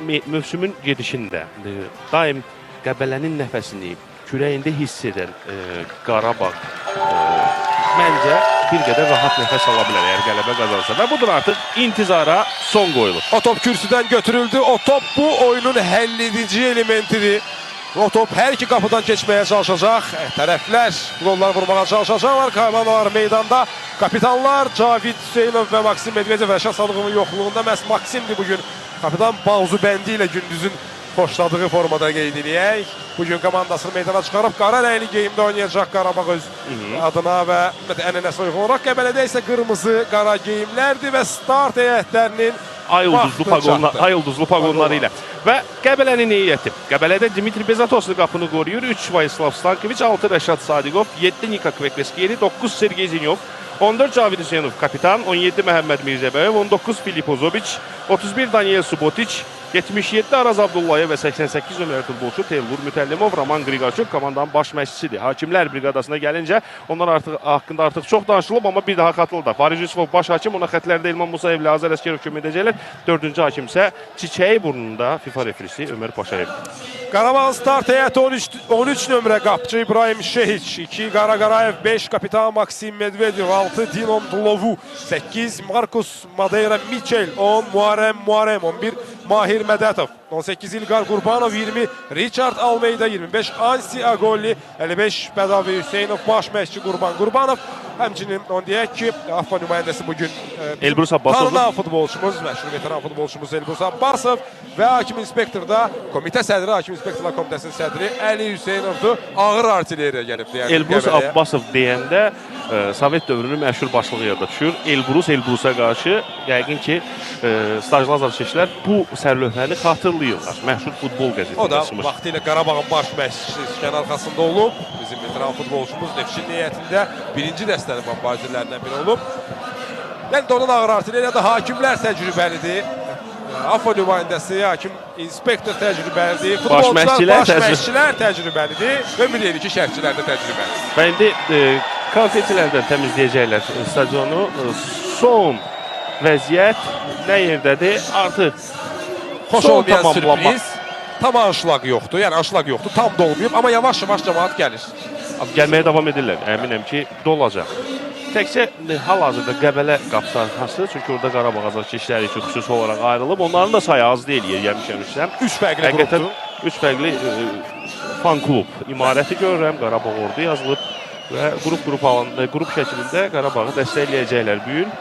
mövsümün gedişində daim Qəbələnin nəfəsini kürəyində hiss edən Qarabağ məncə bir qədər rahat nəfəs ala bilər əgər qələbə qazansa və budur artıq intizara son qoyulur. O top kürsüdən götürüldü. O top bu oyunun həlledici elementidir. O top hər iki qapıdan keçməyə çalışacaq. Tərəflər qollar vurmağa çalışacaqlar. Komandalar meydanda. Kapitanlar Cavid Hüseynov və Maksim Medvedev və Rəşad Sadıqovun yoxluğunda məhz Maksimdir bugün. Kapitan Bağzubəndi ilə gündüzün xoşladığı formada qeyd edək. Bugün komandasını meydana çıxarıb qara rəngli geyimdə oynayacaq Qarabağ öz adına və ənənəsinə uyğun olaraq. Qəbələdə isə qırmızı qara geyimlərdir və start heyətlərinin ay ulduzlu paqonları ilə. Və Qəbələnin heyəti. Qəbələdə Dimitri Bezatoslu qapını qoruyur. 3 Vayislav Stankoviç, 6 Rəşad Sadiqov, 7 Nika Kvekveskiyeli, 9 Sergey Zinyov, 14 Cavid Hüseynov kapitan, 17 Məhəmməd Mirzəbəyev, 19 Filip Ozoviç, 31 Daniel Subotiç, 77 Araz Abdullayev və 88 nömrəli futbolçu Teymur Mütəllimov, Roman Qriqaçuk komandanın baş məşqçisidir. Hakimlər briqadasına gəlincə onlar haqqında artıq çox danışılıb, amma bir daha xatırladaq. Farid Yusufov baş hakim, ona xətlərdə İlman Musayev ilə Azər Əsgərov kömək edəcəklər. 4-cü hakim isə Çiçəyi burnunda FIFA refrisi Ömər Paşayev. Qarabağ start heyəti 13 nömrə qapçı İbrahim Şehiç, 2 Qara Qarayev, 5 kapitan Maksim Medvedev, 6 Dinon Tlovu, 8 Markus Madeira Michel, 10 Muharrem, 11 Mahir Mədətov, 18 İlqar Qurbanov, 20 Richard Almeida, 25 Ansi Agolli, 55 Bədavi Hüseynov, baş məşqçi Qurban Qurbanov. Həmçinin onu deyək ki, AFFA nümayəndəsi bugün Elbrus Abbasov, tanınan futbolçumuz, məşhur veteran futbolçumuz Elbrus Abbasov və hakim inspektor da komitə sədri, hakim inspektorlar komitəsinin sədri Əli Hüseynovdur. Ağır artilleriya gəlib. Elbrus Abbasov deyəndə Sovet dövrünün məşhur başlığı yada düşür. Elbrusa qarşı yəqin ki, stajlı azarkeşlər bu sərlövhəni xatırlayırlar. Məşhur futbol qəzetində. O da vaxtilə Qarabağın baş məşqçisi işgən arxasında olub. Bizim veteran futbolçumuz Neftçinin heyətində birinci dəstənin mübarizələrindən biri olub. Yəni də onun ağır artilleriya da hakimlər təcrübəlidir. AFFA nümayəndəsi, hakim inspektor təcrübəlidir. Futbolçular, baş məşqçilər təcrübəlidir. Və ümid edirik ki, şərhçilər də təcrübəlidir. Və indi konfetilərdən təmizləyəcəklər stadionu. Son vəziyyət nə yerdədir? Artıq xoş olmayan sürpriz. Tam anşlaq yoxdur. Yəni anşlaq yoxdur. Tam da olmayıb. Amma yavaş-yavaş cəmaat gəlir. Gəlməyə davam edirlər. Əminəm ki, dolacaq. Təkcə hal-hazırda Qəbələ qapısı arxası, çünki orada Qarabağ azarkeşləri üçün xüsusi olaraq ayrılıb. Onların da sayı az deyil, yemişəm. 3 fərqli qrupdur. 3 fərqli fan klub imarəti görürəm. Qarabağ orada yazılıb və qrup şəklində Qarabağı dəstəkləyəcəklər bu gün.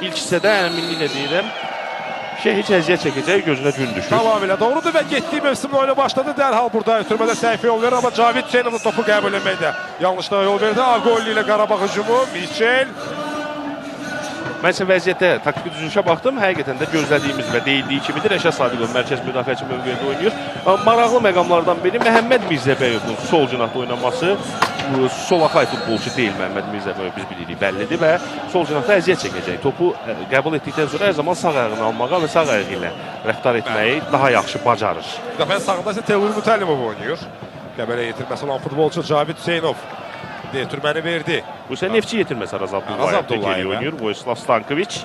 İlk hissədə əminliklə deyirəm, heç əziyyət çəkəcək, gözünə gün düşür. Tamamilə doğrudur və getdiyi mövsümün oyunu başladı. Dərhal burada ötürmədə səhvə yol verir, amma Cavid Hüseynov topu qəbul etməkdə yanlışlığa yol verdi. Agolli ilə Qarabağ hücumu, Michel. Mən isə vəziyyətə, taktiki düzülüşə baxdım. Həqiqətən də gözlədiyimiz və deyildiyi kimidir. Rəşad Sadiqov mərkəz müdafiəçi mövqeyində oynayır. Maraqlı məqamlardan biri Məhəmməd Mirzəbəyovun sol cinahda oynaması. Solakay futbolçu deyil Məhəmməd Mirzəbəyev, biz bilirik, bəllidir və sol cinahda əziyyət çəkəcək. Topu qəbul etdikdən sonra hər zaman sağ ayağını almağa və sağ ayağı ilə rəftar etməyi daha yaxşı bacarır. Dəfənin sağında isə Teymur Mütəllimov oynayır. Qəbələ yetirməsi olan futbolçu Cavid Hüseynov yetirməni verdi. Bu isə Neftçi yetirməsi Araz Abdullayev oynayır. Voyislav Stankoviç.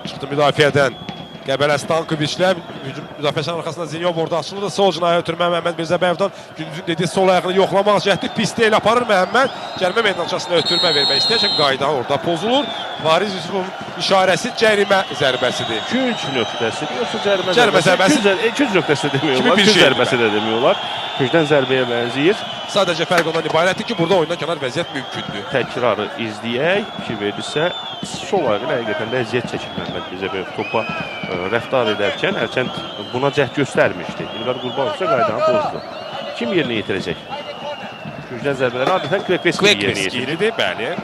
Çıxdı müdafiədən. Qəbələ Stankoviçlə müdafiəçinin arxasında Zinyov orada açılır da sol cinahə ötürmə Məhəmməd Mirzəbəyevdən gündüzün dediyi sol ayağını yoxlamaq cəhdi pistə ilə aparır Məhəmməd. Cərimə meydançasına ötürmə vermək istəyir ki, qayda orada pozulur. Farid Yusufovun işarəsi cərimə zərbəsidir. Künc nöqtəsidir, yoxsa cərimə zərbəsi? Künc nöqtəsi demiyorlar, künc zərbəsi də demiyorlar. Küncdən zərbəyə bənzəyir. Sadəcə fərq ondan ibarətdir ki, burada oyundan kənar vəziyyət mümkündür. Təkrarı izləyək. Fikir verirsə, sol ayağı ilə həqiqətən də əziyyət çəkir Məhəmməd Mirzəbəyev topa rəftar edərkən, hərçənd buna cəhd göstərmişdi. İlqar Qurbanov isə qaydanı pozdu. Kim yerinə yetirəcək? Küncdən zərbələri adətən Kvekveskiyelidir, bəli.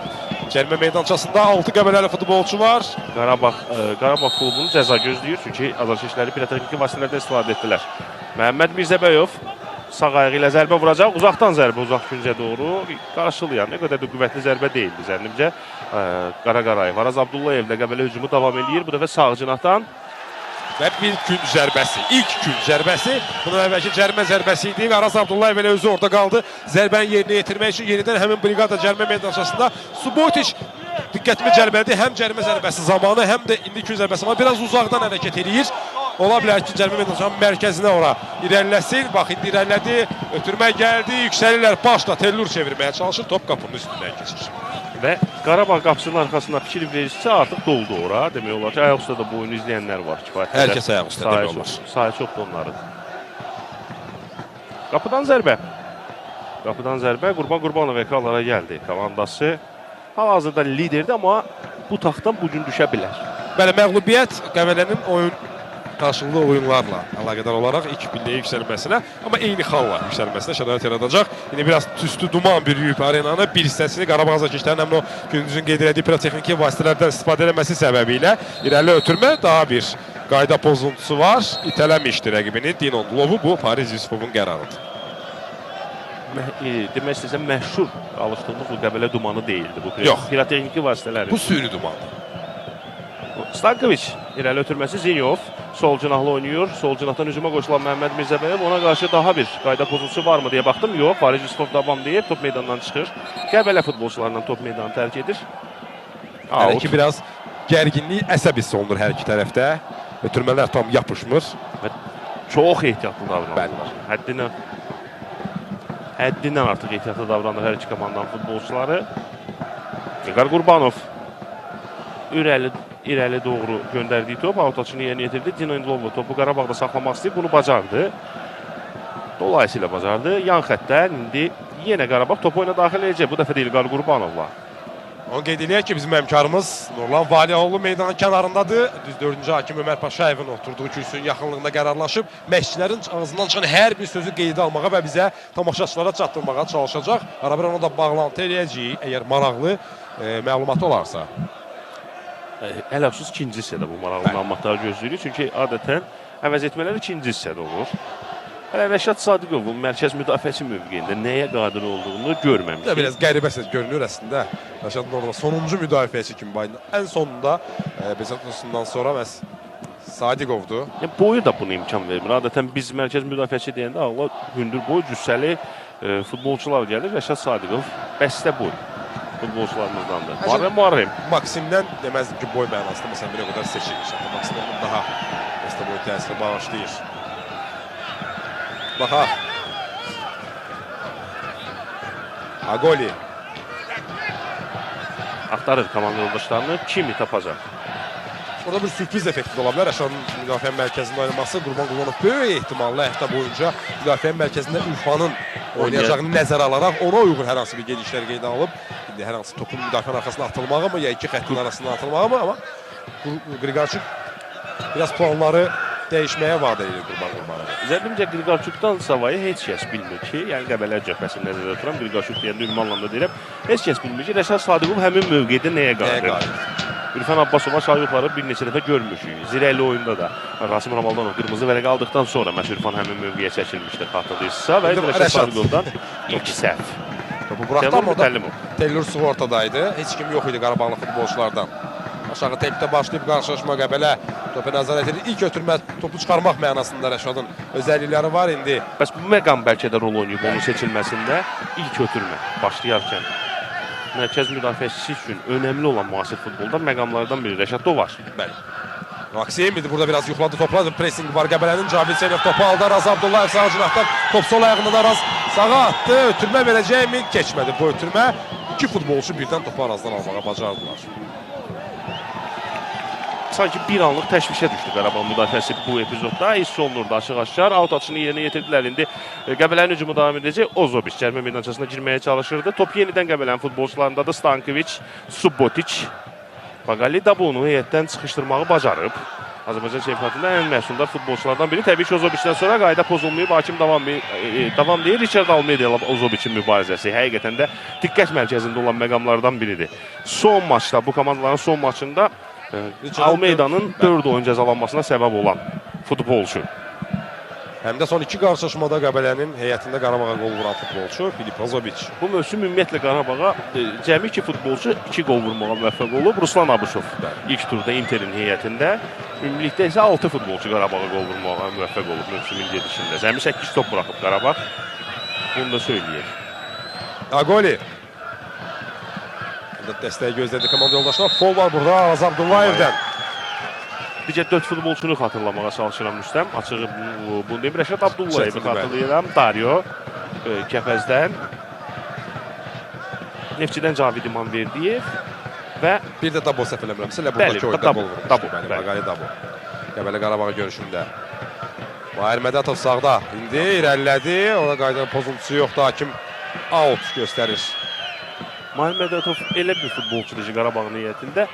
Cərimə meydançasında 6 Qəbələli futbolçu var. Qarabağ klubunu cəza gözləyir, çünki azarkeşləri pirotexniki vasitələrdən istifadə etdilər. Məhəmməd Mirzəbəyev sağ ayağı ilə zərbə vuracaq. Uzaqdan zərbə, uzaq küncə doğru qarşılayan. Nə qədər də qüvvətli zərbə deyildi zənnimcə. Qara Qarayev, Araz Abdullayev ilə Qəbələ hücumu davam edir. Bu dəfə sağ cinahdan. Və bir künc zərbəsi, ilk künc zərbəsi. Bunun əvvəlki cərimə zərbəsi idi. Araz Abdullayev elə özü orada qaldı. Zərbənin yerinə yetirmək üçün yenidən həmin briqada cərimə meydançasında. Subotiç diqqətimi cəlb etdi. Həm cərimə zərbəsi zamanı, həm də indiki zərbəsi zamanı biraz uzaqdan hərəkət edir. Ola bilər ki, cərimə meydançasının mərkəzinə ora irəliləsin. Bax, indi irəlilədi, ötürmə gəldi, yüksəlirlər. Başla Tellur çevirməyə çalışır, top qapının üstündən keçir. Və Qarabağ qapısının arxasında fikir verirsə artıq doldu ora. Demək olar ki, ayaq üstə də bu oyunu izləyənlər var kifayət. Hər kəs ayaq üstə demək olar. Sayı çoxdur onların. Qapıdan zərbə. Qapıdan zərbə. Qurban Qurbanov ekranlara gəldi. Komandası hal-hazırda liderdir, amma bu taxtdan bugün düşə bilər. Bəli, məğlubiyyət Qəbələnin oyun qarşılıqlı oyunlarla əlaqədar olaraq ilk pilləyə yüksəlməsinə, amma eyni xalla yüksəlməsinə şərait yaradacaq. Yine biraz tüstü duman bürüyüb arenanı. Bir hissəsini Qarabağ azarkeşlərinin həmin o gündüzün qeyd elədiyi pirotexniki vasitələrdən istifadə eləməsi səbəbilə irəli ötürmə daha bir qayda pozuntusu var. İtələmişdi rəqibini Dino Glovu. Bu Fariz Yusufovun qərarıdır. Demək istəsəm məşhur alışdığımız bu Qəbələ dumanı deyildi. Bu pirotexniki vasitələri. Bu süni dumandır. Stankoviç irəli ötürməsi Zinyov. Sol cinahlı oynayır. Sol cinahdan hücuma qoşulan Məhəmməd Mirzəbəyev. Ona qarşı daha bir qayda pozuntusu varmı deyə baxdım. Yox, Fariz Yusufov davam deyib top meydandan çıxır. Qəbələ futbolçularından top meydanı tərk edir. Hələ ki biraz gərginlik, əsəb hissi olunur hər iki tərəfdə. Ötürmələr tam yapışmır. Və çox ehtiyatlı davranırlar. Həddindən artıq ehtiyatlı davranır hər iki komandanın futbolçuları. İlqar Qurbanov irəli doğru göndərdiyi top autaçını yerinə yetirdi. Dino Endlovu topu Qarabağda saxlamaq istəyib, bunu bacardı. Dolayısıyla bacardı. Yan xəttdən indi yenə Qarabağ topu oyuna daxil edəcək. Bu dəfə də İlqar Qurbanovla. Onu qeyd eləyək ki, bizim həmkarımız Nurlan Valiyoğlu meydanın kənarındadır. Düz 4-cü hakim Ömər Paşayevin oturduğu kürsünün yaxınlığında qərarlaşıb. Məşqçilərin ağzından çıxan hər bir sözü qeydə almağa və bizə tamaşaçılara çatdırmağa çalışacaq. Arabir onu da bağlantı eləyəcəyik, əgər maraqlı məlumatı olarsa. Ələfsus ikinci hissədə bu maraqlı məlumatları gözləyirik. Çünki adətən əvəz etmələr ikinci hissədə olur. Hələ Rəşad Sadiqovun mərkəz müdafiəçi mövqeyində nəyə qadir olduğunu görməmişik. Biraz qəribə səs görünür əslində. Rəşadın orada sonuncu müdafiəçi kimi bayında. Ən sonunda Bezatosundan sonra məhz Sadiqovdur. Boyu da buna imkan vermir. Adətən biz mərkəz müdafiəçi deyəndə ağla hündür boy, cüssəli futbolçular gəlir. Rəşad Sadiqov bəstə boy futbolçularımızdandır. Muharrem. Maksimdən deməzdim ki, boy mənasında məsələn bir o qədər seçilmiş. Maksimdən daha bəstə boy təsiri bağışlayır. Baxaq. Agoli. Axtarır komanda yoldaşlarını. Kimi tapacaq? Orada bir sürpriz effekti də ola bilər. Rəşadın müdafiə mərkəzində oynaması Qurban Qurbanov böyük ehtimalla həftə boyunca müdafiə mərkəzində Urfanın oynayacağını nəzərə alaraq ona uyğun hər hansı bir gedişlər qeydə alıb. İndi hər hansı topun müdafiənin arxasına atılmağı mı, ya iki xəttin arasına atılmağı mı, amma Qriqorçuk biraz planları dəyişməyə vadə edir Qurban Qurbanov. Zənnimcə Qriqorçukdan savayı heç kəs bilmir ki, yəni Qəbələ cəbhəsini nəzərdə tuturam, Qriqorçuk deyəndə ümumi anlamda deyirəm, heç kəs bilmir ki, Rəşad Sadiqov həmin mövqedə nəyə qadir? Ürfən Abbasova aşağı yuxarı bir neçə dəfə görmüşük. Zirəli oyunda da Rasim Ramaldanov qırmızı vərəq aldıqdan sonra məhz Ürfən həmin mövqeyə çəkilmişdi xatırlayırsa və Rəşad Sadiqovdan ilk səhv. Bu buraxdan orada Tellur sığortadaydı. Heç kim yox idi Qarabağlı futbolçulardan. Aşağı tempdə başlayıb qarşılaşma Qəbələ topu nəzarət edir. İlk ötürmə topu çıxarmaq mənasında Rəşadın özəllikləri var indi. Bəs bu məqam bəlkə də rol oynayıb onun seçilməsində ilk ötürmə başlayarkən. Mərkəz müdafiəçisi üçün önəmli olan müasir futbolda məqamlardan biri Rəşadda var. Bəli. Maksim idi burada biraz yuxladı, topladı. Pressing var Qəbələnin. Cavid Senev topu aldı. Araz Abdullayev sağ cinahdan top sol ayağından Araz sağa attı. Ötürmə verəcəkmi? Keçmədi bu ötürmə. İki futbolçu birdən topu Arazdan almağa bacardılar. Sanki bir anlıq təşvişə düşdü Qarabağ müdafiəsi bu epizodda. Hiss olunurdu açıq-aşkar. Out atışını yerinə yetirdilər. İndi Qəbələnin hücumu davam edəcək. Ozobiç cərimə meydançasına girməyə çalışırdı. Top yenidən Qəbələnin futbolçularındadır. Stankoviç, Subotiç. Baqali da bunu heyətdən çıxışdırmağı bacarıb. Azərbaycan çempionatında ən məsumdar futbolçulardan biri. Təbii ki, Ozobiçdən sonra qayda pozulmayıb. Hakim davam deyir. Richard Almeida ilə Ozobiçin mübarizəsi həqiqətən də diqqət mərkəzində olan məqamlardan biridir. Son maçda, bu komandaların son maçında Almeidanın 4 oyun cəzalanmasına səbəb olan futbolçu. Həm də son iki qarşılaşmada Qəbələnin heyətində Qarabağa qol vuran futbolçu Filip Ozobiç. Bu mövsüm ümumiyyətlə Qarabağa cəmi 2 futbolçu 2 qol vurmağa müvəffəq olub. Ruslan Abışov ilk turda Interin heyətində. Ümumilikdə isə 6 futbolçu Qarabağa qol vurmağa müvəffəq olub mövsümün gedişində. Cəmi 8 top buraxıb Qarabağ. Bunu da söyləyək. Agoli. Dəstəyi gözlədi komanda yoldaşlar. Fol var burada Araz Abdullayevdən. Digər 4 futbolçunu xatırlamağa çalışıram Rüstəm. Açığı bunu deyim, Rəşad Abdullayevi xatırlayıram. Dario Kəpəzdən. Neftçidən Cavid İmanverdiyev və Bir də Dabo səhv eləmirəmsə, elə buradakı oyunda gol vurmuş. Baqali Dabo. Qəbələ Qarabağ görüşündə. Mahir Mədətov sağda. İndi irəlilədi. Ona qaydan pozuntusu yoxdur. Hakim out göstərir. Mahir Mədətov elə bir futbolçudur ki, Qarabağ niyyətində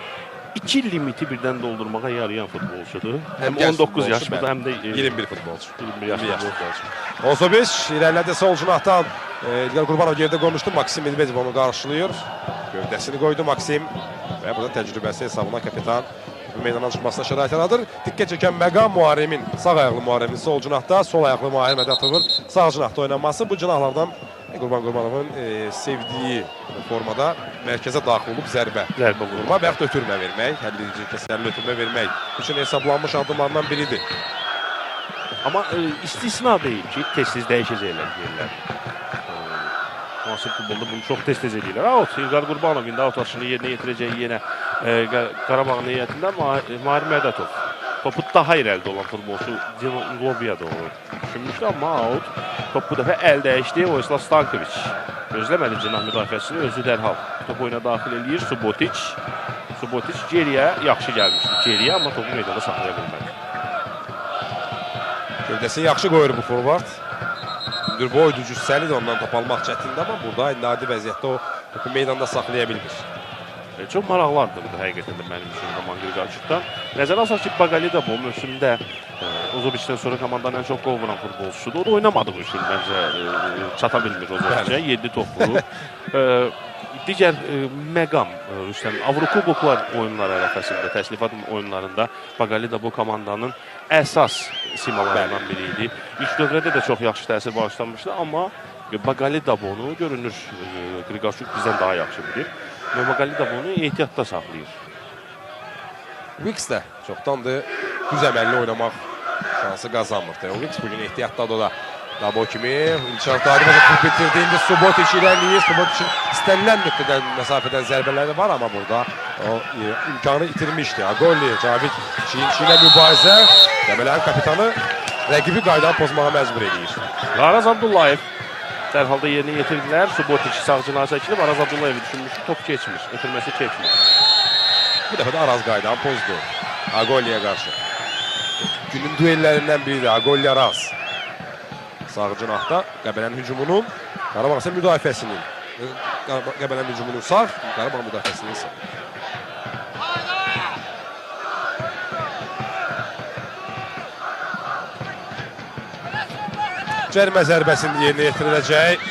2 limiti birdən doldurmağa yarayan futbolçudur. Həm 19 yaşlıdır, həm də 21 futbolçu. 21 yaşlı futbolçu. Ozoviç irəlilədi sol cinahdan. İlqar Qurbanov gerdə qoymuşdu. Maksim Medvedev onu qarşılayır. Gövdəsini qoydu Maksim. Və burada təcrübəsi hesabına kapitan meydana çıxmasına şərait yaradır. Diqqət çəkən məqam Muharremin, sağ ayaqlı Muharremin sol cinahda, sol ayaqlı Mahir Mədətovun sağ cinahda oynanması. Bu cinahlardan Qurban Qurbanovun sevdiyi formada mərkəzə daxil olub zərbə vurma və yaxud ötürmə vermək, həlledici kəsərli ötürmə vermək üçün hesablanmış addımlardan biridir. Amma istisna deyil ki, tez-tez dəyişəcəklər yerlər. Müasir futbolda bunu çox tez-tez edirlər. Out, İlqar Qurbanov indi out atışını yerinə yetirəcək yenə Qarabağ niyyətində Mahir Mədətov. Topu daha irəlidə olan futbolçu Dino Nglobiya da onu düşünmüşdü, amma out. Top bu dəfə əl dəyişdi Vojislav Stankoviç. Gözləmədi cinah müdafiəsini, özü dərhal. Top oyuna daxil eləyir Subotiç. Subotiç geriyə yaxşı gəlmişdi. Geriyə, amma topu meydanda saxlaya bilmədi. Gövdəsini yaxşı qoyur bu forvard. Boydu, cüssəlidir, ondan top almaq çətindir, amma burada indi adi vəziyyətdə o topu meydanda saxlaya bilmir. Çox maraqlardır bu da həqiqətən də mənim üçün Roman Qriqorçukdan. Nəzərə alsaq ki, Baqali da bu mövsümdə Ozoviçdən sonra komandanın ən çox qol vuran futbolçusudur. O oynamadığı üçün məncə çata bilmir Ozoviçə, 7 top vurur. Digər məqam Rüstəm, Avrokuboklar oyunları ərəfəsində, təslifat oyunlarında Baqali da bu komandanın əsas simalarından biri idi. İlk dövrədə də çox yaxşı təsir bağışlanmışdı, amma Baqali da bunu görünür Qriqorçuk bizdən daha yaxşı bilir. Və Baqali da bunu ehtiyatda saxlayır. Wiks də çoxdandır düz əməlli oynamaq şansı qazanmırdı. O Wiks bugün ehtiyatdadır o da. Dabo kimi İlçar Daribov top bitirdi. İndi Subotiç irəliyir. Subotiçin istənilən nöqtədən, məsafədən zərbələri var, amma burada o imkanı itirmişdi. Agolli, Cavid Çiyin-Çiyinə mübarizə. Qəbələnin kapitanı rəqibi qaydanı pozmağa məcbur edir. Araz Abdullayev dərhal da yerinə yetirdilər. Subotiç sağ cinaha çəkilib. Araz Abdullayev düşünmüş, top keçmiş, ötürməsi keçmiş. Bu dəfə də Araz qaydanı pozdu. Agolliyə qarşı. Günün duellərindən biridir. Agolli Araz. Sağ cinahda Qəbələnin hücumunun, Qarabağ isə müdafiəsinin. Qəbələnin hücumunun sağ, Qarabağ müdafiəsinin sağ. Cərimə zərbəsini yerinə yetiriləcək.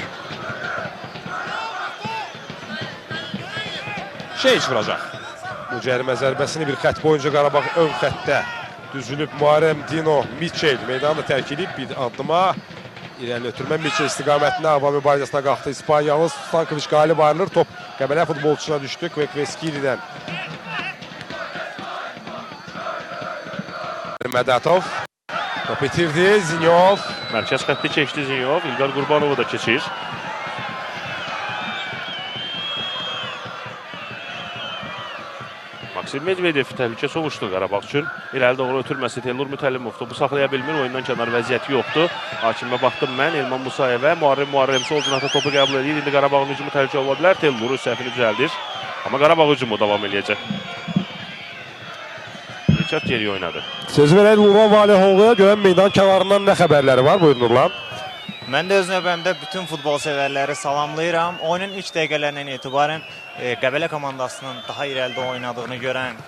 Şeyç vuracaq. Bu cərimə zərbəsini bir xət boyunca Qarabağ ön xəttdə düzülüb Muharrem, Dino, Mitchell meydanı tərk edib bir addıma. İrəli ötürmə Mitchell istiqamətində hava mübarizəsinə qalxdı. İspaniyalı Stankoviç qalib ayrılır. Top Qəbələ futbolçusuna düşdü. Kvekveskilidən. Mədətov. Top itirdi. Zinyov. Mərkəz xətti keçdi Zinyov. İlqar Qurbanovu da keçir. Maksim Medvedev təhlükə soğuşdu Qarabağ üçün. İrəli doğru ötürməsi Teymur Mütəllimov topu saxlaya bilmir. Oyundan kənar vəziyyəti yoxdur. Hakimə baxdım mən. Elman Musayevə. Muharrem sol cinahda topu qəbul edir. İndi Qarabağın hücumu təhlükə ola bilər. Teymur səhvini düzəldir. Amma Qarabağ hücumu davam eləyəcək. Richard geri oynadı. Söz verək Nurlan Valihoğlu'ya. Görən meydan kənarından nə xəbərləri var? Buyur Nurlan. Mən də öz növbəmdə bütün futbol sevərləri salamlayıram. Oyunun ilk dəqiqələrindən etibarən Qəbələ komandasının daha irəlidə oynadığını görən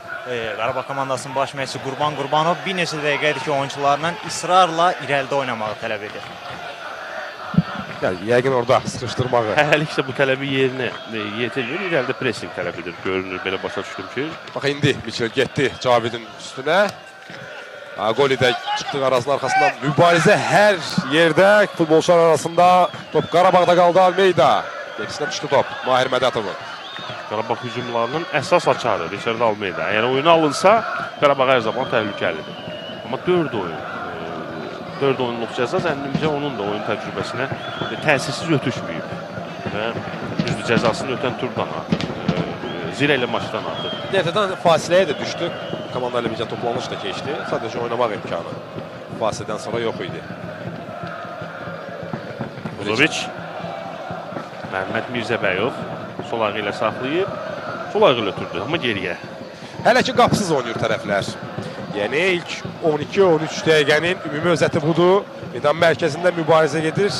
Qarabağ komandasının baş məşqçisi Qurban Qurbanov bir neçə dəqiqədir ki, oyunçularla israrla irəlidə oynamağı tələb edir. Yəni, yəqin orada sıxışdırmağı. Həliksə bu tələbi yerinə yetirmir. İrəlidə pressing tələb edir. Görünür, belə başa düşdüm ki. Bax, indi Mitchell getdi Cavidin üstünə. Agolli də çıxdı Arazın arxasından. Mübarizə hər yerdə futbolçular arasında. Top Qarabağda qaldı Almeyda. Gerisindən düşdü top Mahir Mədətovun. Qarabağ hücumlarının əsas açarı Richard Almeyda. Yəni oyuna alınsa Qarabağ hər zaman təhlükəlidir. Amma 4 oyunluq cəza zənnimcə onun da oyun təcrübəsinə təsirsiz ötüşməyib. Və düzdür, cəzasını ötən turdan Zireli maçdan artıq. Nefədən fasiləyə də düşdü. Komandalarla bircə toplanış da keçdi. Sadəcə oynamaq imkanı fasilədən sonra yox idi. Uzoviç. Məhəmməd Mirzəbəyov sol ayağı ilə saxlayıb, sol ayağı ilə ötürdü, amma geriyə. Hələ ki qapısız oynayır tərəflər. Yəni ilk 12-13 dəqiqənin ümumi özəti budur. Meydan mərkəzində mübarizə gedir.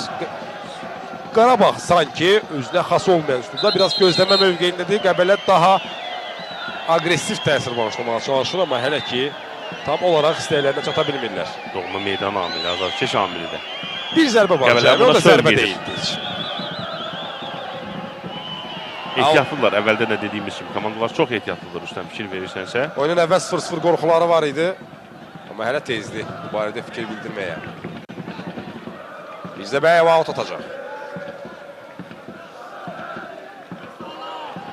Qarabağ sanki özünə xas olmayan üsulda biraz gözləmə mövqeyindədir. Qəbələ daha aqressiv təsir bağışlamağa çalışır, amma hələ ki tam olaraq istəklərinə çata bilmirlər. Doğma meydan amili, azarkeş amili də. Bir zərbə var, Qəbələ o da buna söv zərbə gedir. deyildi. Ehtiyatlılar, əvvəldə də dediyimiz kimi. Komandalar çox ehtiyatlıdır, üstən fikir verirsənsə. Oyunun əvvəl 0-0 qorxuları var idi. Amma hələ tezdir bu barədə fikir bildirməyə. Mirzəbəyev out atacaq.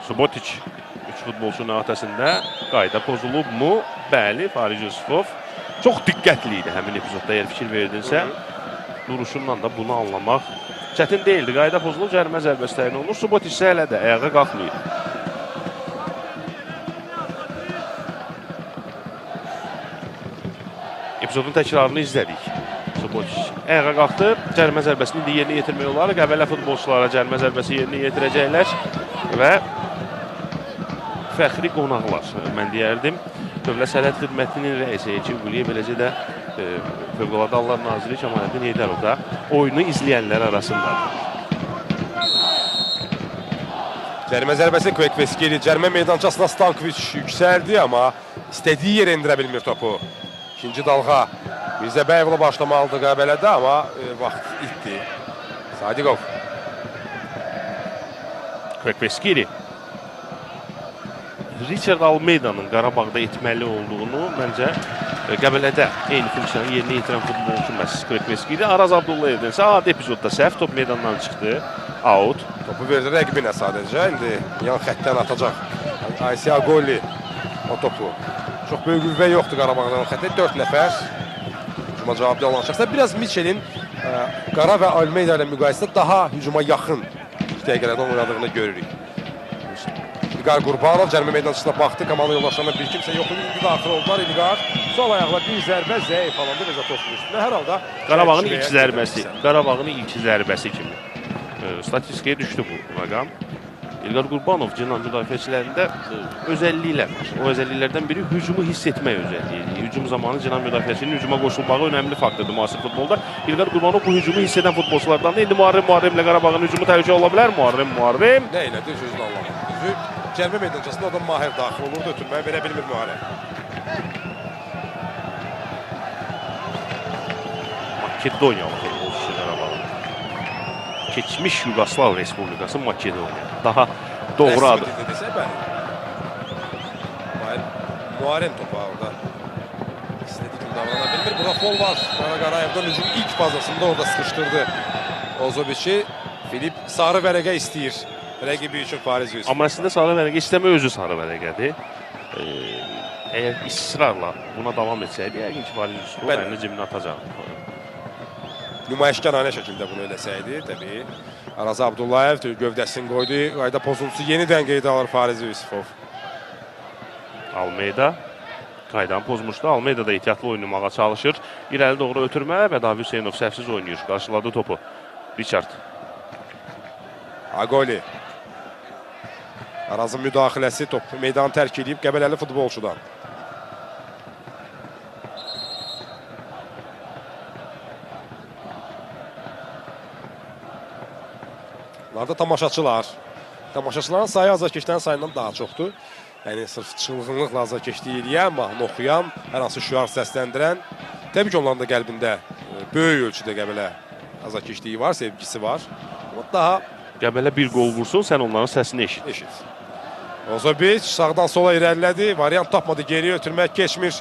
Subotiç 3 futbolçunun ötəsində qayda pozulubmu? Bəli, Fariz Yusufov çox diqqətli idi həmin epizodda, əgər fikir verdinsə. Duruşundan da bunu anlamaq çətin deyildi. Qayda pozulub, cərimə zərbəsi təyin olunur. Subotiç isə hələ də ayağa qalxmayıb. Epizodun təkrarını izlədik. Subotiç ayağa qalxdı, cərimə zərbəsini indi yerinə yetirmək olar. Qəbələ futbolçulara cərimə zərbəsi yerinə yetirəcəklər və fəxri qonaqlar, mən deyərdim. Dövlət Sərhəd Xidmətinin rəisi Elçin Quliyev, beləcə də Fövqəladə Hallar Naziri Kəmaləddin Heydərov da oyunu izləyənlər arasındadır. Cərimə zərbəsi Kvekveskili, cərimə meydançasına Stankoviç yüksəldi, amma istədiyi yerə endirə bilmir topu. İkinci dalğa Mirzəbəyevlə başlamalıdır Qəbələdə, amma vaxt itdi. Sadiqov. Kvekveskili Richard Almeida'nın Qarabağda etməli olduğunu məncə Qəbələdə eyni funksiyanı yerinə yetirən futbolçu məhz Kvekveskili. Araz Abdullayevdən isə adi epizodda səhv top meydandan çıxdı. Out. Topu verdi rəqibinə sadəcə. İndi yan xəttdən atacaq. Aysi Agoli o topu. Çox böyük qüvvə yoxdur Qarabağdan o xəttə. 4 nəfər hücuma cavablı olan şəxslər. Biraz Miçelin Qara və Almeida ilə müqayisədə daha hücuma yaxın dəqiqələrdən oynadığını görürük. İlqar Qurbanov cərimə meydançasına baxdı. Komanda yoldaşlarına bir kimsə yox idi. İndi daxil oldular. İlqar sol ayaqla bir zərbə zəif alındı Bezatos'un üstünə. Hər halda Qarabağın ilk zərbəsi kimi. Statistikaya düşdü bu rəqam. İlqar Qurbanov Cinan müdafiəçilərində özəlliklər var. O özəlliklərdən biri hücumu hiss etmək özəlliyidir. Hücum zamanı Cinan müdafiəçinin hücuma qoşulmağı önəmli faktordur müasir futbolda. İlqar Qurbanov bu hücumu hiss edən futbolçulardan da. İndi Muharremlə Qarabağın hücumu təhlükə ola bilər. Muharrem. Nə elədi? Sözünü anlamadım. Cərimə meydançasında o da Mahir daxil olurdu. Ötürməyə verə bilmir Muharrem. Makedoniyalı futbolçusu Qarabağın. Keçmiş Yugoslav Respublikası Makedoniya. Daha doğru adı. Muharrem topu orada. İstədiyi kimi davrana bilmir. Bura fol var. Qarayevdən hücum ilk fazlasında orada sıxışdırdı Ozoviçi. Filip sarı vərəqə istəyir. Rəqibi üçün Fariz Yusuf. Amma əslində sarı vərəqə istəmə özü sarı vərəqədir. Əgər israrla buna davam etsəydi, yəqin ki Fariz Yusuf əlini cibinə atacaqdı. Nümayişkarane şəkildə bunu eləsəydi, təbii. Araz Abdullayev gövdəsini qoydu. Qayda pozuntusu yenidən qeydə alır Fariz Yusufov. Almeida qaydanı pozmuşdu. Almeida da ehtiyatlı oynamağa çalışır. İrəli doğru ötürmə və Davi Hüseynov səhvsiz oynayır. Qarşıladı topu. Richard. Agoli. Arazın müdaxiləsi top meydanı tərk edib Qəbələli futbolçudan. Bunlar da tamaşaçılar. Tamaşaçıların sayı azarkeşlərin sayından daha çoxdur. Yəni sırf çılğınlıqla azarkeşlik eləyən, mahnı oxuyan, hər hansı şüar səsləndirən. Təbii ki, onların da qəlbində böyük ölçüdə Qəbələ azarkeşliyi var, sevgisi var. Amma daha Qəbələ bir qol vursun, sən onların səsini eşit. Ozoviç sağdan sola irəlilədi. Variant tapmadı, geriyə ötürmək keçmir.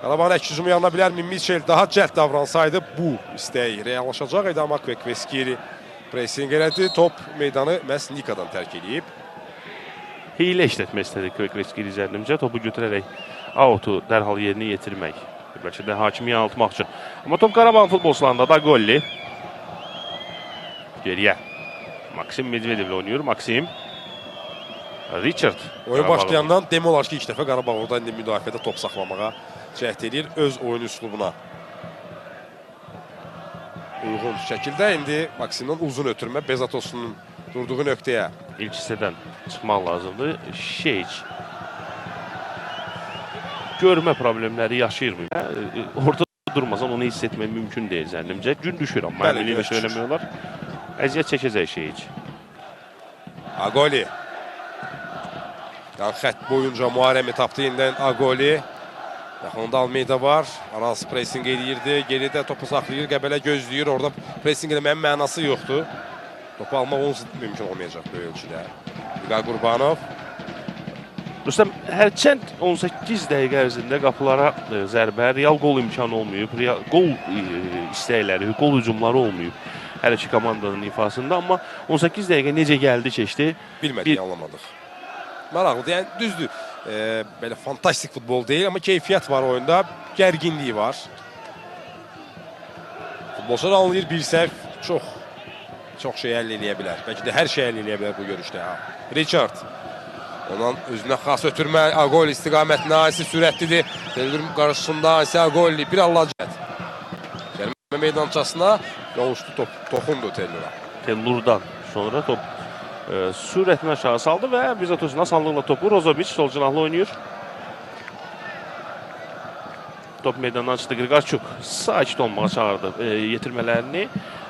Qarabağın ək hücumu yanına bilərmi? Miçel daha cəld davransaydı bu istəyi reallaşacaq idi, amma Kvekveskili pressing elədi. Top meydanı məhz Nikadan tərk edib. Hiylə işlətmək istədi Kvekveskili zənnimcə. Topu götürərək autu dərhal yerinə yetirmək. Bəlkə də hakimi yanıltmaq üçün. Amma top Qarabağın futbolçularında da golli. Geriyə. Maksim Medvedevlə oynayır. Maksim. Richard. Oyun Qarabağ başlayandan demək olar ki, ilk dəfə Qarabağ orada indi müdafiədə top saxlamağa cəhd edir öz oyun üslubuna. Uyğun şəkildə indi Maksimdən uzun ötürmə Bezatosunun durduğu nöqtəyə. İlk hissədən çıxmaq lazımdır. Şeyc görmə problemləri yaşayır mı? Orada durmasan onu hiss etmək mümkün deyil zənnimcə. Gün düşür amma Bəli, əminliklə düşür. söyləmək olar. Əziyyət çəkəcək Şeyc. Agoli. Yan xətt boyunca Muharremi tapdı yenidən Agoli. Yaxında Almeyda var. Araz pressing eləyirdi. Geridə topu saxlayır. Qəbələ gözləyir. Orada pressing eləməyin mənası yoxdur. Topu almaq onsuz mümkün olmayacaq böyük ölçüdə. İlqar Qurbanov. Rüstəm, hərçənd 18 dəqiqə ərzində qapılara zərbə, real qol imkanı olmayıb, real qol istəkləri, qol hücumları olmayıb hər iki komandanın ifasında. Amma 18 dəqiqə necə gəldi, keçdi? Bilmədik, anlamadıq. Maraqlıdır, yəni düzdür. Belə fantastik futbol deyil, amma keyfiyyət var oyunda, gərginliyi var. Futbolçular anlayır, bir səhv çox şey əldə eləyə bilər. Bəlkə də hər şey əldə eləyə bilər bu görüşdə. Richard. Ondan özünə xas ötürmə, Agoli istiqamətinə, Aysi sürətlidir. Teldur qarşısında Aysi Agoli, bir allacət. Gəlmə meydançasına yavuşdu top, toxundu Tellura. Tellurdan sonra top sürətini aşağı saldı və Bezatos'un asanlıqla topu Rozovic sol cinahlı oynayır. Top meydandan çıxdı Qriqarçuk. Sakit olmağa çağırdı yetirmələrini.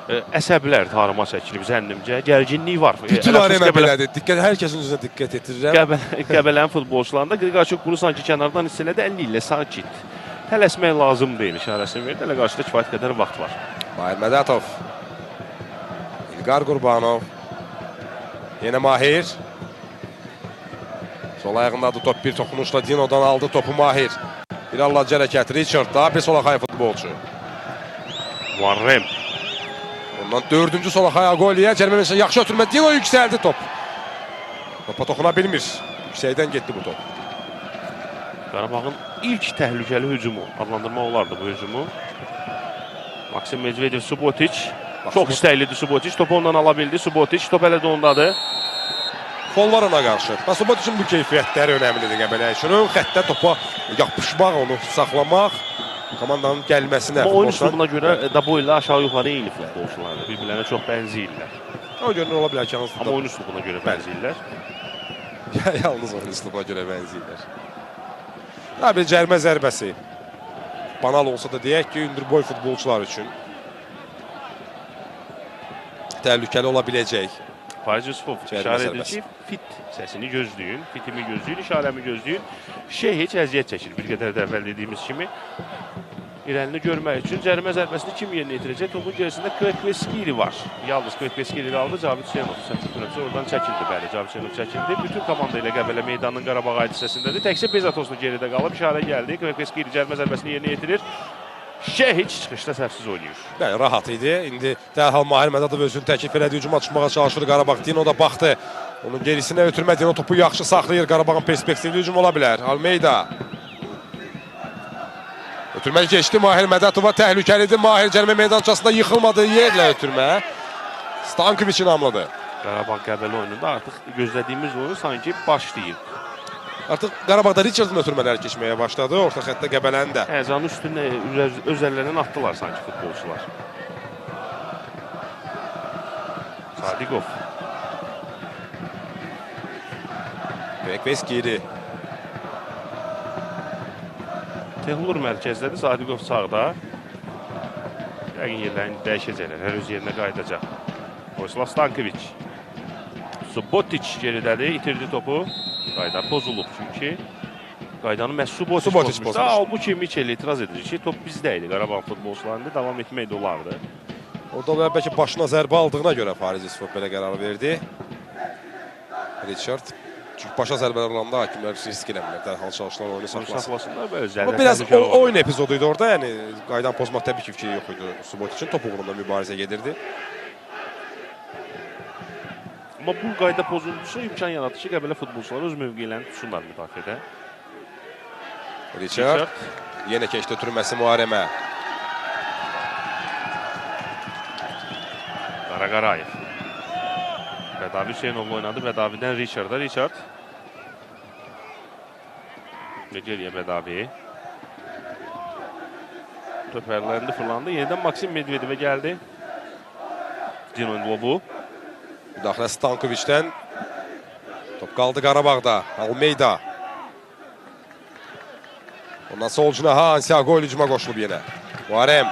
Əsəblər tarıma çəkilib zənnimcə. Gərginlik var. Bütün arena belədir. Diqqət, hər kəsin üzrə diqqət etirirəm. Qəbələnin futbolçularında Qriqarçuk bunu sanki kənardan hiss elədi. 50 ilə sakit. Tələsmək lazım deyil işarəsini verdi. Hələ qarşıda kifayət qədər vaxt var. Mahir Mədətov. İlqar Qurbanov. Yenə Mahir. Sol ayağındadır top, bir toxunuşla Dino'dan aldı topu Mahir. Bir allac hərəkət. Richard daha bir solaxay futbolçu. Muharrem. Ondan dördüncü solaxay Agoli'yə. Cərmə yaxşı ötürmə. Dino yüksəldi top. Topa toxuna bilmir. Yüksəkdən getdi bu top. Qarabağın ilk təhlükəli hücumu adlandırmaq olardı bu hücumu. Maksim Medvedev, Subotic. Çox istəklidir Subotic. Topu ondan ala bildi. Subotic top hələ də ondadır. Fol var ona qarşı. Subotic'in bu keyfiyyətləri önəmlidir Qəbələ üçün. Xəttə topa yapışmaq, onu saxlamaq, komandanın gəlməsinə. Amma oyun üslubuna görə Dabo ilə aşağı-yuxarı eyni futbolçulardır. Bir-birlərinə çox bənzəyirlər. O görünür ola bilər ki, amma oyun üslubuna görə bənzəyirlər. Yalnız oyun üslubuna görə bənzəyirlər. Bir cərmə zərbəsi. Banal olsa da deyək ki, hündürboy futbolçular üçün təhlükəli ola biləcək. Fariz Yusufov işarə edir ki, fit səsini gözləyin, fitimi gözləyin, işarəmi gözləyin. Heç əziyyət çəkir. Bir qədər də əvvəl dediyimiz kimi irəlini görmək üçün cərimə zərbəsini kim yerinə yetirəcək? Topun gerisində Kvekveskili var. Yalnız Kvekveskili aldı, Cavid Hüseynov oradan çəkildi. Bəli, Cavid Hüseynov çəkildi. Bütün komanda ilə Qəbələ meydanının Qarabağ aid hissəsindədir. Təkcə Bezatoslu geridə qalıb, işarə gəldi. Kvekveskili cərimə zərbəsini yerinə yetirir. Heç çıxışda səhvsiz oynayır. Bəli, rahat idi. İndi dərhal Mahir Mədətov özünü təklif elədi, hücuma çıxmağa çalışır Qarabağ. Dino da baxdı. Onun gerisinə ötürmə, Dino topu yaxşı saxlayır. Qarabağın perspektivli hücum ola bilər. Almeyda. Ötürmə keçdi Mahir Mədətova, təhlükəlidir. Mahir cərimə meydançasında yıxılmadığı yerlə ötürmə. Stankovic inamlıdır. Qarabağ Qəbələ oyununda artıq gözlədiyimiz oyun sanki başlayır. Artıq Qarabağda Richard'ın ötürmələri keçməyə başladı. Orta xəttdə Qəbələnin də. Həyəcanın üstündə öz əllərindən atdılar sanki futbolçular. Sadigov. Kvekveskili. Tehlur mərkəzdədir, Sadigov sağda. Yəqin yerlərini dəyişəcəklər, hər öz yerinə qayıdacaq. Vojislav Stankovic. Subotic geridədir, itirdi topu. Qayda pozulub çünki. Qaydanı məhz Subotic pozmuşdu. Halbuki Michel etiraz edir ki, top bizdə idi. Qarabağ futbolçularında davam etmək də olardı. Orada bəlkə başına zərbə aldığına görə Fariz Yusufov belə qərar verdi. Richard. Çünki başa zərbələr olanda hakimlər risk eləmirlər. Dərhal çalışırlar oyunu saxlasınlar. Amma biraz oyun epizoduydu orada. Yəni qaydan pozmaq təbii ki, fikri yox idi Subotic'in. Top uğrunda mübarizə gedirdi. Amma bu qayda pozuntusu imkan yaradır ki, Qəbələ futbolçuları öz mövqeylərini tutsunlar müdafiədə. Richard. Yenə keçdi ötürməsi Muharremə. Qaraqarayev. Bədavi Hüseynovla oynadı. Bədavidən Richard'a. Richard Geriye Bedavi. Töperlendi, fırlandı. Yeniden Maksim Medvedev'e geldi. Dino Ndlovu. Müdaxilə Stankovic'dən. Top qaldı Qarabağda. Almeida. Ondan sol cinaha Ansiago hücuma qoşulub yenə. Muharrem.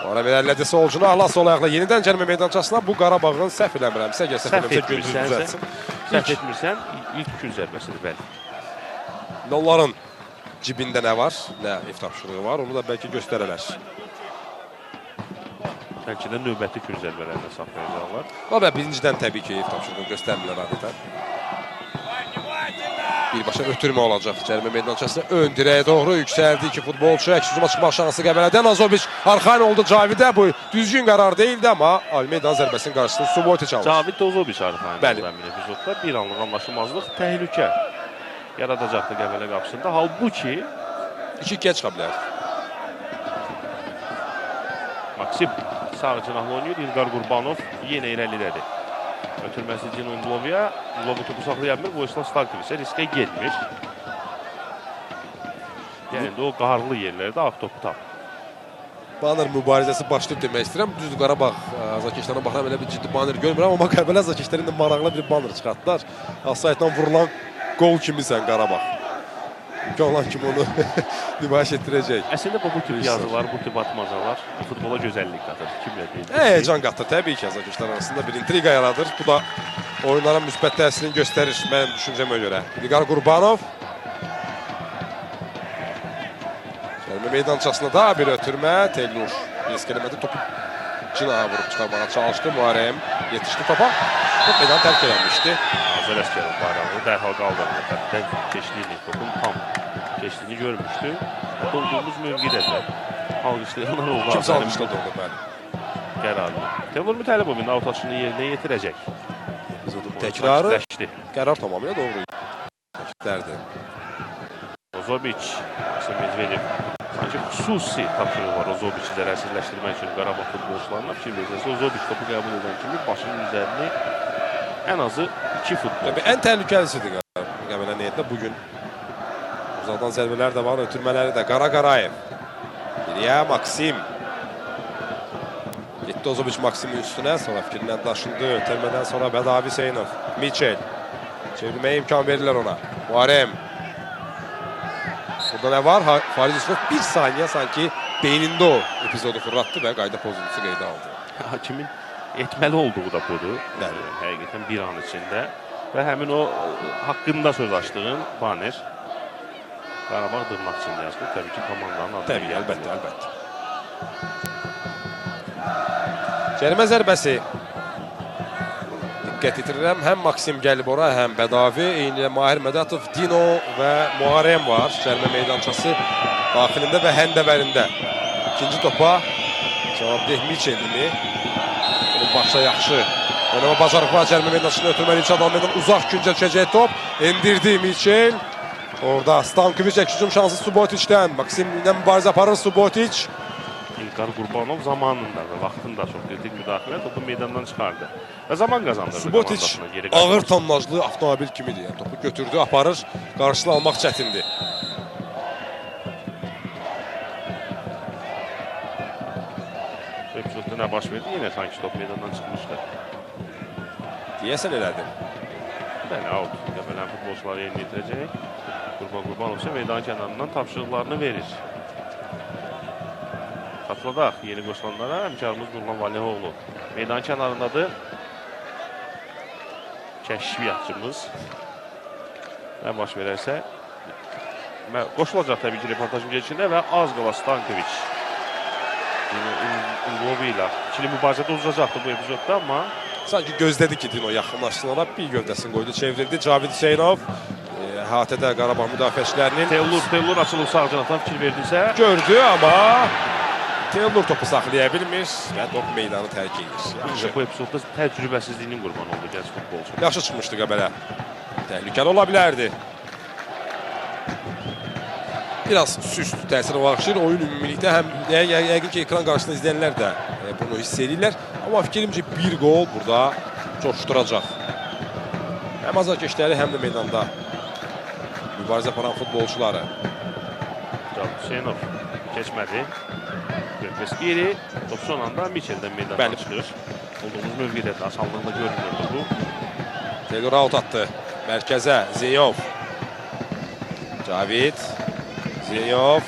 Muharrem irəlilədi sol cinahla, sol ayaqla yenidən cərimə meydançasına. Bu Qarabağın səhv eləmirəmsə, əgər səhv eləmirsə gündüz düzəltsin. Səhv etmirsən, ilk gün zərbəsidir, bəli. Onların cibində nə var, nə ev tapşırığı var, onu da bəlkə göstərələr. Bəlkə də növbəti gün zərbələrinə saxlayacaqlar. Və birincidən təbii ki, ev tapşırığını göstərmirlər adətən. Birbaşa ötürmə olacaq cərimə meydançasına. Ön dirəyə doğru yüksəldi iki futbolçu. Əks hücuma çıxmaq şansı Qəbələdən. Azoviç arxayın oldu Cavidə. Bu düzgün qərar değildi, amma Almeydanın zərbəsinin qarşısında Subotiç alır. Cavid Ozoviç arxayın Bəli. oldu həmin epizodda. Bir anlıq anlaşılmazlıq, təhlükə yaradacaqdı Qəbələ qapısında. Halbuki 2-2-yə çıxa bilər. Maksim sağ cinahla oynayır. İlqar Qurbanov yenə irəlidədir. Ötürməsi Dino Ndlovu'ya. Ndlovu topu saxlaya bilmir. Vojislav Stankovic isə riskə getmir. Yəni də o qarlı yerlərdə ağ topu tapır. Banner mübarizəsi başlayıb demək istəyirəm. Düzdür, Qarabağ azarkeşlərine baxıram, elə bir ciddi banner görmürəm, amma Qəbələ azarkeşlərində maraqlı bir banner çıxartdılar. Offside-dan vurulan gol kimisən Qarabağ. İmkan olan kimi onu nümayiş etdirəcək. Əslində bu tip yazılar, bu tip atmacalar futbola gözəllik qatır. Kimlə deyil? Heyecan qatır təbii ki, azarkeşlər arasında bir intriqa yaradır. Bu da oyunlara müsbət təsirini göstərir mənim düşüncəmə görə. İlqar Qurbanov. Cərimə meydançasında da bir ötürmə. Teylur risk eləmədi. Topu cinaha vurub çıxarmağa çalışdı. Muharrem yetişdi topa. Top meydanı tərk eləmişdi. Azər Əskərov bayrağını dərhal qaldırdı. Xəttdən keçdiyini, topun tam keçdiyini görmüşdü. Olduğumuz mövqidədir. Alqışlayanlar oldu. Kimsə almışladı orada bəli. Qərarını. Teymur Mütəllibovun avtaçını yerinə yetirəcək. Təkrarı Dəşdi. qərar tamamilə doğru. Təkidlərdi. Ozoviç, Maksim Medvedev. Sanki xüsusi tapşırığı var Ozoviç'i zərərsizləşdirmək üçün Qarabağ futbolçularına. Fikir verirsə, Ozoviç topu qəbul edən kimi başının üzərini ən azı 2 futbolçu. Ən təhlükəlisidir Qəbələ niyyətlə bugün. Uzaqdan zərbələr də var, ötürmələri də. Qara Qarayev. Biriyə Maksim. Getdi Ozoviç Maksimin üstünə, sonra fikrindən daşındı. Ötürmədən sonra Bədavi Hüseynov. Miçel. Çevirməyə imkan verirlər ona. Muharrem. Burada nə var? Fariz Yusuf bir saniyə sanki beynində o epizodu fırlatdı və qayda pozuntusu qeydə aldı. Hakimin etməli olduğu da budur. Bəli. Həqiqətən bir an içində. Və həmin o haqqında söz açdığın banner Qarabağ dırnaq içində yazılır. Təbii ki, komandanın adına Təbii, gəldi. əlbəttə. Cərimə zərbəsi. Diqqət itirirəm. Həm Maksim gəlib ora, həm Bədavi. Eynilə Mahir Mədətov, Dino və Muharrem var. Cərimə meydançası daxilində və həndəvərində. İkinci topa cavabdeh Miçelini. Onun başda yaxşı oynama bacarıq var. Cərimə meydançasını ötürməli İlçad Almeydan uzaq küncə düşəcək top. Endirdi Miçel. Orada Stankovic hücum şansı Subotiç'dən. Maksim ilə mübarizə aparır Subotiç. İlqar Qurbanov zamanında və vaxtında çox kritik müdaxilə topu meydandan çıxardı. Və zaman qazandırdı Subotiç komandasına geri ağır qayıtmaq. tonlajlı avtomobil kimidir. Yəni, topu götürdü, aparır. Qarşısını almaq çətindir. Epizodda nə baş verdi? Yenə sanki top meydandan çıxmışdı. Deyəsən elədi. Bəli, out. Qəbələn futbolçuları yerinə yetirəcək. Qurbanov isə meydan kənarından tapşırıqlarını verir. Xatırladaq yeni qoşulanlara həmkarımız Nurlan Valihoğlu. Meydan kənarındadır. Kəşfiyyatçımız. Nə baş verərsə qoşulacaq təbii ki reportajın geçində və az qala Stankovic Ndlovu ilə ikili mübarizədə uzacaqdı bu epizodda, amma Sanki gözlədi ki, Dino yaxınlaşsınlar. Bir gövdəsini qoydu, çevrildi. Cavid Hüseynov əhatədə Qarabağ müdafiəçilərinin Teylur açılıb sağ cinahdan fikir verdinsə gördü, amma Teylur topu saxlaya bilmir və top meydanı tərk edir. bu epizodda təcrübəsizliyinin qurbanı oldu gənc futbolçu. Yaxşı çıxmışdı Qəbələ. Təhlükəli ola bilərdi. Biraz süst təsiri bağışlayır. Oyun ümumilikdə həm yəqin ki, ekran qarşısında izləyənlər də bunu hiss edirlər. Amma fikrimcə bir qol burada coşduracaq. Həm azarkeşləri, həm də meydanda mübarizə aparan futbolçuları. Can Hüseynov keçmədi. Kvekveskiyeli top son anda Michel'den meydana Bəli. çıxır. Olduğumuz mövqedə də asanlıqla görünürdü bu. Taylor out attı. Mərkəzə Zenyov. Cavid. Zenyov.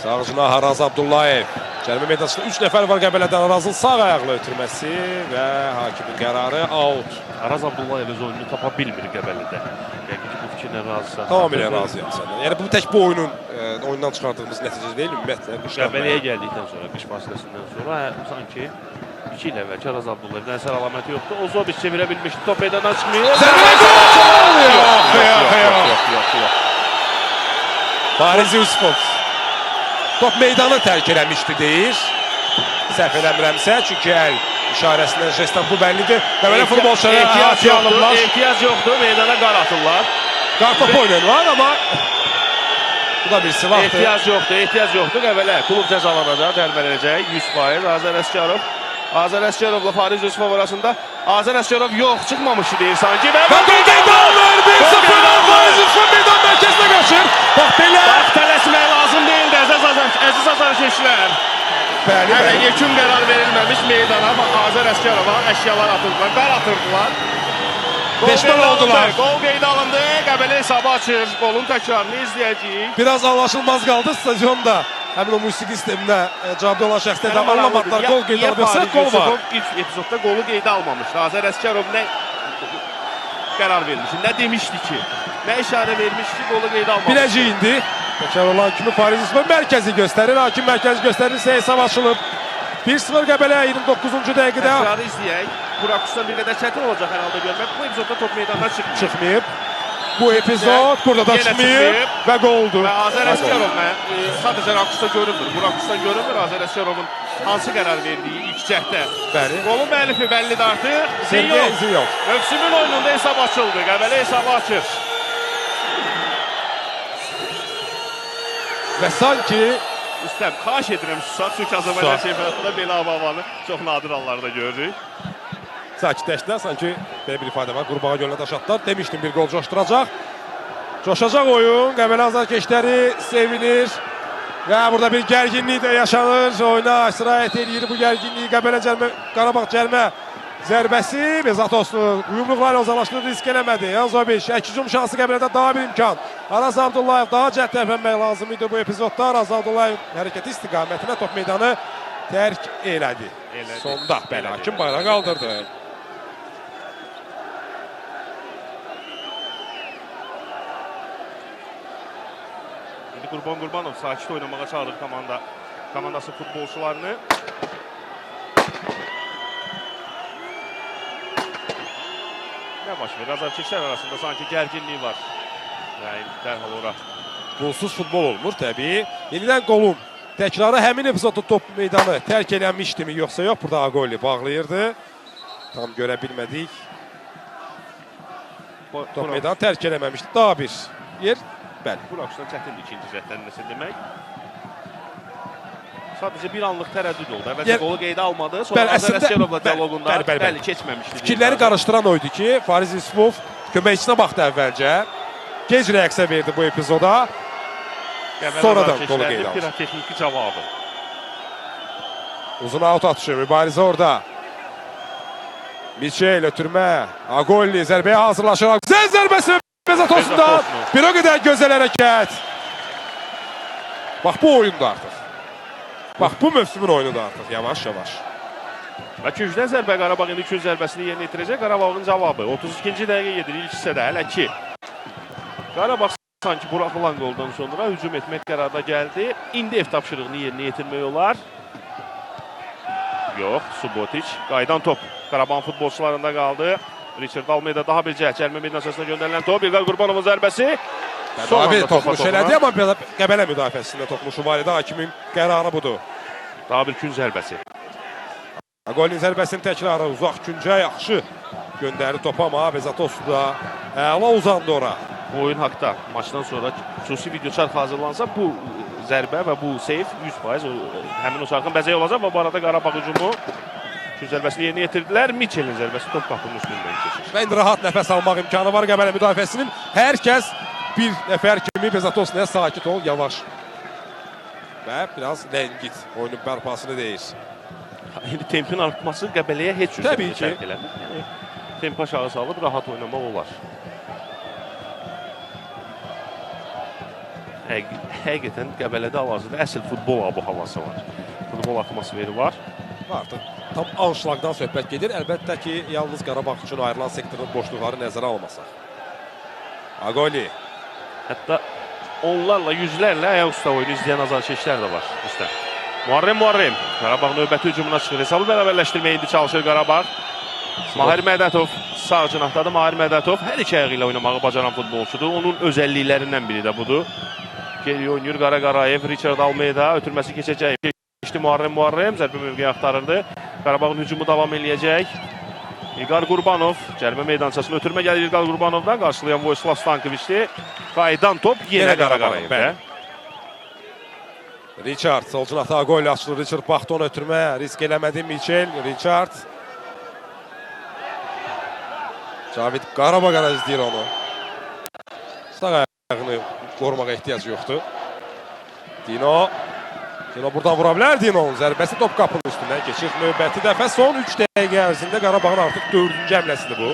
Sağcına Haraz Abdullayev. Cərimə meydançasında 3 nəfər var Qəbələdən. Arazın sağ ayaqla ötürməsi və hakimin qərarı out. Araz Abdullayev öz oyununu tapa bilmir Qəbəlidə. Yəqin ki, bu fikirlə razısan. Tamamilə razıyam səndən. Yəni bu tək bu oyundan çıxardığımız nəticə deyil, ümumiyyətlə. Qəbəliyə gəldikdən sonra, qış fasiləsindən sonra sanki 2 il əvvəlki Araz Abdullayevdən əsər əlaməti yoxdur. Ozoviç çevirə bilmişdi, top meydandan çıxmıyor. Zərbə gol! Yox. Fariz Yusufov. Top meydanı tərk eləmişdi deyir. Səhv eləmirəmsə, çünki əl işarəsindən jestdən bu bəllidir. Qəbələ futbolçuları əhatəyə alırlar. Ehtiyac yoxdur, meydana qar atırlar. Qar top oynayırlar, amma bu da bir silahdır. Ehtiyac yoxdur. Qəbələ klub cəzalanacaq, cəlbələnəcək 100%. Azər Əsgərov. Azər Əsgərovla Fariz Yusufov arasında. Azər Əsgərov yox, çıxmamışdı deyir sanki. Və gol qeydanlar 1-0 Fariz Yusufov meydan mərkəzinə qaçır. Bax belə. Bax, tələsmək lazım deyildi əziz azarkeşlər. Hələ yekun qərar verilməmiş meydana Azər Əsgərova əşyalar atırdılar, qar atırdılar. Peşman oldular. Gol qeydə alındı, Qəbələ hesabı açır. Golun təkrarını izləyəcəyik. Biraz anlaşılmaz qaldı stadionda. Həmin o musiqi sistemində cavabda olan şəxslər də anlamadılar. Gol qeydə alınırsa gol var. İlk epizodda qolu qeydə almamışdı. Azər Əsgərov nə qərar vermişdi, nə demişdi ki, nə işarə vermişdi ki, qolu qeydə almamışdı. Biləcək indi. Təkrar olan kimi Fariz Yusufov mərkəzi göstərir. Hakim mərkəzi göstərirsə hesab açılıb. 1-0 Qəbələ 29-cu dəqiqədə. Təkrarı izləyək. Buraxışdan bir qədər çətin olacaq hər halda görmək. Bu epizodda top meydandan Çıxmayıb. Bu epizod burada da çıxmayıb və qoldur. Və Azər Əsgərov sadəcə raxışda görünmür. Bu raxışdan görünmür Azər Əsgərovun hansı qərar verdiyi ilk cəhdə. Bəli. Qolun müəllifi bəllidir artıq. Zenyov. Mövsümün oyununda hesab açıldı. Qəbələ hesabı açır. Və sanki İstəm, xahiş edirəm susaq. Çünki Azərbaycan çempionatında belə hava-havanı çox nadir hallarda görürük. sakitləşdilər. Sanki belə bir ifadə var. Qurbağa gölünə daş atdılar. Demişdim bir gol coşduracaq. Coşacaq oyun. Qəbələ azarkeşləri sevinir. Və burada bir gərginlik də yaşanır. Oyuna istirahət edir. Bu gərginliyi Qəbələ Qarabağ cəlmə zərbəsi. Bezatoslu yumruqlarla uzaqlaşdırır, risk eləmədi. Yanzoviç, hücum şansı Qəbələdə daha bir imkan. Araz Abdullayev daha cəhd tərpənmək lazım idi bu epizodda. Araz Abdullayev hərəkəti istiqamətinə top meydanı tərk elədi. Sonda bəli, hakim bayrağı qaldırdı. İndi Qurban Qurbanov sakit oynamağa çağırır komandası futbolçularını. Nə baş verir? Azarkeşlər arasında sanki gərginlik var. Yəni dərhal ora. Golsuz futbol olmur təbii. Yenidən qolun təkrarı həmin epizodda top meydanı tərk eləmişdimi yoxsa yox? Burada Agoli bağlayırdı. Tam görə bilmədik. Top meydanı tərk eləməmişdi. Daha bir yer. Bəli. Bu raxışdan çətindir ikinci cəhdlənməsi demək. Sadəcə bir anlıq tərəddüd oldu. Əvvəlcə qolu qeydə almadı. Sonra Azər Əsgərovla dialoqunda bəli keçməmişdi. Fikirləri qarışdıran oydu ki, Fariz Yusufov köməkçisinə baxdı əvvəlcə. Gec reaksiya verdi bu epizoda. Sonradan qolu qeydə aldı. Pirotexniki cavabı. Uzun out atışı, mübarizə orada. Michel ötürmə. Agolli zərbəyə hazırlaşır. Güzel zərbəsi Bezatosundan. Bir o qədər gözəl hərəkət. Bax bu oyundu artıq. Bax bu mövsümün oyunudur artıq. Yavaş-yavaş. Və küncdən zərbə Qarabağ indi künc zərbəsini yerinə yetirəcək. Qarabağın cavabı 32-ci dəqiqə gedir ilk hissədə hələ ki. Qarabağ sanki buraxılan qoldan sonra hücum etmək qərarına gəldi. İndi ev tapşırığını yerinə yetirmək olar. Yox, Subotic. Qaydan top Qarabağ futbolçularında qaldı. Richard Almeida daha bir cəhd. Cəlmə meydançasına göndərilən top. İlqar Qurbanovun zərbəsi. Abi toxunuş elədi, amma Qəbələ müdafiəsində toxunuşu var idi. Hakimin qərarı budur. Daha bir künc zərbəsi. Agolin zərbəsinin təkrarı uzaq küncə yaxşı göndəri topa, amma Bezatoslu da əla uzandı ora. Bu oyun haqda maçdan sonra xüsusi video çarx hazırlansa bu zərbə və bu seyf 100% həmin o çarxın bəzəyi olacaq və bu arada Qarabağ hücumu künc zərbəsini yerinə yetirdilər. Michelin zərbəsi top qapının üstündən keçir. Və indi rahat nəfəs almaq imkanı var Qəbələ müdafiəsinin. Hər kəs bir nəfər kimi Bezatosnaya sakit ol, yavaş. Və biraz ləngit oyunun bərpasını deyir. İndi tempin artması Qəbələyə heç cür Təbii ki. tərk eləmir. Yəni, temp aşağı salıb rahat oynamaq olar. Həqiqətən Qəbələdə hal-hazırda əsl futbol abu-havası var. Futbol atmosferi var. Artıq tam anşlaqdan söhbət gedir. Əlbəttə ki, yalnız Qarabağ üçün ayrılan sektorun boşluqları nəzərə almasaq. Agoli. Hətta onlarla, yüzlərlə ayaq üstə oyunu izləyən azarkeşlər də var. Üstə. Muharrem. Qarabağ növbəti hücumuna çıxır. Hesabı bərabərləşdirməyə indi çalışır Qarabağ. Mahir Mədətov sağ cinahdadır. Mahir Mədətov hər iki ayağı ilə oynamağı bacaran futbolçudur. Onun özəlliklərindən biri də budur. Geri oynayır Qara Qarayev, Richard Almeida ötürməsi keçəcək. Geçdi Muharrem, zərbə mövqeyi axtarırdı. Qarabağın hücumu davam eləyəcək. İlqar Qurbanov cərimə meydançasına ötürmə gəlir İlqar Qurbanovdan. Qarşılayan Vojislav Stankoviçdir. Qayıdan top yenə Qara Qarayevdə. Richard sol cinahda gol açılır. Richard baxdı onu ötürmə. Risk eləmədi Michel. Richard. Cavid Qarabağ izləyir onu. Sağ ayağını qorumağa ehtiyac yoxdur. Dino buradan vura bilər Dino'nun zərbəsi top qapının üstündən keçir. Növbəti dəfə son 3 dəqiqə ərzində Qarabağın artıq 4-cü həmləsidir bu.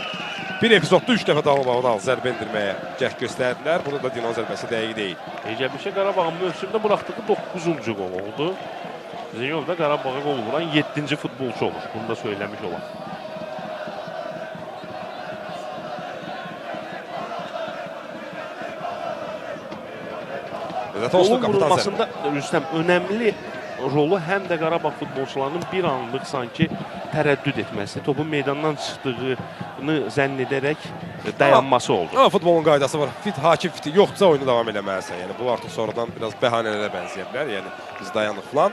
Bir epizodda 3 dəfə Dağlıbağdan zərbə endirməyə cəhd göstərdilər. Burada da Dino zərbəsi dəqiq deyil. Necə bir şey Qarabağın mövsümdə buraxdığı 9-cu qol oldu. Zeynov da Qarabağa qol vuran 7-ci futbolçu olur. Bunu da söyləmiş olar. Golun vurulmasında Rüstəm önəmli rolu həm də Qarabağ futbolçularının bir anlıq sanki tərəddüd etməsi, topun meydandan çıxdığını zənn edərək dayanması oldu. Amma futbolun qaydası var. Hakim fiti yoxdursa oyunu davam eləməlisən. Yəni bu artıq sonradan biraz bəhanələrə bənzəyə bilər. Yəni biz dayanıq falan.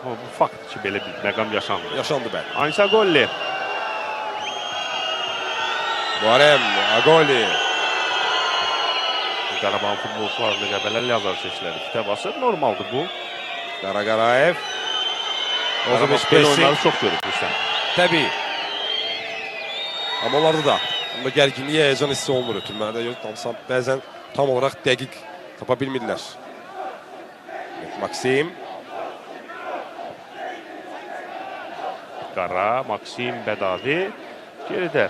Bu fakt ki, belə bir məqam yaşandı. Yaşandı bəli. Ansa Golli. Muharrem, Agoli. Qarabağın futbolçularını Qəbələ azar seçiləri fitə basır. Normaldır bu. Qara Qarayev. Qarabağ belə oyunları çox görüb Rüstəm. Təbii. Amma onlarda da gərginliyə həyəcan hissi olmur ötürmələrdə. Bəzən tam olaraq dəqiq tapa bilmirlər. Maksim. Qara, Maksim, Bədavi. Geridə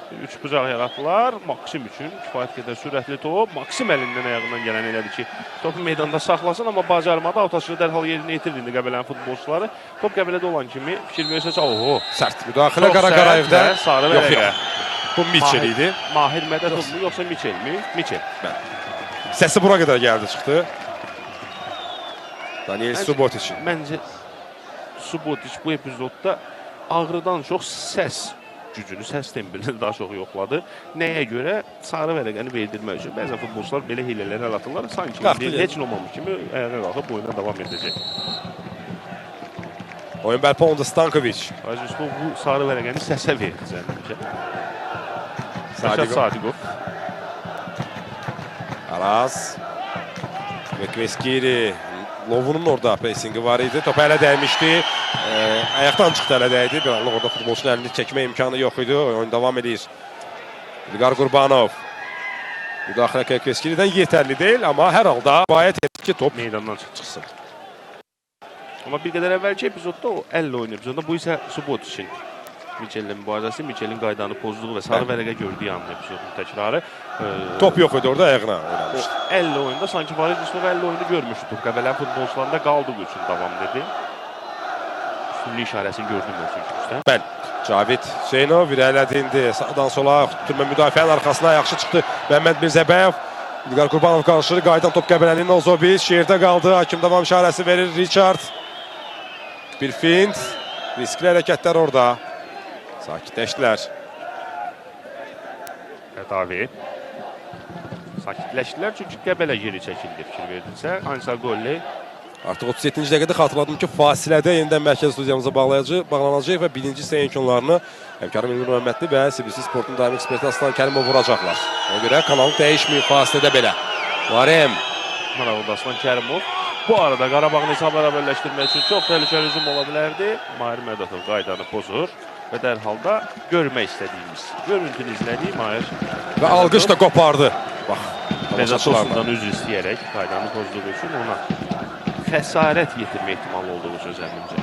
3 bucaq yaratdılar. Maksim üçün kifayət qədər sürətli top. Maksim əlindən ayağından gələn elədi ki, topu meydanda saxlasın, amma bacarmadı. Avtaçığı dərhal yerini yetirdi indi Qəbələnin futbolçuları. Top Qəbələdə olan kimi fikir versək, oho. Sərt müdaxilə Qara Qarayevdə. Sarı vərəqə. Bu Michel idi. Mahir Mədətovmu yoxsa Michelmi? Michel. Səsi bura qədər gəldi, çıxdı. Daniel Subotiç. Məncə Subotiç bu epizodda ağrıdan çox səs gücünü, səs tembilini daha çox yoxladı. Nəyə görə? Sarı vərəqəni verdirmək üçün. Bəzən futbolçular belə hilələr əl atırlar. Sanki heç nə olmamış kimi ayağa qalxıb oyuna davam edəcək. Oyun bərpa olundu Stankoviç. Bu sarı vərəqəni səsə verdi zənnimcə. Rəşad Sadiqov. Araz. Vekveskiri. Lovunun orada pressingi var idi. Topa ələ dəymişdi. Ayaqdan çıxdı ələ dəydi. Bir anlıq orada futbolçunun əlini çəkmə imkanı yox idi. Oyun davam edir. İlqar Qurbanov. Müdaxilə Vekveskiridən yetərli deyil, amma hər halda bayət etdi ki, top meydandan çıxsın. Amma bir qədər əvvəlki epizodda o əllə oyun epizodda, bu isə Subotiçin Michel'in mübarizəsi, Michel'in qaydanı pozduğu və sarı vərəqə gördüyü an epizodun təkrarı. Top yox idi orada, ayağına oynamışdı. Əllə oyunda sanki Farid Yusuf əllə oyunu görmüşdü. Qəbələ futbolçularında qaldığı üçün davam dedi. Üstünlük işarəsini gördüm mən çünki. Bəli. Cavid Hüseynov irəlilədi indi. Sağdan sola türmə müdafiənin arxasına yaxşı çıxdı. Məhəmməd Mirzəbəyev. İlqar Qurbanov qarşıdır. Qaydan top Qəbələnin Ozoviç. Şehirdə qaldı. Hakim davam işarəsi verir. Richard. Bir fint. Riskli hərəkətlər orada. Sakitləşdilər. Bədavi. Sakitləşdilər çünki Qəbələ geri çəkildi fikir verdinsə. Ansa Golli. Artıq 37-ci dəqiqədə xatırladım ki, fasilədə yenidən mərkəz studiyamıza bağlanacaq və birinci seyinkonlarını həmkarım İlmir Məhəmmədli və CBC Sportun daimi eksperti Aslan Kərimov vuracaqlar. Ona görə kanalı dəyişməyib fasilədə belə. Muharrem. Maraqlı Aslan Kərimov. Bu arada Qarabağın hesab bərabərləşdirmək üçün çox təhlükəli hücum ola bilərdi. Mahir Mədətov qaydanı pozur. və dərhal da görmək istədiyimiz görüntünü izlədik Mahir. Və alqış da qopardı. Bax, Bezatos'dan üzr istəyərək qaydanı pozduğu üçün ona xəsarət yetirmə ehtimalı olduğu söz əmrimcə.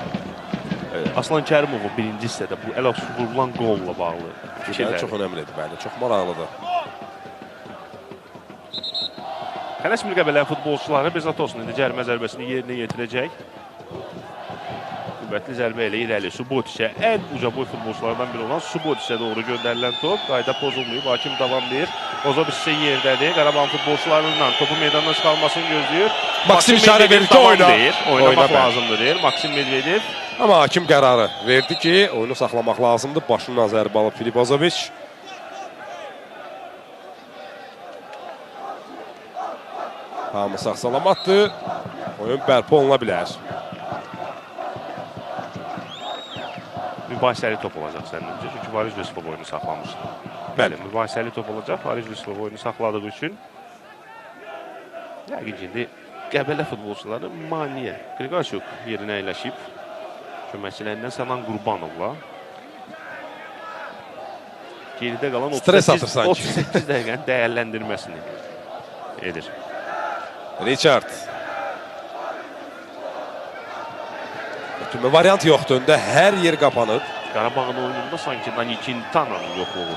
Aslan Kərimovun birinci hissədə bu əl vurulan qolla bağlı fikirləri. Çox önəmlidir, bəli, çox maraqlıdır. Xələsmir Qəbələ futbolçuları Bezatos'un indi cərimə zərbəsini yerinə yetirəcək. Qüvvətli zərbə ilə irəli Subotic'ə ən uca boy futbolçulardan biri olan Subotic'ə doğru göndərilən top. Qayda pozulmayıb, hakim davamlayır. Ozobic isə yerdədir. Qarabağ futbolçularından topu meydandan çıxarmasını gözləyir. Maksim işarə verir ki, oynamaq lazımdır deyir Maksim Medvedev. Amma hakim qərarı verdi ki, oyunu saxlamaq lazımdır. Başından zərbə alıb Filip Ozobic. Hamı sağ-salamatdır. Oyun bərpa oluna bilər. Mübahisəli top olacaq sənince. Çünki Fariz Yusufov oyunu saxlamışdı. Bəli, mübahisəli top olacaq. Fariz Yusufov oyunu saxladığı üçün yəqin ki, indi Qəbələ futbolçuları Maniyə Qriqaçuk yerinə əyləşib. Köməkçilərindən Sənan Qurbanovla. Geridə qalan 38 dəqiqənin dəyərləndirməsini edir. Richard. Ötürmə variant yoxdur. Öndə hər yer qapanıb. Qarabağın oyununda sanki Danikin Tanrı'nın yoxluğu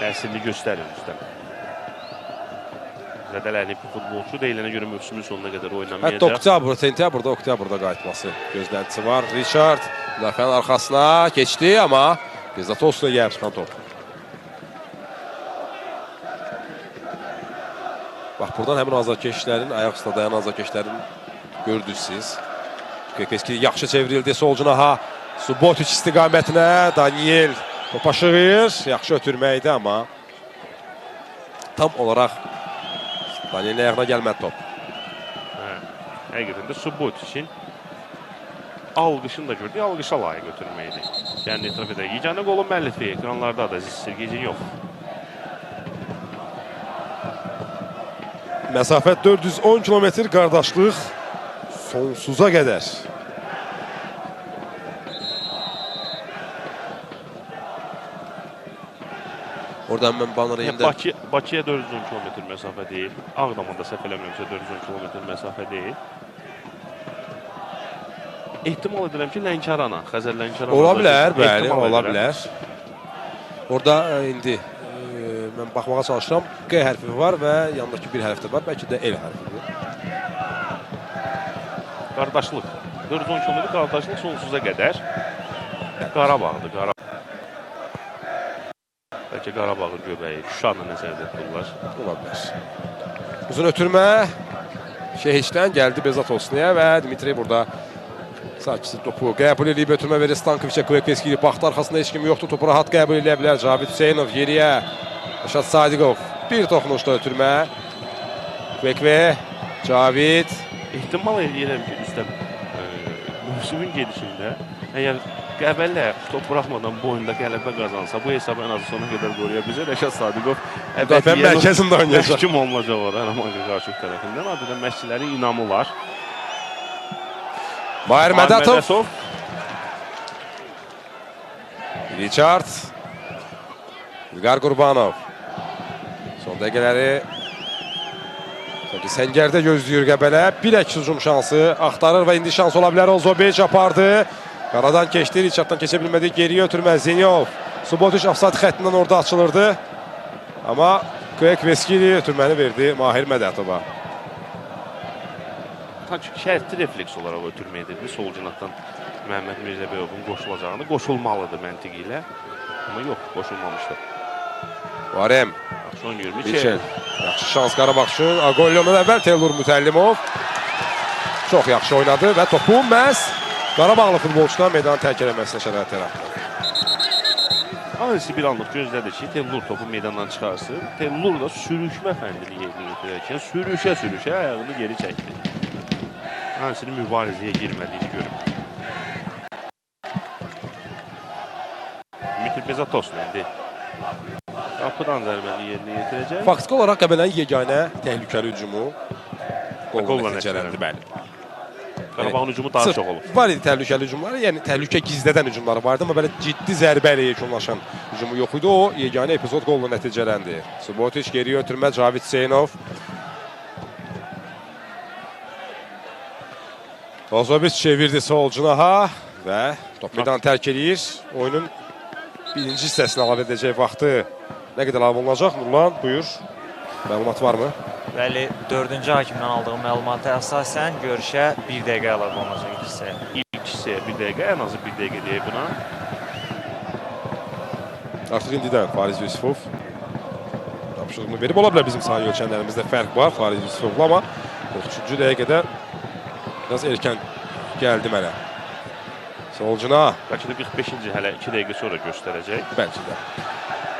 təsirini göstərir üstən. Zədələnib bir futbolçu deyilənə görə mövsümün sonuna qədər oynamayacaq. Hətta sentyabrda qayıtması gözləntisi var. Richard müdafiənin arxasına keçdi, amma Bezatos'la gəlib çıxan top. Bax, buradan həmin azarkeşlərin, ayaq üstə dayanan azarkeşlərin gördünüz siz. Kvekeski yaxşı çevrildi sol cinaha. Subotic istiqamətinə Daniel topa şığıyır. Yaxşı ötürməkdir, amma tam olaraq Daniel'in ayağına gəlmədi top. Həqiqətən də Subotic'in alqışını da gördük, alqışa layiq götürməkdir. Yəni, etiraf edək. Yeganə qolun müəllifi ekranlarda da Aziz Sirgecin yox. Məsafə 410 kilometr, qardaşlıq sonsuza qədər. Oradan mən banırayım da. Bakıya 410 kilometr məsafə deyil. Ağdamanda səhv eləmirəmsə 410 kilometr məsafə deyil. Ehtimal edirəm ki, Lənkərana, Xəzər Lənkərana. Ola bilər, bəli, ola bilər. Orada indi mən baxmağa çalışıram. Q hərfi var və yanındakı bir hərf də var. Bəlkə də L hərfidir. Qardaşlıq. 410 kilometr qardaşlıq sonsuza qədər. Qarabağdır, Qarabağ. Bəlkə Qarabağın göbəyi, Şuşanı nəzərdə tuturlar. Ola bilər. Uzun ötürmə Şehiçdən gəldi Bezatos'ya və Dmitri burada sakisi topu qəbul edib ötürmə verir Stankovic'ə. Kvekeski ilə baxdı, arxasında heç kim yoxdur. Topu rahat qəbul edə bilər. Cavid Hüseynov yeriyə. Rəşad Sadiqov bir toxunuşda ötürmə. Kvekve, Cavid. ehtimal edirəm ki, üstəm mövsümün gedişində əgər Qəbələ top buraxmadan bu oyunda qələbə qazansa, bu hesabı ən azı sona qədər qoruya bizə Rəşad Sadiqov Müdafiə mərkəzində oynayacaq. Məhkum olunacaq o Rəhman Qarşıq tərəfindən. Adədə məşqçilərin inamı var. Mahir Mədətov. Richard. İlqar Qurbanov. Son dəqiqələri səngərdə gözləyir Qəbələ. Bir əks hücum şansı axtarır və indi şans ola bilər. Ozobic apardı. Qaradan keçdi, Richarddan keçə bilmədi. Geriyə ötürmə Zenyov. Subotic offside xəttindən orada açılırdı. Amma Kvekeski ötürməni verdi Mahir Mədətova. Şərtli refleks olaraq ötürmə edirdi. Sol cinatdan Məhəmməd Mirzəbəyovun qoşulacağını. Qoşulmalıdır məntiqi ilə. Amma yox, qoşulmamışdı. Varem. Yaxşı oynayır Michel. Yaxşı şans Qarabağ üçün. Agolyondan əvvəl Teylur Mütəllimov. Çox yaxşı oynadı və topu məhz Qarabağlı futbolçudan meydanı tərk eləməsinə şərait yaratdı. Hansı bir anlıq gözlədi ki, Teylur topu meydandan çıxarsın. Teylur da sürüşmə fəndini yerinə götürərkən sürüşə ayağını geri çəkdi. Hansının mübarizəyə girmədiyini görüb. Dmitri Bezatos'la indi qapıdan zərbəni yerinə yetirəcək. Faktiki olaraq Qəbələnin yeganə təhlükəli hücumu qolla nəticələndi, bəli. Qarabağın hücumu daha çox olur. Var idi təhlükəli hücumları, yəni təhlükə gizlədən hücumları vardı, amma belə ciddi zərbə ilə yekunlaşan hücumu yox idi. O yeganə epizod qolla nəticələndi. Subotiç geriyə ötürmə, Cavid Hüseynov. Ozoviç çevirdi sol cinaha və top meydanı tərk edir. Oyunun birinci hissəsini əlavə edəcək vaxtı nə qədər əlavə olunacaq? Nurlan, buyur. Məlumat varmı? Bəli, 4-cü hakimdən aldığım məlumata əsasən görüşə 1 dəqiqə əlavə olunacaq ilk hissəyə. İlk hissəyə 1 dəqiqə, ən azı 1 dəqiqə deyək buna. Artıq indidən Fariz Yusifov tapşırığını verib. Ola bilər bizim sahə ölçənlərimizdə fərq var Fariz Yusifovla, amma 43-cü dəqiqədə biraz erkən gəldi mənə. Solcuna. Bəlkə də 45-ci hələ 2 dəqiqə sonra göstərəcək. Bəlkə də.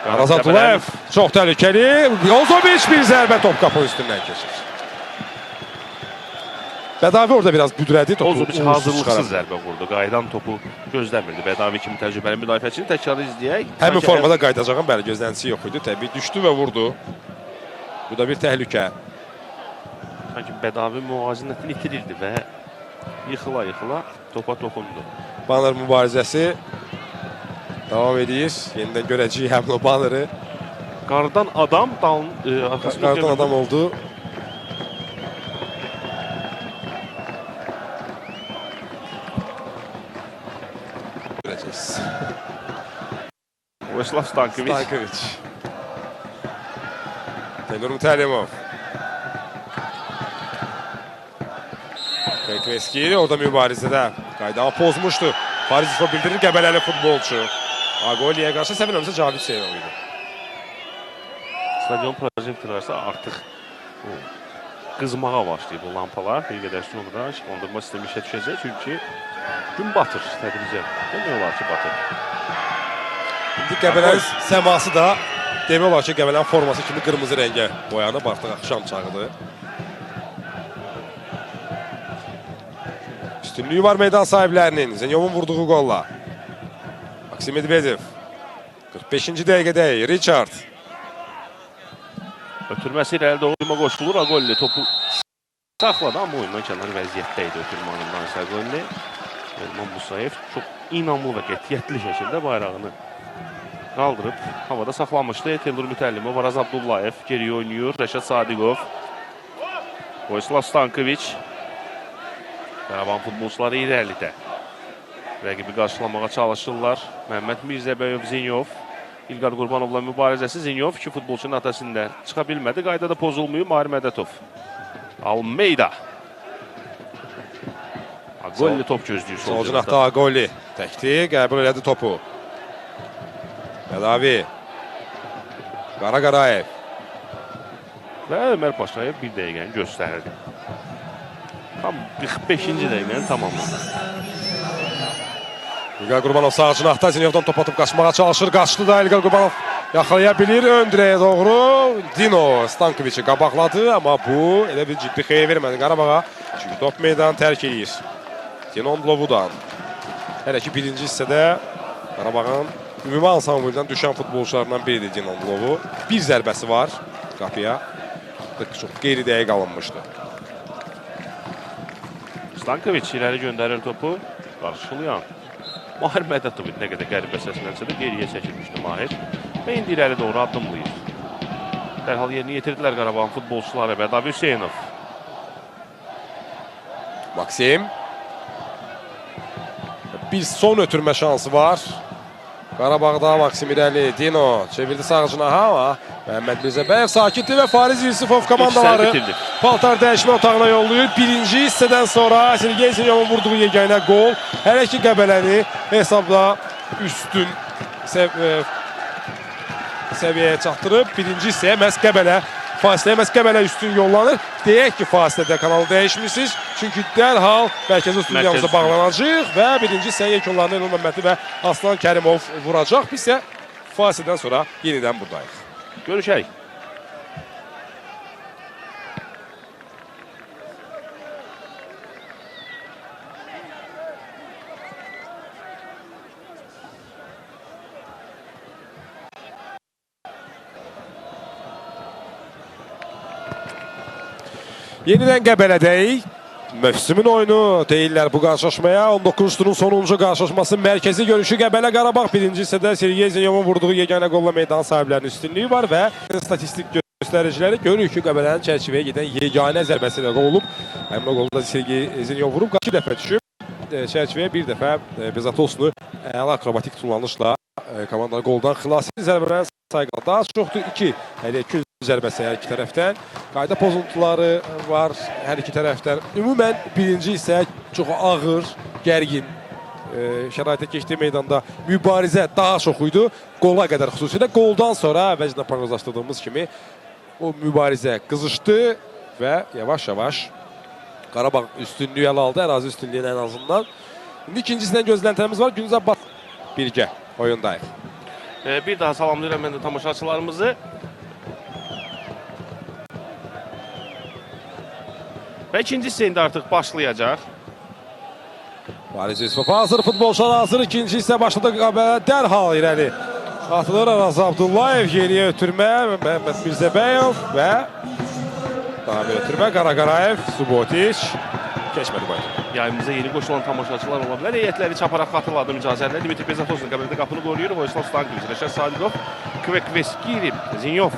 Araz Abdullayev çox təhlükəli. Ozoviç bir zərbə top qapının üstündən keçir. Bədavi orada biraz büdrədi. Ozoviç hazırlıqsız zərbə vurdu. Qayıdan topu gözləmirdi. Bədavi kimi təcrübəli müdafiəçini təkrarı izləyək. Həmin formada qayıdacağın bəli gözləntisi yox idi. Təbii düşdü və vurdu. Bu da bir təhlükə. Sanki Bədavi müvazinətini itirildi və yıxıla-yıxıla topa toxundu. Banner mübarizəsi davam edir. Yenidən görəcəyik həmin o baneri. Qardan adam Qardan adam oldu. Görəcəyiz. Vojislav Stankoviç. Teymur Mütəllimov. Kekveski orada mübarizədə qaydanı pozmuşdu. Fariz Yusifov bildirir, Qəbələli futbolçu. Agoliyə qarşı səvinəmizə Cavid Hüseynov idi. Stadion projektorlarsa artıq qızmağa başlayıb bu lampalar. Bir qədər sonra işıqlandırma sistemi işə düşəcək. Çünki gün batır tədricən. Demək olar ki, batır. İndi Qəbələnin səması da demək olar ki, Qəbələnin forması kimi qırmızı rəngə boyanıb. Artıq axşam çağıdır. Üstünlüyü var meydan sahiblərinin. Zenyovun vurduğu qolla. Maksim Medvedev. 45-ci dəqiqədə Richard. Ötürməsi ilə əldə oyuna qoşulur. Agolli topu saxladı, amma oyundan kənar vəziyyətdə idi ötürmanından Agolli. Elman Musayev çox inamlı və qətiyyətli şəkildə bayrağını qaldırıb havada saxlamışdı. Teymur Mütəllimov, Araz Abdullayev geriyə oynayır. Rəşad Sadiqov. Vojislav Stankoviç. Qarabağ futbolçuları irəlidə. Rəqibi qarşılamağa çalışırlar. Məhəmməd Mirzəbəyov, Zenyov. İlqar Qurbanovla mübarizəsi. Zenyov iki futbolçunun atasında çıxa bilmədi. Qayda da pozulmuyor. Mahir Mədətov. Almeyda. Agolli top gözləyir. Sol cinahda Agolli. Təkdi, qəbul elədi topu. Bədavi. Qara Qarayev. Və Ömər Paşayev bir dəqiqəni göstərdi. Tam 45-ci dəqiqəni tamamladı. İlqar Qurbanov sağ cinahda Zenyovdan top atıb qaçmağa çalışır. Qaçdı da İlqar Qurbanov yaxalaya bilir. Ön dirəyə doğru Dino Stankoviç'i qabaqladı. Amma bu elə bir ciddi xeyir vermədi Qarabağa. Çünki top meydanı tərk edir. Zenon Blovudan. Hələ ki birinci hissədə Qarabağın ümumi ansambldan düşən futbolçularından biridir Zenon Blovu. Bir zərbəsi var qapıya. Çox qeyri-dəqiq alınmışdı. Stankoviç irəli göndərir topu. Qarşılayan Mahir Mədətov nə qədər qəribə səslənsə də geriyə çəkilmişdi Mahir. Və indi irəli doğru addımlayır. Dərhal yerini yetirdilər Qarabağın futbolçuları. Bədavi Hüseynov. Maksim. Bir son ötürmə şansı var. Qarabağda Maksim irəli. Dino çevirdi sağ cinaha amma Məhəmməd Mirzəbəyev sakitdir və Fariz Yusifov komandaları paltar dəyişmə otağına yollayır. Birinci hissədən sonra Sergey Zenyovun vurduğu yeganə qol. Hələ ki Qəbələni hesabla üstün səviyyəyə çatdırıb. Birinci hissəyə məhz Qəbələ, fasiləyə məhz Qəbələ üstün yollanır. Deyək ki, fasilədə kanalı dəyişmişsiniz. Çünki dərhal mərkəzi studiyamıza bağlanacaq və birinci hissəyə yekunlarını Elon Məmmədi və Aslan Kərimov vuracaq. Biz isə fasilədən sonra yenidən buradayıq. Görüşək. Yenidən Qəbələdəyik. Mövsümün oyunu deyirlər bu qarşılaşmaya. 19 turun sonuncu qarşılaşması mərkəzi görüşü Qəbələ Qarabağ. Birinci hissədə Sergey Zinyovun vurduğu yeganə qolla meydan sahiblərinin üstünlüyü var və statistik göstəriciləri görürük ki, Qəbələnin çərçivəyə gedən yeganə zərbəsi ilə olub. Həmin o qolda Sergey Zinyov vurub, 2 dəfə düşüb. Çərçivəyə bir dəfə Bezatoslu əla akrobatik tullanışla komandanı qoldan xilas edir. Zərbələrin sayı daha çoxdur. 2 zərbəsi hər iki tərəfdən. Qayda pozuntuları var hər iki tərəfdən. Ümumən birinci isə çox ağır, gərgin şəraitə keçdiyi meydanda mübarizə daha çox idi. Qola qədər xüsusilə. Qoldan sonra əvvəlcədən proqnozlaşdırdığımız kimi o mübarizə qızışdı və yavaş-yavaş Qarabağ üstünlüyü ələ aldı. Ərazi üstünlüyünə ən azından. İndi ikincisindən gözləntimiz var. Günüzə bax birgə oyundayıq. Bir daha salamlayıram mən də tamaşaçılarımızı. Və ikinci hissə indi artıq başlayacaq. Fariz Yusuf hazır, futbolçular hazır. İkinci hissə başladı. Qəbələ dərhal irəli atılır. Araz Abdullayev geriyə ötürmə. Məhəmməd Mirzəbəyov və daha bir ötürmə. Qaraqarayev, Subotiç keçmədi bayır. Yayımıza yeni qoşulan tamaşaçılar ola bilər. Heyətləri çaparaq xatırladım icazələrlə. Dimitri Bezatos'un Qəbələdə qapını qoruyur. Vojislav Stankoviç, Rəşad Sadigov, Kvekveskiri, Zinyov,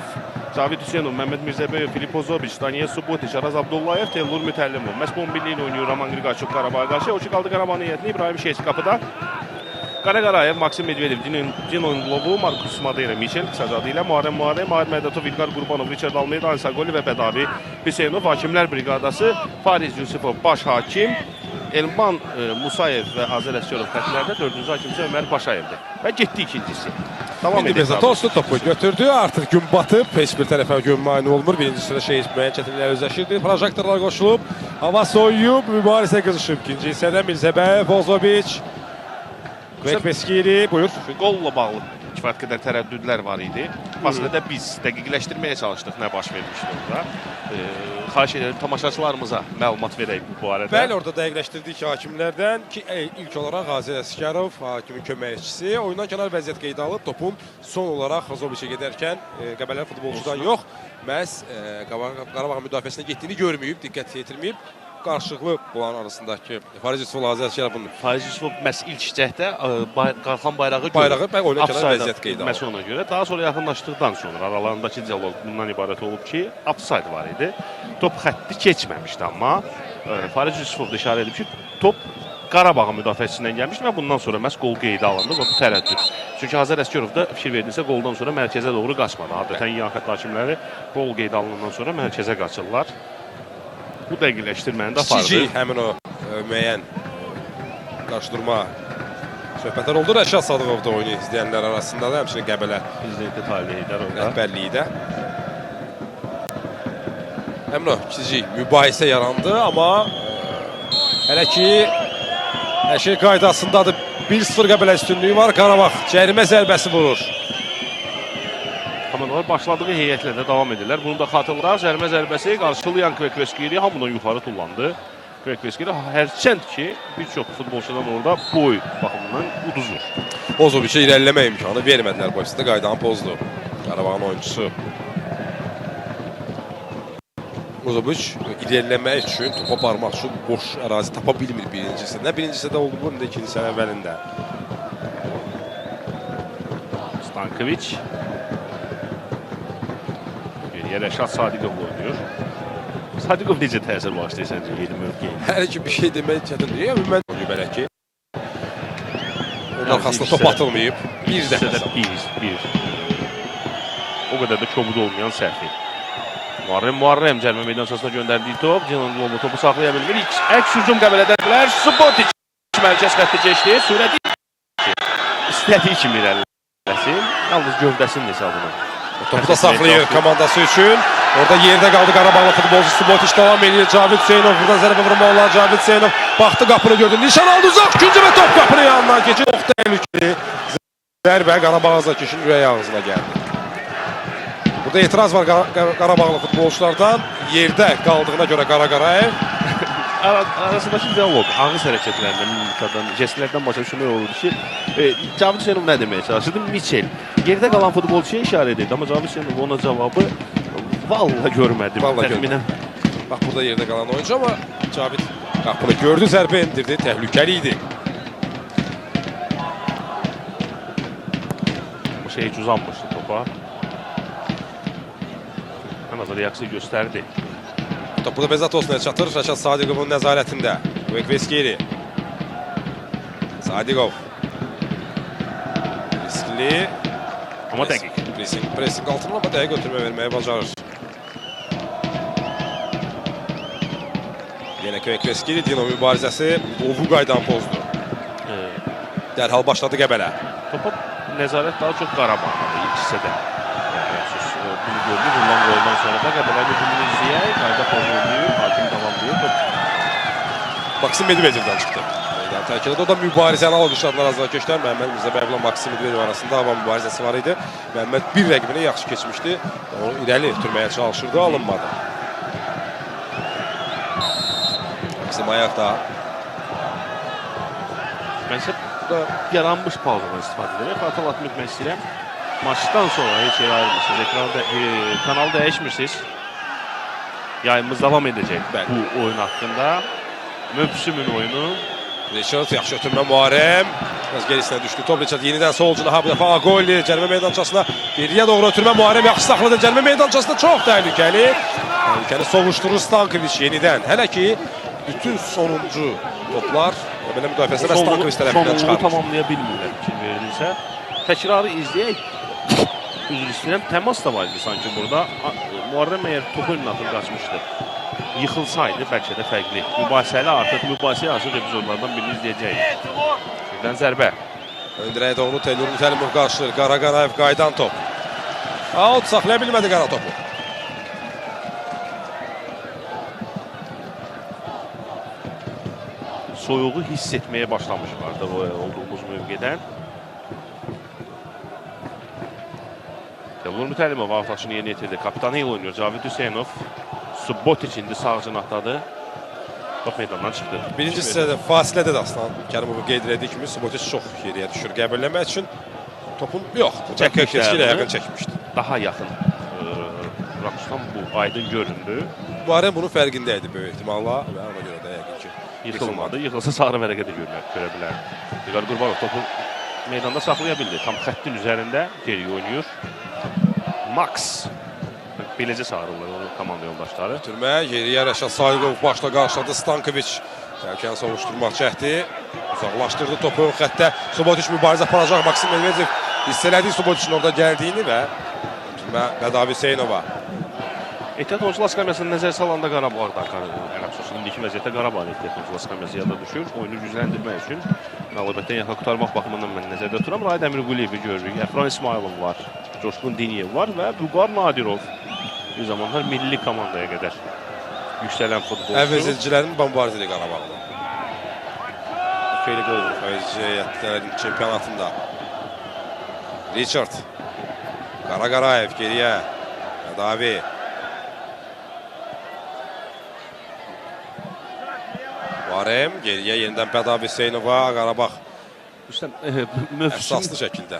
Cavid Hüseynov, Məhəmməd Mirzəbəyov, Filip Ozoviç, Daniel Subotiç, Araz Abdullayev, Teymur Mütəllimov. Məhz 11 ilə oynayır Roman Qriqaçuk Qarabağa qarşı. O ki qaldı Qarabağın heyətini İbrahim Şeyç qapıda. Qaraqarayev, Maksim Medvedev, Dino Nglovu, Markus Madeyra, Michel qısacadı ilə Muharrem Mahir Mədətov, İlqar Qurbanov, Richard Almeyda, Ansagoli və Bədavi Hüseynov. Hakimlər briqadası Fariz Yusifov baş hakim, Elman Musayev və Azər Əsgərov xətlərdə, 4-cü hakimçi Ömər Başayevdir. Və getdi ikincisi. Davam edir. Bezatoslu topu götürdü. Artıq gün batıb. Heç bir tərəfə gün mani olmur. Birinci sırada müəyyən çətinliklər özləşirdi. Projektorlar qoşulub. Hava soyuyub. Mübarizə qızışıb. İkinci hissədə Mirzəbəyev, Ozoviç, Kvekveskiri, buyur. Qolla bağlı kifayət qədər tərəddüdlər var idi. Aslında biz dəqiqləşdirməyə çalışdıq nə baş vermişdi orada. Xahiş edirəm tamaşaçılarımıza məlumat verək bu barədə. Bəli, orada dəqiqləşdirdik hakimlərdən ki, ilk olaraq Azər Əsgərov, hakimin köməkçisi, oyundan kənar vəziyyət qeydə alıb. Topun son olaraq Ozoviçə gedərkən Qəbələ futbolçudan yox, məhz Qarabağ müdafiəsinə getdiyini görməyib, diqqət yetirməyib. Qarşılıqlı bunların arasındakı Fariz Yusuf, Azər Əsgərovun. Fariz Yusuf məhz ilk cəhdə qalxan bayrağı oyundan kənar vəziyyət qeydə alıb. Məhz ona görə. Daha sonra yaxınlaşdıqdan sonra aralarındakı dialoq bundan ibarət olub ki, offside var idi. Top xətti keçməmişdi, amma Fariz Yusufov da işarə edib ki, top Qarabağın müdafiəçisindən gəlmişdi və bundan sonra məhz qol qeydə alındı və bu tərəddüd. Çünki Azər Əsgərov da fikir verdinsə qoldan sonra mərkəzə doğru qaçmadı. Adətən yan xətt hakimləri qol qeydə alınandan sonra mərkəzə qaçırlar. Bu dəqiqləşdirməni də apardı. Kiçik həmin o müəyyən qarşıdurma söhbətlər oldu. Rəşad Sadıqov da oyunu izləyənlər arasında da, həmçinin Qəbələ prezidenti Talih Heydər orada. Rəhbərliyi də. Həmin o kiçik mübahisə yarandı, amma hələ ki hər şey qaydasındadır. 1-0 Qəbələ üstünlüyü var. Qarabağ cərimə zərbəsi vurur. Komandalar başladığı heyətlə də davam edirlər. Bunu da xatırlar. Cərimə zərbəsi qarşılayan Kvekveskiri hamıdan yuxarı tullandı. Kvekveskiri hərçənd ki, bir çox futbolçudan orada boy baxımından uduzur. Ozoviçə irəliləmə imkanı vermədilər bu hissədə. Qaydanı pozdu Qarabağın oyuncusu. Ozoviç irəliləmək üçün, topa aparmaq üçün boş ərazi tapa bilmir birinci hissədə. Birinci hissədə oldu bu, ikinci hissənin əvvəlində. Stankoviç. Rəşad Sadigov oynuyor. Sadigov necə təsir bağışlayır səncə yeni mövqeyə? Hər iki bir şey demək çətindir. Mən oynuyor belə ki. Onun arxasında top atılmayıb. Bir dəfə. Bir. O qədər də kobud olmayan səhvi. Muharrem cərimə meydançasına göndərdiyi top. Cinan Globo topu saxlaya bilmir. Əks hücum qəbul edilər. Subotiç mərkəz xətti keçdi. Sürəti istədiyi kimi irəliləsin. Yalnız gövdəsinin hesabına. Topu da saxlayır komandası üçün. Orada yerdə qaldı Qarabağlı futbolcu Subotiç davam edir. Cavid Hüseynov buradan zərbə vurma olar. Cavid Hüseynov baxdı, qapını gördü. Nişan aldı uzaq. İkinci və top qapının yanından keçir. Çox təhlükəli. Zərbə Qarabağ Azərkeşin ürək ağzına gəldi. Burada etiraz var Qarabağlı futbolculardan. Yerdə qaldığına görə Qaraqarayev. Arasındakı dialoq, ağız hərəkətlərindən, mimikadan, jestlərdən başa düşmək olurdu ki, Cavid Hüseynov nə deməyə çalışırdı? Michel yerdə qalan futbolçuya işarə edirdi, amma Cavid Hüseynov ona cavabı valla görmədim. Valla görmədim. Bax, burada yerdə qalan oyuncu, amma Cavid Qapını gördü, zərbə endirdi, təhlükəli idi. Bu şey hiç uzanmıştı topa. En azından reaksiyon gösterdi. Topu da Bezatos'una çatır. Rəşad Sadiqovun nəzarətində. Kvekveskeli. Sadiqov. Riskli. Ama dəqiq. Pressing altına ama dəqiq götürmə verməyi bacarır. Yenə Kvekveskeli. Dino mübarizəsi ovu qaydan pozdu. Dərhal başladı Qəbələ. Topa nezaret daha çok Qarabağ'da ilk hissədə. Bunu gördü. Vurulan goldan sonra da Qəbələnin bunu izləyək. Qayda pozulmuyor. Hakim tamamlıyor. Maksim Medvedev'den çıktı. Meydan tərkində. O da mübarizəni alqışladılar azarkeşlər. Məhəmməd Mirzəbəyevlə Maksim Medvedev arasında hava mübarizəsi var idi. Məhəmməd bir rəqibini yaxşı keçmişdi. Onu irəli ötürməyə çalışırdı, alınmadı. Maksim ayaqda. Mən isə yaranmış pauzadan istifadə edərək xatırlatmaq etmək istəyirəm. Maçdan sonra heç yer ayrılmırsınız. Ekranda, kanal dəyişmirsiniz. Yayımız devam edəcək bu oyun haqqında. Mövsümün oyunu. Richard yaxşı ötürmə Muharrem. Biraz gerisinə düşdü. Top Richard yenidən solcuna ha bu dəfə Agoli cərimə meydançasına geriyə doğru ötürmə Muharrem yaxşı saxladı. Cərimə meydançasında çox təhlükəli. Təhlükəni sovuşdurur Stankovic yenidən. Hələ ki bütün sonuncu toplar belə müdafiəsində Stankovic tərəfindən çıxarmış. Sonluğu tamamlaya bilmirlər kim verilirsə. Təkrarı izləyək. Üzr istəyirəm. Təmas da var idi sanki burada. Muharrem əgər topu önünə atıb qaçmışdı. Yıxılsaydı bəlkə də fərqli. Mübahisəli artıq mübahisəyə açıq epizodlardan birini izləyəcəyik. Birdən zərbə. Öndürəyə doğru Teylur Mütəlimov qarşılayır. Qaraqarayev qaydan top. Out saxlaya bilmədi qara topu. Soyuğu hiss etməyə başlamışlardı olduğumuz mövqedən. Teylur Mütəlimov avtaşını yeni yetirdi. Kapitanı ilə oynuyor Cavid Hüseynov. Subbot içindi sağ cınaqdadır. Top meydandan çıxdı. Birinci hissədə fasilədə də Aslan Kərimovun qeyd etdiyi kimi Subotic çox geriyə düşür qəbulləmək üçün. Topun yox, Kvekveski ilə yaxın çəkmişdi. Daha yaxın rakusdan bu aydın göründü. Muharrem bunun fərqində idi böyük ehtimalla və ona görə də yəqin ki Yıxılmadı. Yıxılsa sarı vərəqə də görə bilər. Vüqar Qurbanov topu meydanda saxlaya bildi. Tam xəttin üzərində geriyə oynayır. Max. Beləcə çağırırlar onu komanda yoldaşları. Türmə geriyə Rəşad Sadiqov başla qarşıladı Stankovic. Tərkəni savuşturmaq cəhdi. Uzaqlaşdırdı topu xəttə. Subotic mübarizə aparacaq. Maksim Medvedev hiss elədi Suboticin orada gəldiyini və Türmə Bədavi Hüseynova. Ehtiyat oyuncular skamyasını nəzər salanda Qarabağda indiki vəziyyətdə Qarabağın ehtiyat oyuncular skamyası yada düşür. Oyunu gücləndirmək üçün məğlubiyyətdən yaxın qurtarmaq baxımından mən nəzərdə tuturam. Raid Əmirquliyevi görürük. Əfran İsmailov var. Coşqun Diniyev var və Vüqar Nadirov. Bir zamanlar milli komandaya qədər yüksələn futbolçu. Əvəzedicilərin bombardiri Qarabağda. Xeyli qol fəaliyyətlərin çempionatında. Richard. Qaraqarayev geriyə. Bədavi. Muharrem geriyə yenidən Bədavi Hüseynova. Qarabağ əsaslı şəkildə.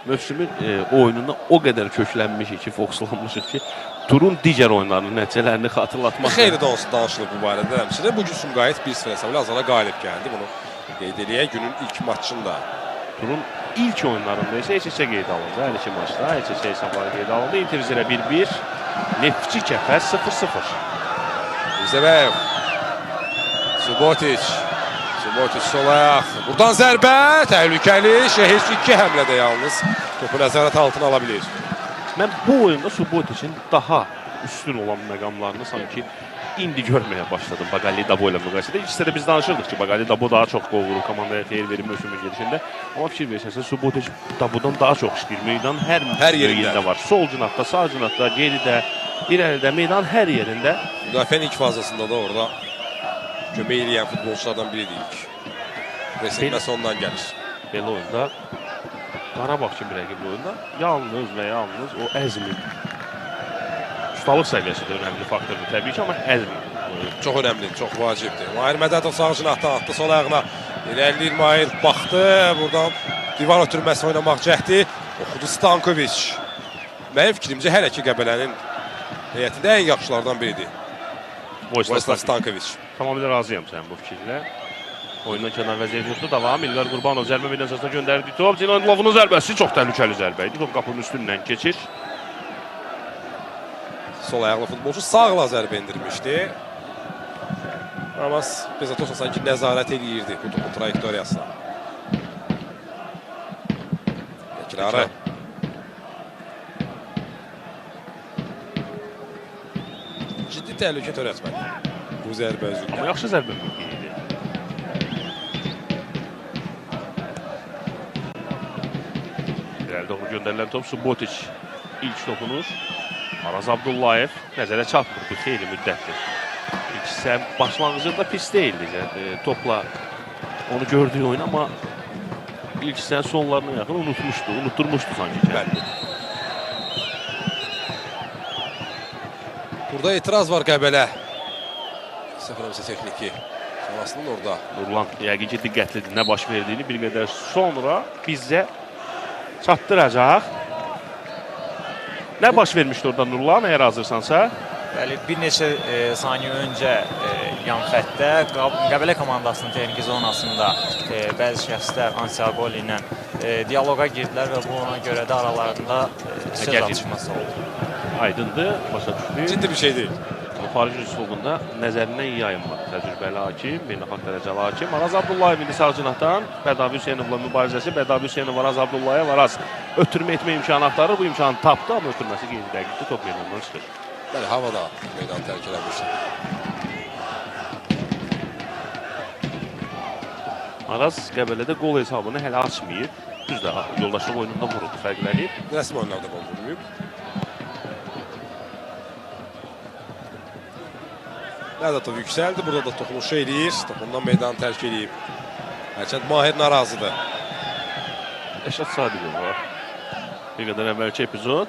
Mövsümün oyununa o qədər köklənmişik ki, fokuslanmışıq ki, turun digər oyunlarının nəticələrini xatırlatmaq. Xeyli danışılıb bu barədə. Həmçinin bugün Sumqayıt 1-0 hesabıyla Azara qalib gəldi. Bunu qeyd eləyək günün ilk maçında. Turun ilk oyunlarında isə heç-heçə qeyd alındı. Hər iki maçda heç-heçə hesabları qeyd alındı. İnterizərə 1-1, Neftçi Kəfər 0-0. Mirzəbəyev. Subotic. Subotic sol ayaq. Buradan zərbə. Təhlükəli. Şəhis 2 həmlədə yalnız. Topu nəzarət altına ala bilir. Mən bu oyunda Subotic'in daha üstün olan məqamlarını sanki indi görməyə başladım Baqali Dabo ilə müqayisədə. İkisi də biz danışırdıq ki, Baqali Dabo daha çox qol vurur, komandaya xeyir verir mövsümün gedişində. Amma fikir versəniz, Subotic Dabodan daha çox işləyir. Meydan hər yerində var. Sol cinaqda, sağ cinaqda, geridə, irəlidə, meydan hər yerində. Müdafiənin ilk fazlasında da orada kömək eləyən futbolçulardan biridir ilk. Pressing məhz ondan gəlir. Belə oyunda, Qarabağ kimi rəqibli oyunda yalnız və yalnız o əzmin, ustalıq səviyyəsi də önəmli faktordur təbii ki, amma əzmin. Çox önəmli, çox vacibdir. Mahir Mədədov sağ cinahdan atdı sol ayağına. İrəliləyir Mahir, baxdı. Buradan divar ötürməsi oynamaq cəhdi. Oxudu Stankovic. Mənim fikrimcə hələ ki Qəbələnin heyətində ən yaxşılardan biridir. Vojislav Stankovic. Tamamilə razıyam sənin bu fikirlə. Oyundan kənar vəziyyət yoxdur. Davam. İlqar Qurbanov zərbə meydançasına göndərdi top. Zinanlovun zərbəsi çox təhlükəli zərbə idi. Top qapının üstündən keçir. Sol ayaqlı futbolcu sağla zərbə endirmişdi. Amma Bezatosa sanki nəzarət edirdi bu topun trayektoriyasına. Tekrarı. Ciddi təhlükə törətmədi bu zərbə özündə. Amma yaxşı zərbə mümkün idi. İrəli doğru göndərilən top Subotic. İlk topunuz. Araz Abdullayev nəzərə çarpmırdı xeyli müddətdir. İlk hissə başlanğıcında pis deyildi. Topla onu gördüyü oyun, amma ilk hissənin sonlarına yaxın unutturmuşdu sanki kendini. Burada etiraz var Qəbələ. Səfərəmsə texniki. Sonrasının orada. Nurlan yəqin ki diqqətlidir nə baş verdiyini bir qədər sonra bizə çatdıracaq. Nə baş vermişdi orada Nurlan, əgər hazırsansa? Bəli, bir neçə saniyə öncə yan xəttdə Qəbələ komandasının texniki zonasında bəzi şəxslər Ansiagol ilə diyaloqa girdilər və buna görə də aralarında söz atışması oldu. Aydındır, başa düşdük. Ciddi bir şey deyil. Xarici üslubunda nəzərindən yayınma təcrübəli hakim, beynəlxalq dərəcəli hakim. Araz Abdullayev indi sağ cinahdan Bədavi Hüseynovla mübarizəsi. Bədavi Hüseynov, Araz Abdullayev, Araz ötürmə etmə imkanı axtarır. Bu imkanı tapdı, amma ötürməsi qeyri-dəqiqdir. Top meydandan çıxır. Bəli, havada meydan tərk eləmişdi. Araz Qəbələdə qol hesabını hələ açmayıb. Düzdür, yoldaşlıq oyununda vuruldu, fərqlənib. Rəsmi oyunlarda qol vurmayıb. Nəzatov yüksəldi, burada da toxunuşu eləyir. Topundan meydanı tərk eləyib. Hərçənd Mahir narazıdır. Rəşad Sadigov var. Bir qədər əvvəlki epizod.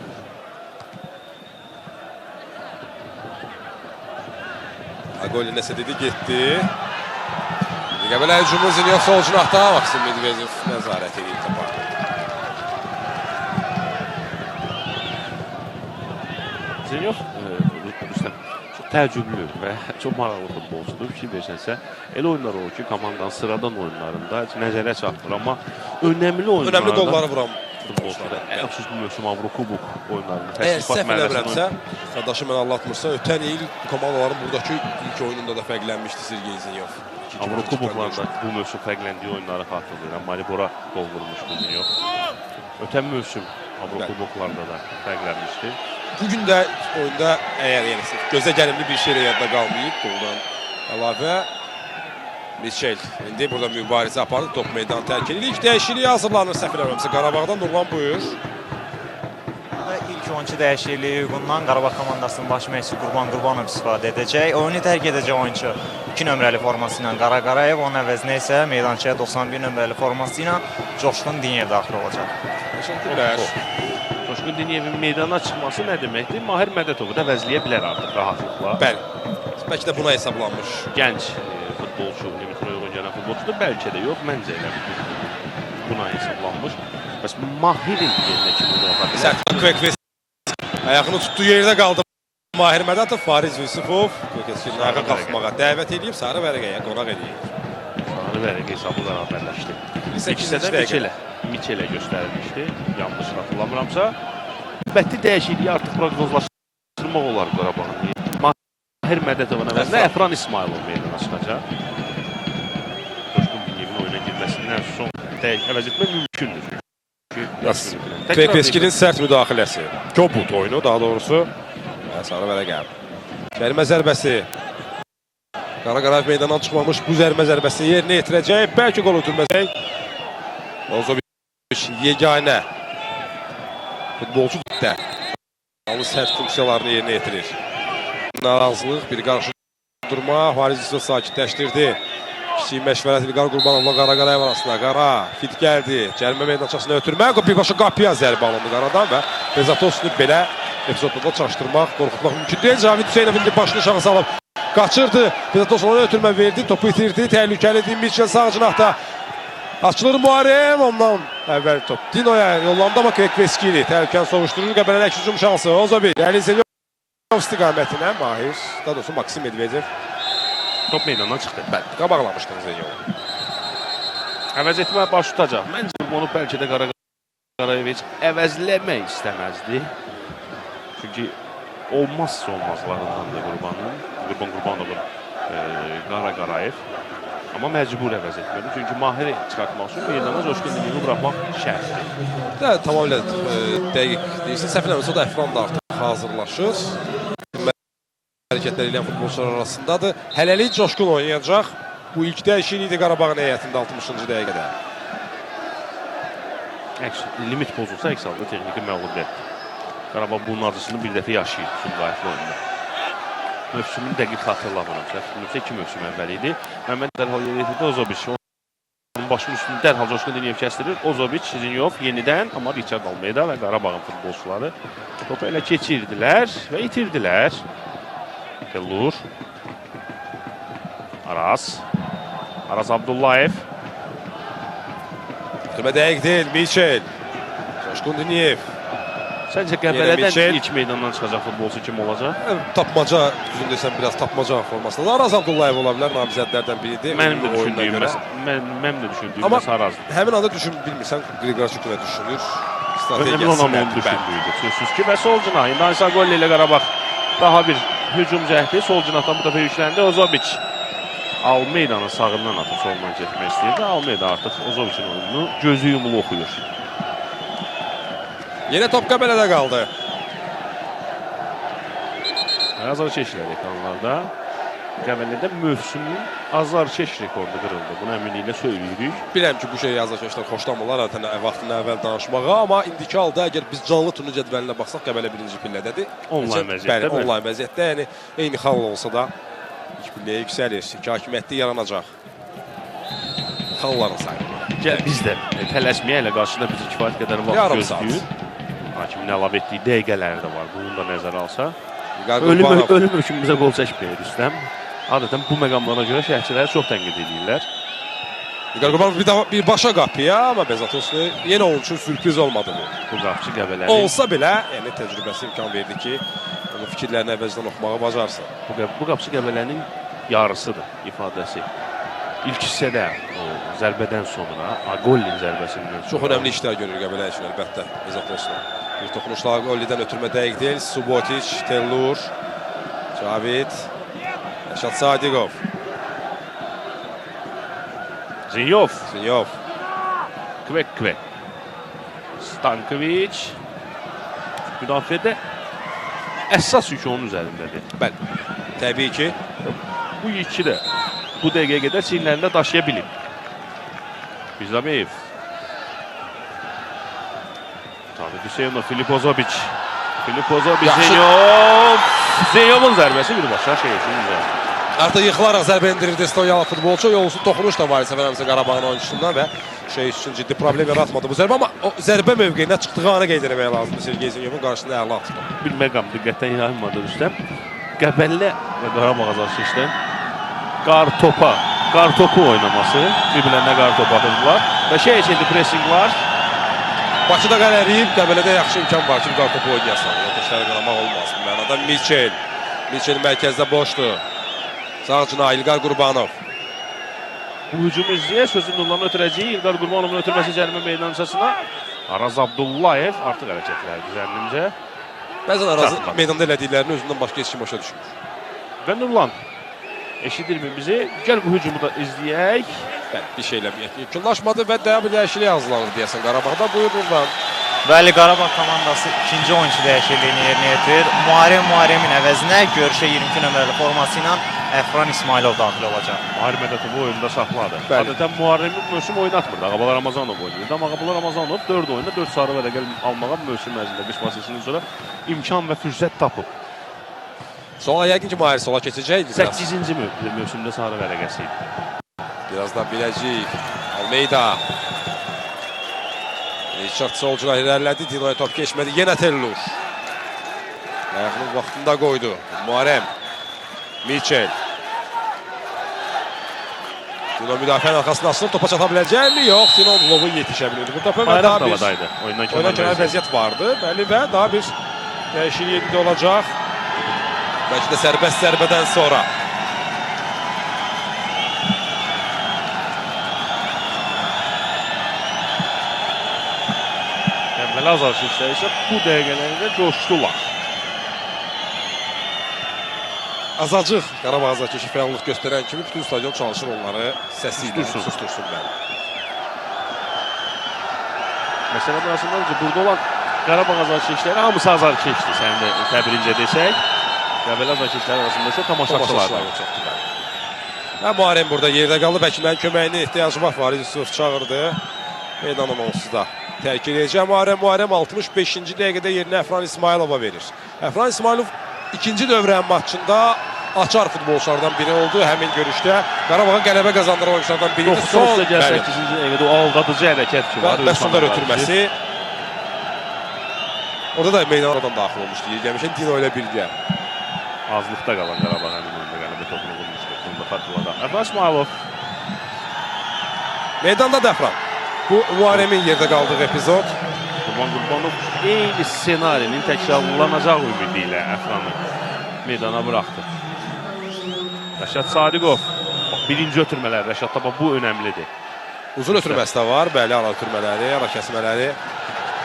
Agoli nəsə dedi, getdi. Qəbələ hücumu Zinyov sol cinahda. Maksim Medvedev nəzarət eləyib topa. Zinyov təəccüblü və çox maraqlı futbolçudur. Fikir versənsə, elə oyunlar olur ki, komandanın sıradan oyunlarında nəzərə çarpır, amma önəmli oyunlarda... Önəmli qolları vuran futbolçular. Ən xüsus bu mövsüm Avrokubok oyunlarında səhv eləmirəmsə, qardaşım mən anlatmırsa, ötən il komandaların buradakı ilk oyununda da fərqlənmişdi Sergey Zinyov. Avrokuboklarda bu mövsüm fərqləndiyi oyunları xatırlayıram. Maribora qol vurmuşdu Zinyov. Ötən mövsüm Avrokuboklarda da fərqlənmişdi. Bugün də oyunda əgər gözə gəlimli bir şey yadda qalmayıb, qoldan əlavə Michel indi burada mübarizə apardı, top meydan tərk edir. İlk dəyişikliyə hazırlanır səhv eləmirəmsə Qarabağdan. Nurlan buyur. İlk 12 dəyişikliyi uyğundan Qarabağ komandasının baş məşqçisi Qurban Qurbanov istifadə edəcək. Oyunu tərk edəcək oyunçu 2 nömrəli forması ilə Qara Qarayev, onun əvəzinə isə meydançaya 91 nömrəli forması ilə Coşqun Diniyev daxil olacaq. Təşəkkürlər. Coşqun Diniyevin meydana çıxması nə deməkdir? Mahir Mədətovu da vəzləyə bilər artıq rahatlıqla. Bəli. Bəlkə də buna hesablanmış. Gənc futbolçu, limitinə uyğun gələn futbolçudur. Bəlkə də yox, məncə elə buna hesablanmış. Bəs Mahirin yerinə kimi ola bilər? Sərtman Kvekveski ayağını tutduğu yerdə qaldı. Mahir Mədətov, Fariz Yusufov Kvekveskinin ayağa qalxmağa dəvət edib, sarı vərəqəyə qonaq edib. Sarı vərəqə hesabı bərabərləşdi. İkisi də Michelə göstərilmişdi. Yanlış hatırlamıramsa. Əlbəttə dəyişikliyi artıq proqnozlaşdırmaq olar Qarabağın. Mahir Mədətovun əvəzinə Əfran İsmailov meydana çıxacaq. Coşqun Diniyevin oyuna girməsindən son əvəz etmək mümkündür. Kvekveskinin sərt müdaxiləsi. Kobud oyunu daha doğrusu. Sarı vərəqə. Cərimə zərbəsi. Qara Qarayev meydandan çıxmamış bu zərbə zərbəsini yerinə yetirəcək. Bəlkə qol ötürməsək. Ozoviç yeganə futbolçu də yalnız sərt funksiyalarını yerinə yetirir. Narazılıq, bir qarşı durma, Fariz Yusuf sakitləşdirdi. Kiçik məşvərət İlqar Qurbanovla Qara Qarayev arasında. Qara fit gəldi. Cərimə meydançasına ötürmək. Birbaşa qapıya zərbə alındı Qaradan və Bezatovsunu belə epizodda da çaşdırmaq, qorxutmaq mümkün deyil. Cavid Hüseynovun başını aşağı salıb qaçırdı. Bezatovsuna ötürmə verdi, topu itirdi. Təhlükəlidir. Michel sağ cinahda. Açılır Muharrem, ondan əvvəl top Dino'ya yollandı, amma Kvekveski təhlükəni sovuşdurur. Qəbələnin əks hücum şansı. Ozoviç, Əli Zeynov İstiqamətinə Mahir, daha doğrusu Maksim Medvedev Top meydandan çıxdı. qabaqlamışdı Zenyov. Əvəz etməyə baş tutacaq. Məncə bunu bəlkə də Qarayeviç əvəzləmək istəməzdi. Çünki olmazsa olmazlarındandır Qurban Qurbanovun Qarayev. Amma məcbur əvəz etmədi. Çünki Mahiri çıxartmaq üçün meydana Coşqun Diniyevi buraxmaq şərtdir. Tamamilə dəqiq deyirsin. Səhv eləmirsə, o da Əfran da artıq hazırlaşır. Hərəkətlər eləyən futbolçular arasındadır. Hələlik Coşqun oynayacaq. Bu ilk dəyişiklik idi Qarabağın heyətində 60-cı dəqiqədə. Limit pozulsa əks halda texniki məğlubiyyətdir. Qarabağ bunun acısını bir dəfə yaşayır Sumqayıtlı oyunda. Mövsümünü dəqiq xatırlamıram. Səhv 2 mövsüm əvvəli idi. Məmməd dərhal yerində Ozobiç. Onun başının üstünü dərhal Coşqun Diniyev kəstirir. Ozobiç, Zinyov yenidən, amma Richard Almeyda və Qarabağın futbolçuları topu elə keçirdilər və itirdilər. Tellur. Araz Abdullayev. Tümə dəqiq deyil, Michel. Coşqun Diniyev. Səncə Qəbələdən ilk meydandan çıxacaq futbolçu kim olacaq? Tapmaca, düzün desəm biraz tapmaca formasında. Araz Abdullayev ola bilər, namizədlərdən biridir. Mənim də düşündüyüm məhz Arazdır. Həmin anda bilmirsən, Qriqorçukuna düşünür. Önəmli olan onu düşündüydü. Sözsüz ki, və sol cinah. İndi Ansa Golli ilə Qarabağ daha bir hücum cəhdi. Sol cinahdan bu dəfə yükləndi. Ozobiç Almeydanın sağından atıb solundan getmək istəyirdi. Almeyda artıq Ozobiçin oyununu gözü yumulu oxuyur. Yenə top Qəbələdə qaldı. Azarkeşlər ekranlarda. Qəbələdə mövsümün azarkeş rekordu qırıldı. Bunu əminliklə söyləyirik. Biləm ki, bu şeyi azarkeşlər xoşlamırlar vaxtından əvvəl danışmağa, amma indiki halda əgər biz canlı turnirin cədvəlinə baxsaq, Qəbələ birinci pillədədir. Onlayn vəziyyətdə. Bəli, onlayn vəziyyətdə. Yəni eyni xal olsa da ilk pilləyə yüksəlir. İki hakimiyyətli yaranacaq. Xalların sayılır. Gəl biz də tələsməyəklə qarşıda bizi kifayət qədər vaxt gözləyir. Hakimin əlavə etdiyi dəqiqələri də var. Bunu da nəzərə alsa. Ölüm hökmümüzə qol çəkməyir Rüstəm. Adətən bu məqamlara görə şəhərçiləri çox tənqid edirlər. İlqar Qurbanov bir başa qapıya, amma Bezatoslu yenə onun üçün sürpriz olmadı bu. Bu qapçı Qəbələnin. Olsa belə, yəni təcrübəsi imkan verdi ki, onun fikirlərini əvvəlcədən oxumağa bacarsın. Bu qapçı Qəbələnin yarısıdır ifadəsi. İlk hissədə o zərbədən sonra, Gollin zərbəsindən sonra. Çox önəmli işlər görür Qəbələ üçün əlbəttə Bezatoslu. Bir toxunuşlar Gollidən ötürmə dəqiq deyil. Subotic, Tellur, Cavid, Rəşad Sadiqov. Zinyov. Kvek. Stankovic. Müdafiədə əsas yük onun üzərindədir. Bəli, təbii ki. Bu yükü də bu dəqiqəyə qədər çiyinlərində daşıya bilib. Bizabeyev. David Hüseynov, Filip Ozobiç. Zenyovun zərbəsi birbaşa şeysin üzərində. Artıq yıxılaraq zərbə endirirdi Estonyalı futbolçu. Yolcusu toxunuş da var isə verəmsə Qarabağın oyuncusundan və şey üçün ciddi problem yaratmadı bu zərbə. Amma o zərbə mövqeyinə çıxdığı anı qeyd etmək lazımdır. Sergey Zenyovun qarşısında əla atdı. Bir məqam diqqətdən yayınmadı Rüstəm. Qəbələ və Qarabağ azarkeşdən qar topu oynaması. Bir-birlərinə qar topu atırdılar. Və şey içində pressing var. Bakıda qələriyib, Qəbələdə yaxşı imkan var ki, qar topu oynayasan. Yoxuşları qalamaq olmaz bu mənada. Michel mərkəzdə boşdur. Sağ cinah İlqar Qurbanov. Bu hücumu izləyə sözün Nurlanı ötürəcəyi İlqar Qurbanovun ötürməsi cərimə meydançasına. Araz Abdullayev artıq hərəkətlərdir zənnimcə. Bəzən Arazın meydanda elədiklərini özündən başqa heç kim başa düşmür. Və Nurlan eşidirmi bizi? Gəl bu hücumu da izləyək. Bir şeylə yekunlaşmadı və daha bir dəyişiklik hazırlanır deyəsən Qarabağda. Buyur Nurlan. Bəli, Qarabağ komandası ikinci oyuncu dəyişikliyini yerinə yetirir. Muharremin əvəzinə görüşə 22 nömrəli forması ilə Əfran İsmailov daxil olacaq. Muharrem Mədətovu oyunda saxladı. Adətən Muharremi mövsüm oynatmırdı. Ağabala Ramazanov oynayırdı. Amma Ağabala Ramazanov 4 oyunda 4 sarı vərəqə almağa mövsüm ərzində qış fasılından sonra imkan və fürsət tapıb. Sola yəqin ki, Mahir sola keçəcəkdi. 8-ci mövsümdə sarı vərəqəsi idi. Birazdan biləcəyik. Almeyda. Richard solcular irəlilədi. Dino'ya top keçmədi. Yenə Tellur. Ayağının vaxtında qoydu. Muharrem. Michel. Dino müdafiənin arxasına asılır. Topa çata biləcəkmi? Yox. Dino Lovun yetişə bilirdi. Burada Bayram davadaydı. Oyundan kənar vəziyyət vardı. Bəli və daha bir dəyişiklik olacaq. Belki de serbest zərbədən sonra. Qəbələ azarkeşlər isə bu dəqiqələrdə coşdular. Azacıq Qarabağ azarkeşi fəallıq göstərən kimi bütün stadion çalışır onları səsi ilə sustursun. Məsələ burasındadır ki, burada olan Qarabağ azarkeşləri hamısı azarkeşdir. Sən də təbirincə desək. Qəbələ azarkeşləri arasında isə tamaşaçılar. Və Muharrem burada yerdə qaldı. Bəkmənin köməyinə ehtiyacı var. Farid Yusuf çağırdı. Meydanın onsuz da tərk edəcək. Muharrem 65-ci dəqiqədə yerini Əfran İsmailova verir. Əfran İsmailov ikinci dövrənin maçında açar futbolçulardan biri oldu. Həmin görüşdə Qarabağa qələbə qazandıran oyunculardan biri. 98-ci dəqiqədə o aldadıcı hərəkət ki var. Məsudlar ötürməsi. Orada da meydanadan daxil olmuşdu. Gəlmişən Dino ilə birgə. Azlıqda qalan Qarabağ həmin oyunda qələbə topunu vurmuşdu. Bunu da xatırladaq. Əfran İsmailov. Meydanda da Əfran. Bu Muharremin yerdə qaldığı epizod. Qurbanov eyni ssenarinin təkrarlanacaq ümidi ilə Əfranı meydana buraxdı. Rəşad Sadiqov. Birinci ötürmələr Rəşadda bu önəmlidir. Uzun ötürməsi də var. Bəli, ara ötürmələri, ara kəsmələri.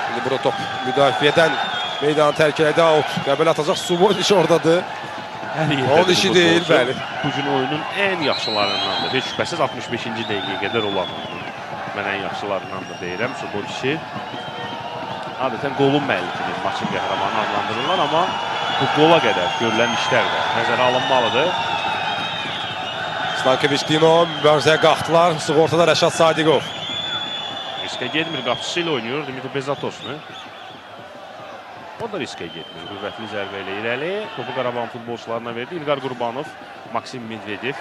İndi burada top müdafiədən meydanı tərk elədi. Out. Qəbələ atacaq. Subotiç oradadır. Onun işi deyil, bəli. Bu gün oyunun ən yaxşılarındandır. Heç şübhəsiz 65-ci dəqiqəyə qədər olan mən ən yaxşılarındandır deyirəm. Subotiçi adətən qolun müəllifidir. Maçın qəhrəmanı adlandırırlar, amma bu qola qədər görülən işlər də nəzərə alınmalıdır. Stankoviç, Dino mübarizəyə qalxdılar. Sığortada Rəşad Sadiqov. Riskə getmir, qapısı ilə oynayır Dimitri Bezatosunu. O da riskə getmir. Qüvvətli zərbə ilə irəli. Topu Qarabağın futbolçularına verdi. İlqar Qurbanov, Maksim Medvedev.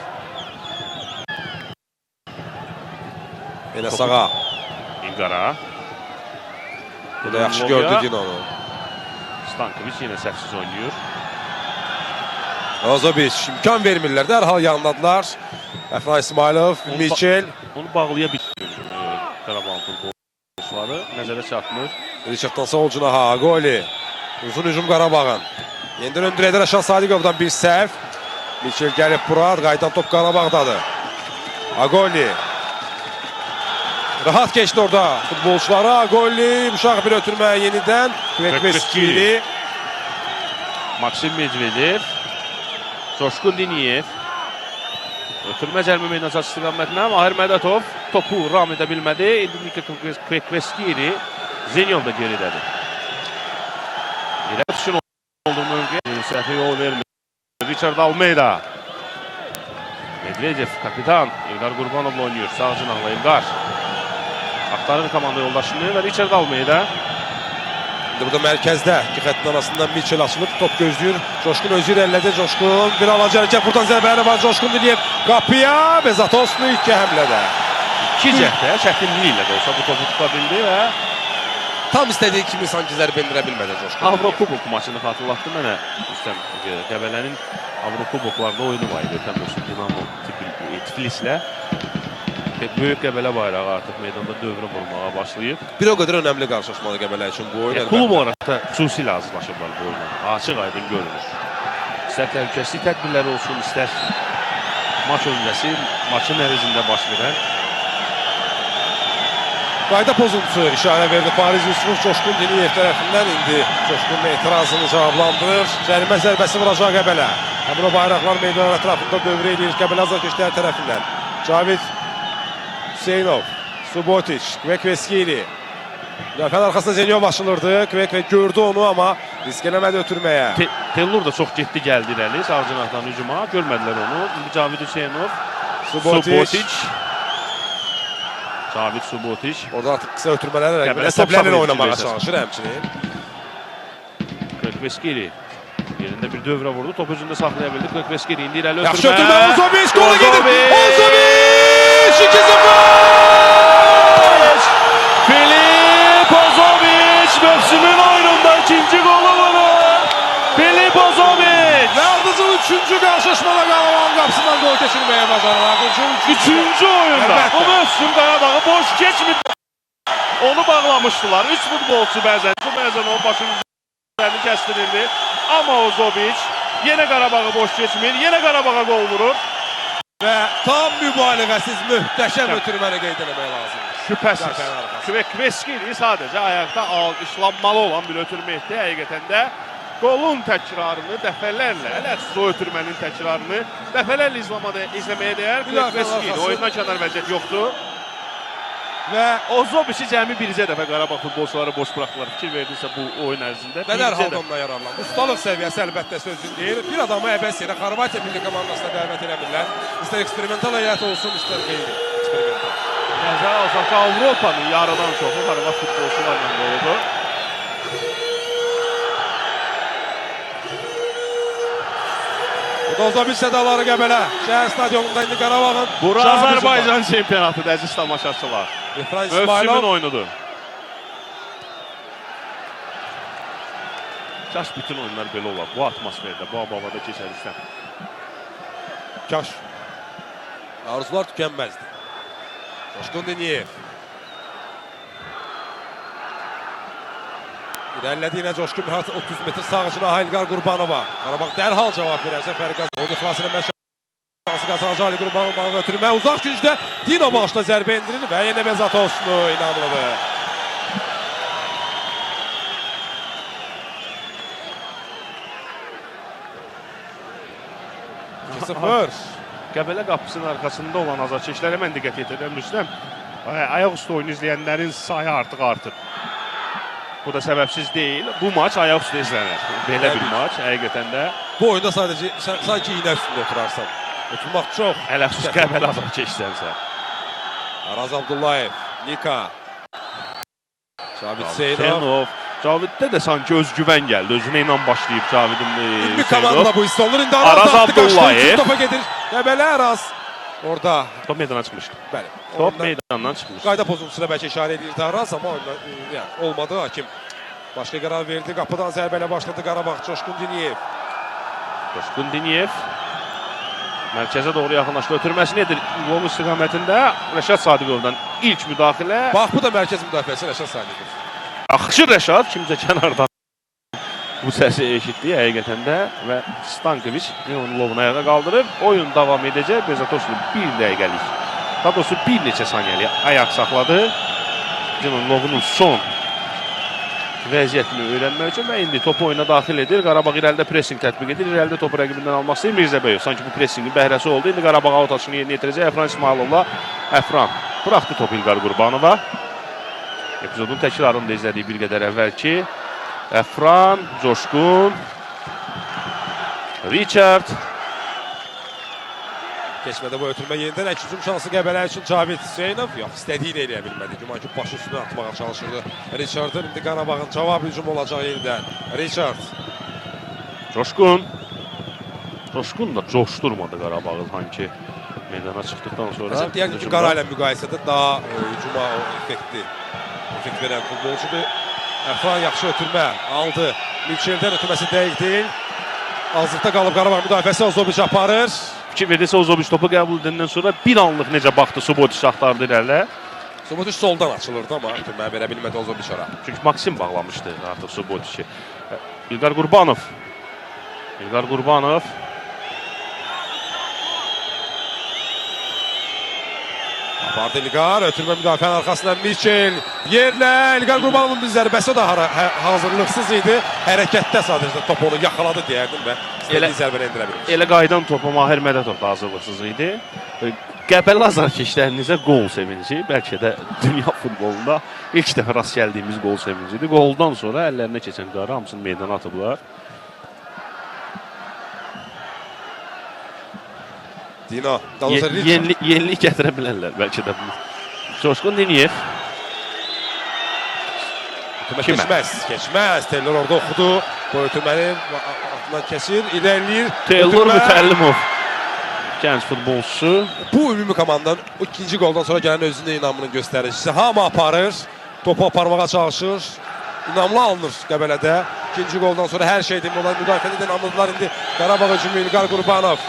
Yenə sağa. İlqara. Bu da yaxşı gördü Dino'nu. Stankoviç yenə səhvsiz oynayır. Ozobiç imkan vermirlər. Dərhal yanladılar. Əfran İsmailov, Miçel. Onu bağlaya bilmir Qarabağın futbolçuları. Nəzərə çarpmır. Richarddan sağ ucuna Agoli. Uzun hücum Qarabağın. Yenidən öndürədə Rəşad Sadiqovdan bir səhv. Miçel gəlib bura. Qayıdan top Qarabağdadır. Agoli. Rahat keçdi orada futbolçuları. Agoli. Yumuşaq bir ötürmə yenidən. Kvekveskili. Maksim Medvedev. Coşqun Diniyev. Ötürmə cəlmə meydana istiqamətlə Mahir Mədətov topu ram edə bilmədi. Nika Kvekveskili. Zenyov da geridədir. İrəb üçün olduğu mövqe. Səhvi yol vermir. Richard Almeida. Medvedev kapitan. İlqar Qurbanovla oynuyor. Sağ cinahla İlqar. Axtarır komanda yoldaşını və Richard Almeida. İndi burada mərkəzdə iki xəttin arasından Miçel açılıb. Top gözləyir. Coşqun özü irəlilədi. Coşqun bir alaca hərəkət. Buradan zərbələri var. Coşqun Diniyev qapıya. Bezatoslu iki həmlədə. İki cəhdə çətinliyi ilə də olsa bu topu tuta bildi və tam istədiyi kimi sanki zərbə endirə bilmədi Coşqun. Avrokubok maçını xatırlatdı mənə. Üstəm Qəbələnin Avrokuboklarda oyunu var idi. Ötən mövsüm Dinamo Tiflislə. Böyük Qəbələ bayrağı artıq meydanda dövrə vurmağa başlayıb. Bir o qədər önəmli qarşılaşmalı Qəbələ üçün bu oyun. Klub olaraq da xüsusilə hazırlaşıblar bu oyuna. Açıq aydın görünür. İstər təhlükəsizlik tədbirləri olsun, istər maç öncəsi, maçın əvəzində baş verən. Qayda pozuntusu işarə verdi Fariz Yusuf Coşqun Diniyev tərəfindən. İndi Coşqunun etirazını cavablandırır. Cərimə zərbəsi vuracaq Qəbələ. Həmin o bayraqlar meydan ətrafında dövrə edir Qəbələ azarkeşlər tərəfindən. Cavid Hüseynov, Subotiç, Kvekveskili. Müdafiənin arxasında Zenyov açılırdı. Kvekve gördü onu, amma risk eləmədi ötürməyə. Tellur da çox getdi gəldi irəli sağ cinahdan hücuma. Görmədilər onu. Cavid Hüseynov, Subotiç. Cavid Subotiç. Orada artıq qısa ötürmələrlə əsəblərlə oynamağa çalışır həmçinin. Kvekveskili. Yerində bir dövrə vurdu. Top özündə saxlaya bildi. Kvekveskili indi irəli ötürmə. Yaxşı ötürmə. Ozobiç qolu gedir. Ozobiç 2-0. Filip Ozobiç mövsümün oyununda ikinci golü vurur. Filip Ozobiç. Yalnızca üçüncü qarşılaşmada Qarabağın qapısından gol keçirməyə bacarırlar. Üçüncü oyunda. Bu mövsüm Qarabağı boş keçmir. Onu bağlamışdılar. Üç futbolçu bəzən o başının üzərini kəstirildi. Amma Ozobiç Yenə Qarabağı boş keçmir. Yenə Qarabağa qol vurur. Və tam mübaliğəsiz möhtəşəm ötürməni qeyd etmək lazımdır. Şübhəsiz. Müdafiənin arxasında. Kveskili sadəcə ayaqda alqışlanmalı olan bir ötürmə etdi. Həqiqətən də qolun təkrarını dəfələrlə, ələlsiz o ötürmənin təkrarını dəfələrlə izləməyə dəyər. Kveskili oyundan kənar vəziyyət yoxdur. Və Ozobiçi cəmi bircə dəfə Qarabağ futbolçuları boş buraxdılar. Fikir verdinsə bu oyun ərzində. qədər halda ondan yararlandı. Ustalıq səviyyəsi əlbəttə sözün deyil. Bir adamı əbəs yerə Xorvatiya milli komandasına dəvət eləmirlər. İstər eksperimental həyat olsun, istər qeyri-eksperimental. Nəzərə alsaq ki, Avropanın yarıdan çoxu Qarabağ futbolçularla doludur. Bu da Ozobiç sədaları Qəbələ. Şəhər stadionunda indi Qarabağın Bura Azərbaycan çempionatıdır, əziz tamaşaçılar. İfran Mövsümün İsmailov. oyunudur. Kaş bütün oyunlar belə olar. Bu atmosferdə, bu havada keçərilsən. Kaş. Arzular tükənməzdi. Coşqun Diniyev. İlerledi yine Coşkun 30 metre sağ içine Haylgar Qurbanova. Qarabağ dərhal cavab verərsə Fərqaz. O ixlasının şansı qazanacaq Ali Qurbanova götürmə. Uzaq gücdə Dino başla zərbə indirir və yenə Bezatoslu inanılır. 2-0. Qəbələ qapısının arxasında olan azarkeşlərə mən diqqət yetirəm. Rüstəm, ayaq üstü oyunu izləyənlərin sayı artıq artır. Bu da səbəbsiz deyil. Bu maç ayaq üstü izlənir. Belə bir maç, həqiqətən də. Bu oyunda sadəcə sanki iynə üstündə oturarsan. Oturmaq çox. Ələxsus Qəbələ azarkeşsənsə. Araz Abdullayev, Nika. Cavid Zeynov. Caviddə də sanki özgüvən gəldi. Özünə inan başlayıb Cavidin İlmi komanda bu hissə olur. İndi Araz Abdullayev. Topa gedir. Qəbələ Araz. Orada. Top meydana çıxmışdı. Bəli. Top meydandan çıxmışdı. Qayda pozuntusuna bəlkə işarə edirdi Araz, amma yəni, olmadı. Hakim başqa qərar verdi. Qapıdan zərbələ başladı Qarabağ. Coşqun Diniyev. Coşqun Diniyev mərkəzə doğru yaxınlaşdı. Ötürməsini edir. Gol istiqamətində Rəşad Sadiqovdan ilk müdaxilə. Bax, bu da mərkəz müdafiəsi Rəşad Sadiqov. Yaxşı Rəşad kimcə kənardan bu səsi eşitdi həqiqətən də və Stankoviç onu lovuna ayağa qaldırır. Oyun davam edəcək. Bezatoslu 1 dəqiqəlik. Daha doğrusu bir neçə saniyəlik ayaq saxladı. Lovunun son vəziyyətini öyrənmək üçün və indi topu oyuna daxil edir. Qarabağ irəlidə pressing tətbiq edir. İrəlidə topu rəqibindən almaq istəyir Mirzəbəyov. Sanki bu pressingin bəhrəsi oldu. İndi Qarabağ autaçını yerinə yetirəcək. Əfran İsmailovla Əfran buraxdı topu İlqar Qurbanova. Epizodun təkrarını da izlədik bir qədər əvvəlki. Əfran, Coşqun, Richard. Keçmədə bu ötürmə yenidən hücum şansı Qəbələ üçün Cavid Zeynov. Yox, istədiyini eləyə bilmədi. Güman ki, başı üstünə atmağa çalışırdı Richard'ın. İndi Qarabağın cavab hücumu olacaq yenidən. Richard. Coşqun. Coşqun da coşdurmadı Qarabağı sanki meydana çıxdıqdan sonra. Deyək ki, Qara ilə müqayisədə daha hücuma effekt verən futbolcudur. Əfran yaxşı ötürmə aldı. Milçeldən ötürməsi dəqiq deyil. Azlıqda qalıb Qarabağ müdafiəsi Ozobiç aparır. Fikir verirsə Ozobiç topu qəbul edəndən sonra bir anlıq necə baxdı Subotiç axtardı irələ. Subotiç soldan açılırdı amma ötürməyə verə bilmədi Ozobiç ora. Çünki Maksim bağlamışdı artıq Subotiçi. İlqar Qurbanov. İlqar Qurbanov. Apardı İlqar, ötürmə müdafiənin arxasından Miçel. Yerlə İlqar Qurbanovun bir zərbəsi o da hazırlıqsız idi. Hərəkətdə sadəcə top onu yaxaladı deyərdim və istədiyi zərbəni endirə bilmiş. Elə qaydan topu Mahir Mədətov da hazırlıqsız idi. Qəbələ azarkeşlərinizə qol sevinci. Bəlkə də dünya futbolunda ilk dəfə rast gəldiyimiz qol sevincidir. Qoldan sonra əllərinə keçən qarı hamısını meydana atıblar. Dino. Yenilik gətirə bilərlər bəlkə də bunu. Coşqun Diniyev. Keçməz. Taylor orada oxudu. Bu ötürməni altından keçir, ilerləyir. Taylor Mütəllimov. Gənc futbolçusu. Bu ümumi komandanın o ikinci goldan sonra gələn özünə inamının göstəricisi. Hamı aparır. Topu aparmağa çalışır. İnamlı alınır Qəbələdə. İkinci goldan sonra hər şey demək olar. Müdafiədə də inamlıdılar indi. Qarabağ hücumu İlqar Qurbanov.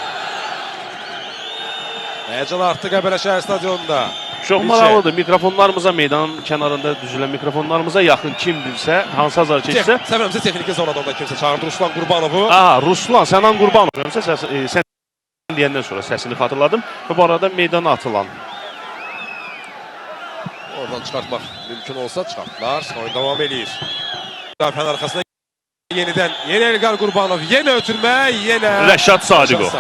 Həyəcan artdı Qəbələ şəhər stadionunda. Çox maraqlıdır. Mikrofonlarımıza, meydan kənarında düzülən mikrofonlarımıza yaxın kimdirsə, hansı azar keçsə. Səbəbimizə texniki zonadan da kimsə çağırdı Ruslan Qurbanovu. Aha, Ruslan, Sənan Qurbanov. Sən deyəndən sonra səsini xatırladım və bu arada meydana atılan. Oradan çıxartmaq mümkün olsa çıxartdılar. Oyun davam edir. Müdafiənin arxasına yenidən Elqar Qurbanov, yenə ötürmə, yenə Rəşad Sadiqov.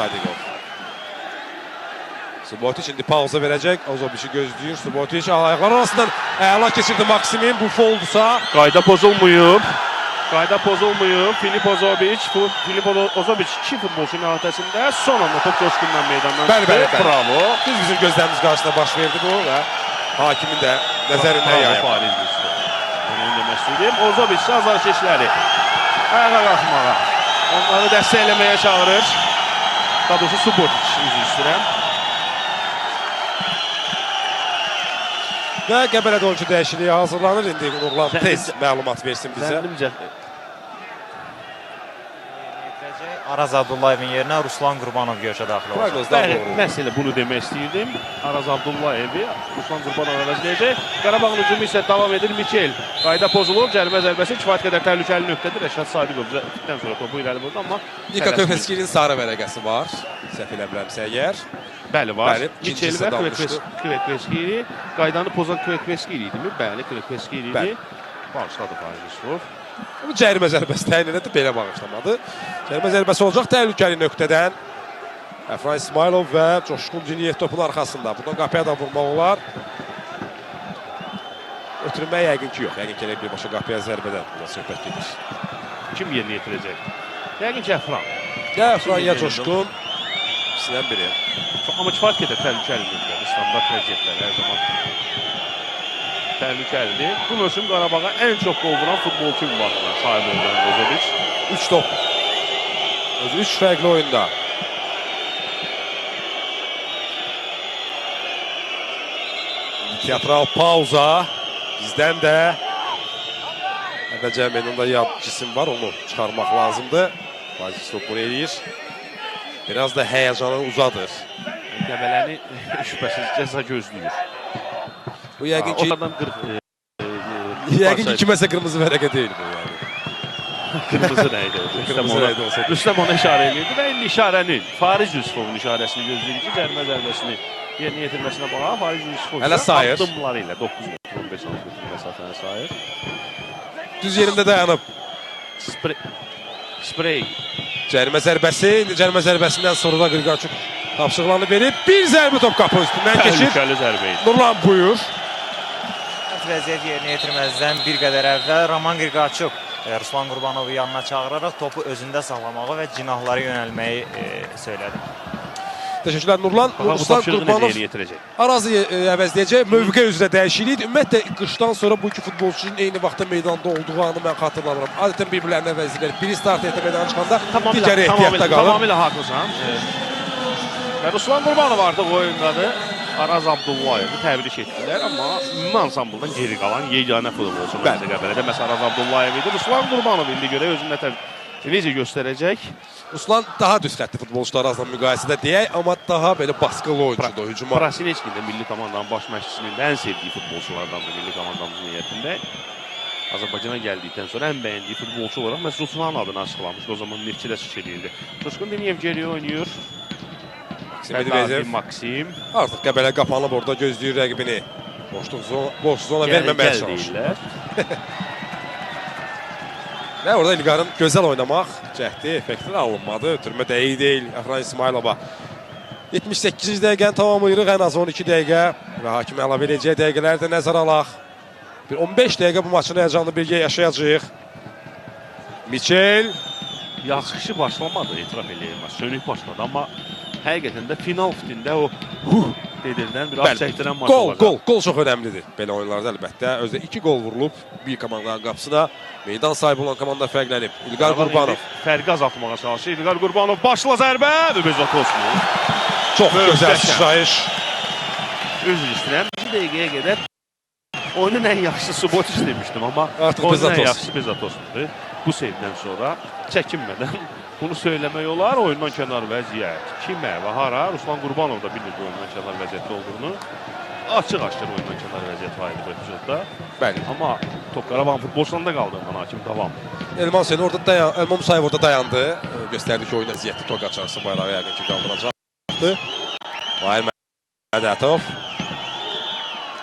Subotiç indi pauza verəcək. Ozobiçi gözləyir. Subotiç ayaqlar arasından əla keçirdi Maksimin. Bu foldursa. Qayda pozulmayıb. Qayda pozulmayıb. Filip Ozobiç 2 futbolçu mühafizəsində son anda top coşqundan meydandan çıxdı. Bəli. Bravo. Biz bizim gözlərimiz qarşısında baş verdi bu və hakimin də nəzərindən yayıb. Fariz düşdü. Onu demək istəyirəm. Ozobiç azarkeşləri ayağa qalxmağa, onları dəstəkləməyə çağırır. Daha doğrusu Subotiç, üzr istəyirəm. Və Qəbələdə oyuncu dəyişikliyi hazırlanır. İndi Nurlan tez məlumat versin bizə. Zənnimcə Araz Abdullayevin yerinə Ruslan Qurbanov görüşə daxil olacaq. Məhz elə bunu demək istəyirdim. Araz Abdullayevi Ruslan Qurbanov əvəzləyəcək. Qarabağın hücumu isə davam edir. Mikel qayda pozulur. Cərimə zərbəsi kifayət qədər təhlükəli nöqtədir. Rəşad Sadiqov itdən sonra topu irəli vurdu, amma Nika Köpeskinin sarı vərəqəsi var. Səhv eləmirəmsə əgər. Bəli var. Bəli, Mikel və Kvekveskiri qaydanı pozan Kvekveskiri idimi? Bəli, Kvekveskiri idi. Bağışladı Fariz Yusuf. Bu cərimə zərbəsi təyin elədi, belə bağışlamadı. Cərimə zərbəsi olacaq təhlükəli nöqtədən. Əfran İsmailov və Coşqun Ciniyev topun arxasında. Buradan qapıya da vurmaq olar. Ötürmək yəqin ki yox. Yəqin ki elə birbaşa qapıya zərbədən buna söhbət gedir. Kim yerinə yetirəcək? Yəqin ki Əfran. Ya Əfran, ya Coşqun. İkisindən biri. Amma kifayət qədər təhlükəli nöqtədir. Standart vəziyyətlər hər zaman təhlükəlidir. Bu mövsüm Qarabağa ən çox qol vuran futbolçu ünvanına sahib olan Ozobiç. 3 top. Özü 3 fərqli oyunda. Teatral pauza. Bizdən də əvvəlcə məndə yad cisim var, onu çıxarmaq lazımdır. Fariz bunu eləyir. Biraz da həyəcanı uzadır. Qəbələni şübhəsiz cəza gözləyir. Bu yəqin ki Oradan yəqin ki kiməsə qırmızı vərəqə deyil bu yəni. Qırmızı rəydə oldu. Rüstəm ona işarə edirdi və indi işarənin Fariz Yusufovun işarəsini gözləyir ki, cərimə zərbəsini yerinə yetirməsinə baxa. Fariz Yusufov hələ sayır. Addımları ilə 9 metr 15 sm məsafəni sayır. Düz yerində dayanıb. Sprey. Cərimə zərbəsi, indi cərimə zərbəsindən sonra da Qırqançuk tapşırıqlarını verib. Bir zərbi top qapı üstündən keçir. Təhlükəli zərbə idi. Nurlan buyur. Vəziyyət yerinə yetirməzdən bir qədər əvvəl Roman Qırqaçuk Ruslan Qurbanovu yanına çağıraraq topu özündə saxlamağı və cinahlara yönəlməyi söylədi. Təşəkkürlər Nurlan. Ruslan Qurbanov yetirəcək. Arazı əvəzləyəcək. Mövqe üzrə dəyişiklik. Ümumiyyətlə qışdan sonra bu iki futbolçunun eyni vaxtda meydanda olduğu anı mən xatırlamıram. Adətən bir-birlərini əvəzləyirlər. Biri start etə meydana çıxanda digəri ehtiyatda qalır. Tamamilə haqlısan. Və Ruslan Qurbanov artıq oyundadır. Araz Abdullayevi təbrik etdilər, amma ümumi ansambıldan geri qalan yeganə futbolçu məncə Qəbələdə məhz Araz Abdullayev idi. Ruslan Qurbanov indi görə özünü necə göstərəcək? Ruslan daha düz xəttli futbolçular Arazla müqayisədə deyək, amma daha belə baskılı oyuncudur hücuma. Prasineçkin də milli komandanın baş məşqçisinin də ən sevdiyi futbolçulardandır milli komandamızın heyətində. Azərbaycana gəldikdən sonra ən bəyəndiyi futbolçu olaraq məhz Ruslanın adını açıqlamışdı. O zaman Neftçidə çıxış edirdi. Coşqun Diniyev geriyə oynayır. Maksim. Artıq Qəbələ qapanıb orada gözləyir rəqibini. Boş zona verməməyə çalışır. Və orada İlqarın gözəl oynamaq cəhdi, effektin alınmadı. Ötürmə dəqiq deyil Əfran İsmailova. 78-ci dəqiqəni tamamlayırıq, ən az 12 dəqiqə. Və hakim əlavə edəcək dəqiqələri də nəzərə alaq. Bir 15 dəqiqə bu maçın həyəcanını birgə yaşayacağıq. Mikel. Yaxşı başlamadı, etiraf eləyəm. Sönük başladı, amma həqiqətən də final fitində o dedirdən bir az çəkdirən maç olacaq. Gol çox önəmlidir belə oyunlarda əlbəttə. Özdə 2 gol vurulub bir komandanın qapısına. Meydan sahibi olan komanda fərqlənib. İlqar Qurbanov. Fərqi azaltmağa çalışır. İlqar Qurbanov başla zərbə və Bezatoslu. Çox gözəl sıçrayış. Üzr istəyirəm. 1 dəqiqəyə qədər oyunun ən yaxşısı Subotiç demişdim, amma artıq oyunun ən yaxşısı Bezatosludur. Bu sevdən sonra çəkinmədən Bunu söyləmək olar, oyundan kənar vəziyyət. Kimə və hara? Ruslan Qurbanov da bilir oyundan kənar vəziyyətdə olduğunu. Açıq-aşkar oyundan kənar vəziyyət var idi bu epizodda. Bəli. Amma top Qarabağın futbolçularında qaldığından hakim davam. Elman Hüseyin orada Elman Musayev orada dayandı. Göstərdi ki, oyun əziyyətli tok açarsa bayrağı yəqin ki qaldıracaqdı. Vahir Mədətov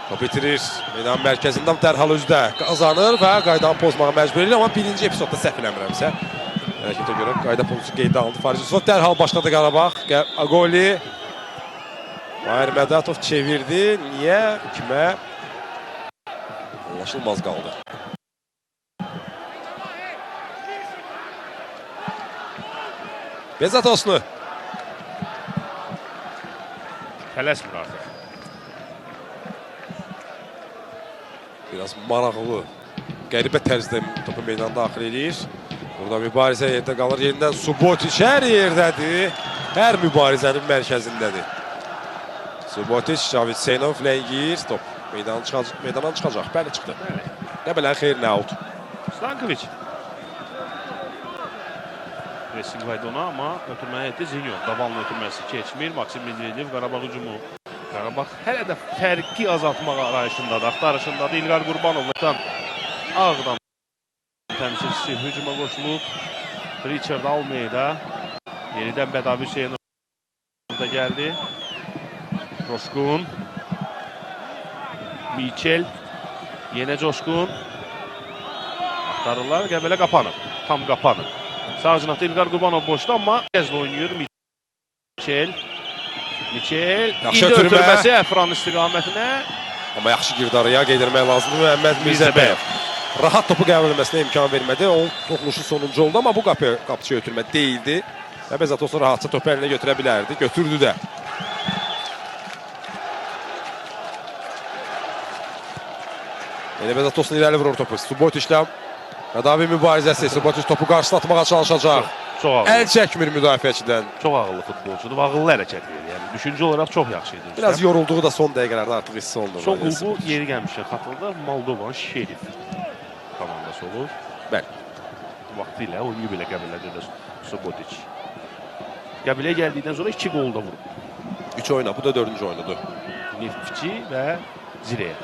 top itirir. Meydan mərkəzindən dərhal özdə qazanır və qaydanı pozmağa məcbur edir. Amma birinci epizodda səhv eləmirəmsə. Hərəkətə görə qayda pozuntusu qeydə alındı. Fariz Yusuf dərhal başladı Qarabağ. Agoli. Vahir Mədətov çevirdi. Niyə? Kimə? Anlaşılmaz qaldı. Bezat Oslu. Tələsmir artıq. Biraz maraqlı, qəribə tərzdə topu meydana daxil edir. Burada mübarizə yerdə qalır. Yerindən Subotiç hər yerdədir. Hər mübarizənin mərkəzindədir. Subotiç, Cavid Hüseynov ləngiyir. Top meydana çıxacaq. Bəli, çıxdı. Nə bilən xeyir, nə out. Stankoviç. Pressing var ona, amma ötürməyə etdi Zinyo. Davalın ötürməsi keçmir. Maksim Medvedev, Qarabağ hücumu. Qarabağ hələ də fərqi azaltmaq arayışındadır, axtarışındadır. İlqar Qurbanovdan Ağdam təmsilçisi hücuma qoşulub. Richard Almeida. Yenidən Bədavi Hüseynov da gəldi. Coşqun. Michel. Yenə Coşqun. Axtarırlar. Qəbələ qapanıb. Tam qapanıb. Sağ cinahda İlqar Qurbanov boşda, amma gəzdə oynayır. Michel. Yaxşı İndi ötürməsi Əfran istiqamətinə. Amma yaxşı girdi araya, qeyd etmək lazımdır. Məhəmməd Mirzəbəyev rahat topu qəbul etməsinə imkan vermədi. Onun toxunuşu sonuncu oldu, amma bu qapıçı ötürmə deyildi. Və Bezat Oslu rahatça topu əlinə götürə bilərdi. Götürdü də. Elə Bezat Oslu irəli vurur topu. Subotiçlə Bədavi mübarizəsi. Subotiç topu qarşılatmağa çalışacaq. Çox ağıllı. Əl çəkmir müdafiəçidən. Çox ağıllı futbolçudur, ağıllı hərəkət edir. Yəni düşüncə olaraq çox yaxşı edir. Biraz yorulduğu da son dəqiqələrdə artıq hiss olunur. Son qulbu yeri gəlmişkən xatırda Moldovan Şerif komandası olur. Bəli. Vaxtilə oynayıb belə Qəbələdə də Subotiç. Qəbələyə gəldikdən sonra 2 qol da vurub. 3 oyna, bu da 4-cü oynadı. Neftçi və Zireyə.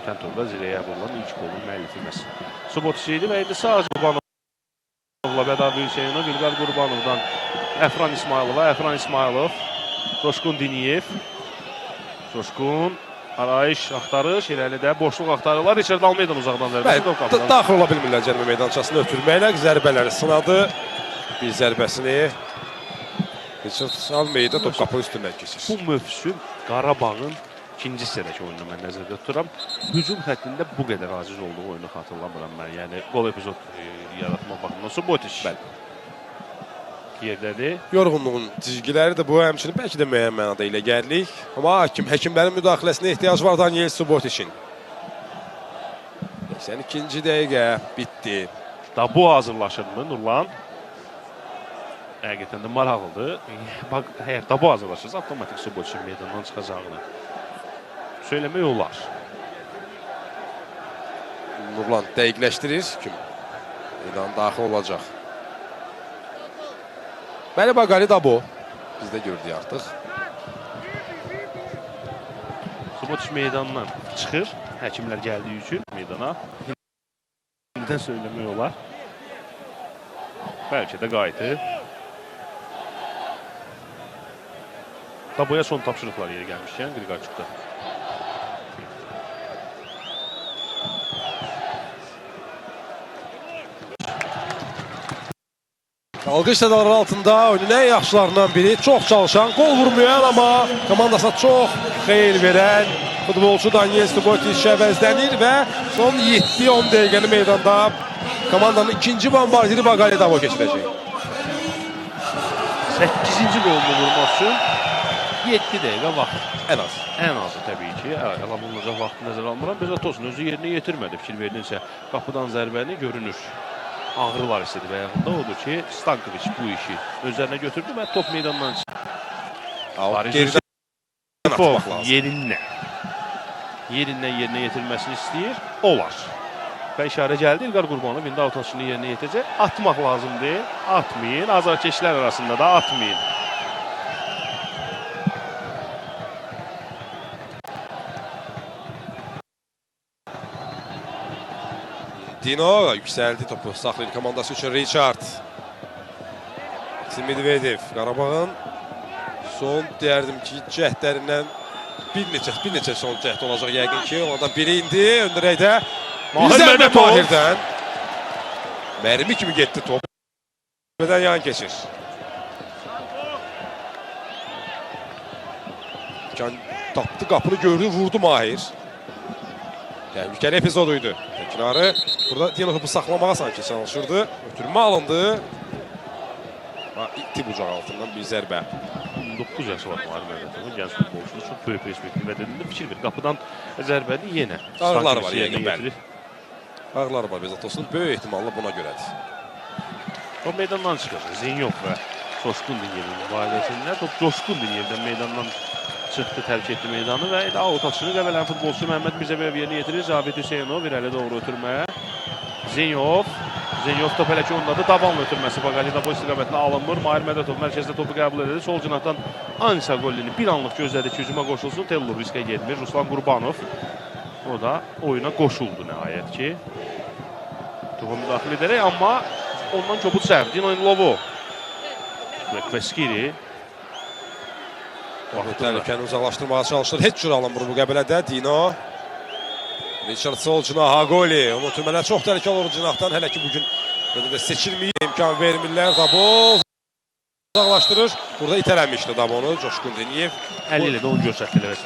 Ötən turda Zireyə vurulan ilk qolun müəllifi məhz. Subotiç idi və indi sadəcə Qurbanovla Bədavi Hüseynov, İlqar Qurbanovdan Əfran İsmailov, Coşqun Diniyev. Coşqun, arayış, axtarış, irəlidə boşluq axtarırlar. Richard Almeydan uzaqdan zərbəsi. Daxil ola bilmirlər cərimə meydançasını ötürməklə. Zərbələri sınadı. Bir zərbəsini Richard Almeyda top qapı üstündən keçir. Bu mövsüm Qarabağın ikinci hissədəki oyunu mən nəzərdə tuturam. Hücum xəttində bu qədər aciz olduğu oyunu xatırlamıram mən. Yəni qol epizod yaratma baxımından Subotiç yerdədir. Yorğunluğun cizgiləri də bu həmçinin bəlkə də müəyyən mənada ilə gəldik. Amma həkimlərin müdaxiləsinə ehtiyac var Daniel Subotiçin. 82-ci dəqiqə bitdi. Dabu hazırlaşırmı Nurlan? Həqiqətən də maraqlıdır. Bax, əgər Dabu hazırlaşırsa avtomatik Subotiçin meydandan çıxacağını söyləmək olar. Nurlan dəqiqləşdirir. Kim meydan daxil olacaq. Bəli, Baqali Dabu. Biz də gördük artıq. Subotiç meydandan çıxır. Həkimlər gəldiyi üçün meydana. İndidən söyləmək olar. Bəlkə də qayıtır. Dabuya son tapşırıqlar yeri gəlmişkən Qriqaçukda. Alqış sədaları altında oyunun ən yaxşılarından biri. Çox çalışan, qol vurmayan, amma komandasına çox xeyir verən futbolçu Daniel Subotiç əvəzlənir və son 7-10 dəqiqəni meydanda komandanın ikinci bombardiri Baqali Dabu keçirəcək. 8-ci qolunu vurmaq üçün 7 dəqiqə vaxt. Ən az. Ən azı təbii ki, əla bulunacaq vaxtı nəzərə almıram. Bezat Oslu özü yerinə yetirmədi. Fikir verdinsə, qapıdan zərbəni görünür. Ağrı var istedi və yaxında odur ki, Stankoviç bu işi özlərinə götürdü və top meydandan çıxdı. Yerindən yerinə yetirməsini istəyir, olar. Və işarə gəldi. İlqar Qurbanov indi avtomaşını yerinə yetəcək. Atmaq lazımdır. Atmayın. Azarkeşlər arasında da atmayın. Dino yüksəldi topu. Saxlayın komandası üçün Richard. Maksim Medvedev. Qarabağın son deyərdim ki, cəhdlərindən bir neçə son cəhd olacaq yəqin ki. Onlardan biri indi öndürəkdə. Bir zərbə Mahirdən. Mərmi kimi getdi top. Mədən yan keçir. Tapdı, qapını gördü, vurdu Mahir. Təhlükəli epizoduydu. Təkrarı burada Dino topu saxlamağa sanki çalışırdı. Ötürmə alındı. İtti bucaq altından bir zərbə. 9 yaşı var Mahir Məhmədov. Gənc futbolçunun çox böyük perspektiv edildi. Fikir ver, qapıdan zərbəli yenə. Ağrılar var yəqin bəli. Ağrılar var Bezatosunun böyük ehtimalla buna görədir. O meydandan çıxacaq. Zenyov və Coşqun Diniyevin mübarizəsində. Top Coşqun Diniyevdən meydandan çıxdı, tərk etdi meydanı və out atışını Qəbələnin futbolçusu Məhəmməd Mirzəbəyev yerinə yetirir. Zabit Hüseynov irəli doğru ötürməyə. Zenyov top hələ ki ondadır. Dabanla ötürməsi Baqalida bu istiqamətlə alınmır. Mahir Mədətov mərkəzdə topu qəbul edir. Sol cinahdan Anisa Qollini bir anlıq gözlədi ki, hücuma qoşulsun. Tellur riskə getmir. Ruslan Qurbanov o da oyuna qoşuldu nəhayət ki. Topu müdaxilə edərək, amma ondan kobud səhv. Dino Lovo Kveskiri Təhlükəni uzaqlaşdırmağa çalışır. Heç cür alınmır bu Qəbələdə. Dino. Richard sol cinaha Hagoli. Onun ötürmələr çox təhlükəli olur cinahdan. Hələ ki bugün seçilməyə imkan vermirlər. Dabo uzaqlaşdırır. Burada itələmişdi Dabonu. Coşqun Diniyev. Əli ilə də onu göstərdilər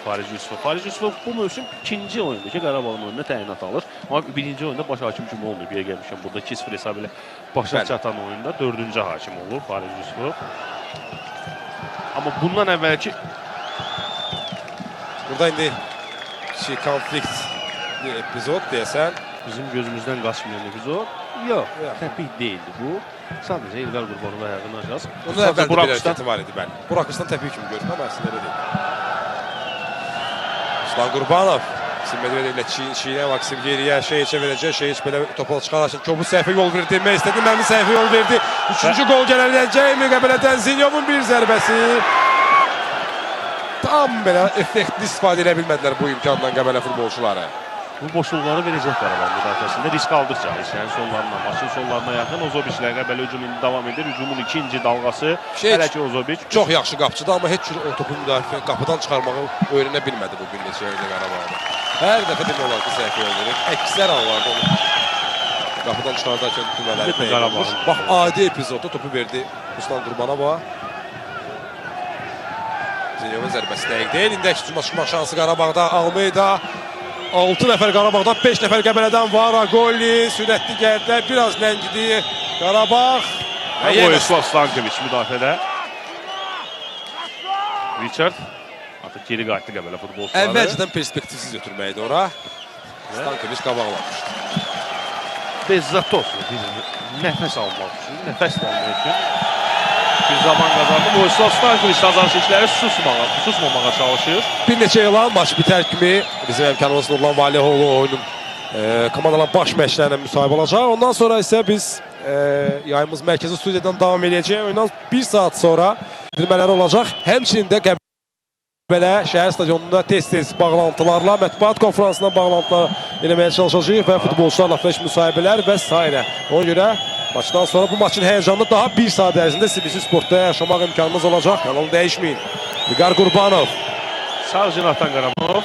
Fariz Yusufov. Fariz Yusufov bu mövsüm ikinci oyunda ki, Qarabağın oyununa təyinat alır. Amma birinci oyunda baş hakim kimi olmayıb. Yə gəlmişəm burada 2-0 hesab ilə başa çatan oyunda dördüncü hakim olur Fariz Yusufov. Amma bundan əvvəlki burada indi konflikt bir epizod deyəsən. Bizim gözümüzdən qaçmayan epizod. Yox, təpik deyildi bu. Sadəcə İlqar Qurbanov ayağını açacaq. Onun əvvəldə bir hərəkəti var idi, bəli. Burakistan təpik kimi görünür, amma əslində elə deyil. Ruslan Qurbanov. Maksim Medvedev ilə çiynə Maksim geriyə Şeyiçə verəcək. Şeyiç belə topu çıxarasın. Kobud səhvə yol verdi demək istədi. Mərmi səhvə yol verdi. Üçüncü gol gələcək Qəbələdən Zenyovun bir zərbəsi. Tam belə effektli istifadə edə bilmədilər bu imkandan Qəbələ futbolçuları. Bu boşluqları verəcək Qarabağ müdafiəsində. Risk aldıqca hissənin sonlarına, maçın sonlarına yaxın Ozobiçlə Qəbələ hücumu davam edir. Hücumun ikinci dalğası. Hələ ki Ozobiç çox yaxşı qapıcıdır, amma heç cür o topu müdafiə qapıdan çıxarmağı öyrənə bilmədi bu bir neçə ildə Qarabağda. Hər dəfə demək olar ki, səhv yol verir. Əksər hallarda onu qapıdan çıxardarkən tümələri peyğəlmiş. Bax, adi epizodda topu verdi Ruslan Qurbanova. Zenyovun zərbəsi dəqiq deyil. İndi hücuma çıxmaq şansı Qarabağda. Almeyda 6 nəfər Qarabağdan, 5 nəfər Qəbələdən var. Agoli sürətli gəldilər. Biraz ləngidi Qarabağ. Vojislav Stankoviç müdafiədə. Richard artıq geri qayıtdı Qəbələ futbolçuları. Əvvəlcədən perspektivsiz götürməkdir ora. Stankoviç qabaqlamışdı. Bezzatos nəfəs almaq üçün, nəfəs almaq üçün bir zaman qazandı. Vojislav Stankoviç azarkeşləri susmamağa çalışır. Bir neçə elan maç bitər kimi bizim əmkanımız Nurlan Valihoğlu oyunun komandaların baş məşqlərinə müsahib olacaq. Ondan sonra isə biz yayımız mərkəzi studiyadan davam edəcək. Oyundan 1 saat sonra bildirmələri olacaq. Həmçinin də Qəbələ şəhər stadionunda tez-tez bağlantılarla, mətbuat konferansından bağlantılar eləməyə çalışacağıq və futbolçularla flash müsahibələr və s. Ona görə maçdan sonra bu maçın həyəcanını daha 1 saat ərzində CBC Sportda yaşamaq imkanımız olacaq. Kanalı dəyişməyin. İlqar Qurbanov. Sağ cinahdan Qarabağov.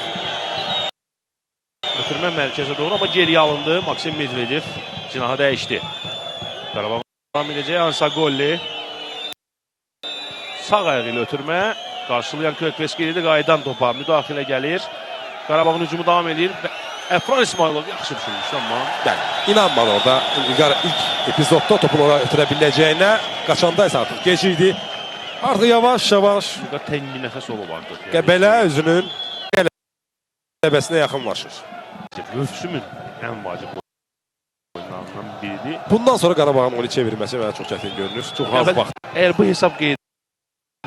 Ötürmə mərkəzə doğru, amma geriyə alındı. Maksim Medvedev cinaha dəyişdi. Qarabağ davam edəcək. Ansa Golli. Sağ ayağı ilə ötürmə. Qarşılayan Kveskiri'də qayıdan topa müdaxilə gəlir. Qarabağın hücumu davam edir. Əfran İsmailov yaxşı düşünmüş, amma İnanmadı orada. İlqar ilk epizodda topun oraya ötürə biləcəyinə. Qaçanda isə artıq gec idi. Artıq yavaş-yavaş təngi nəfəs olub artıq. Qəbələ özünün qələbəsinə yaxınlaşır. Mövsümün ən vacib oyunlarından biridir. Bundan sonra Qarabağın onu çevirməsi mənə çox çətin görünür. Çox az vaxt. Əgər bu hesab qeyd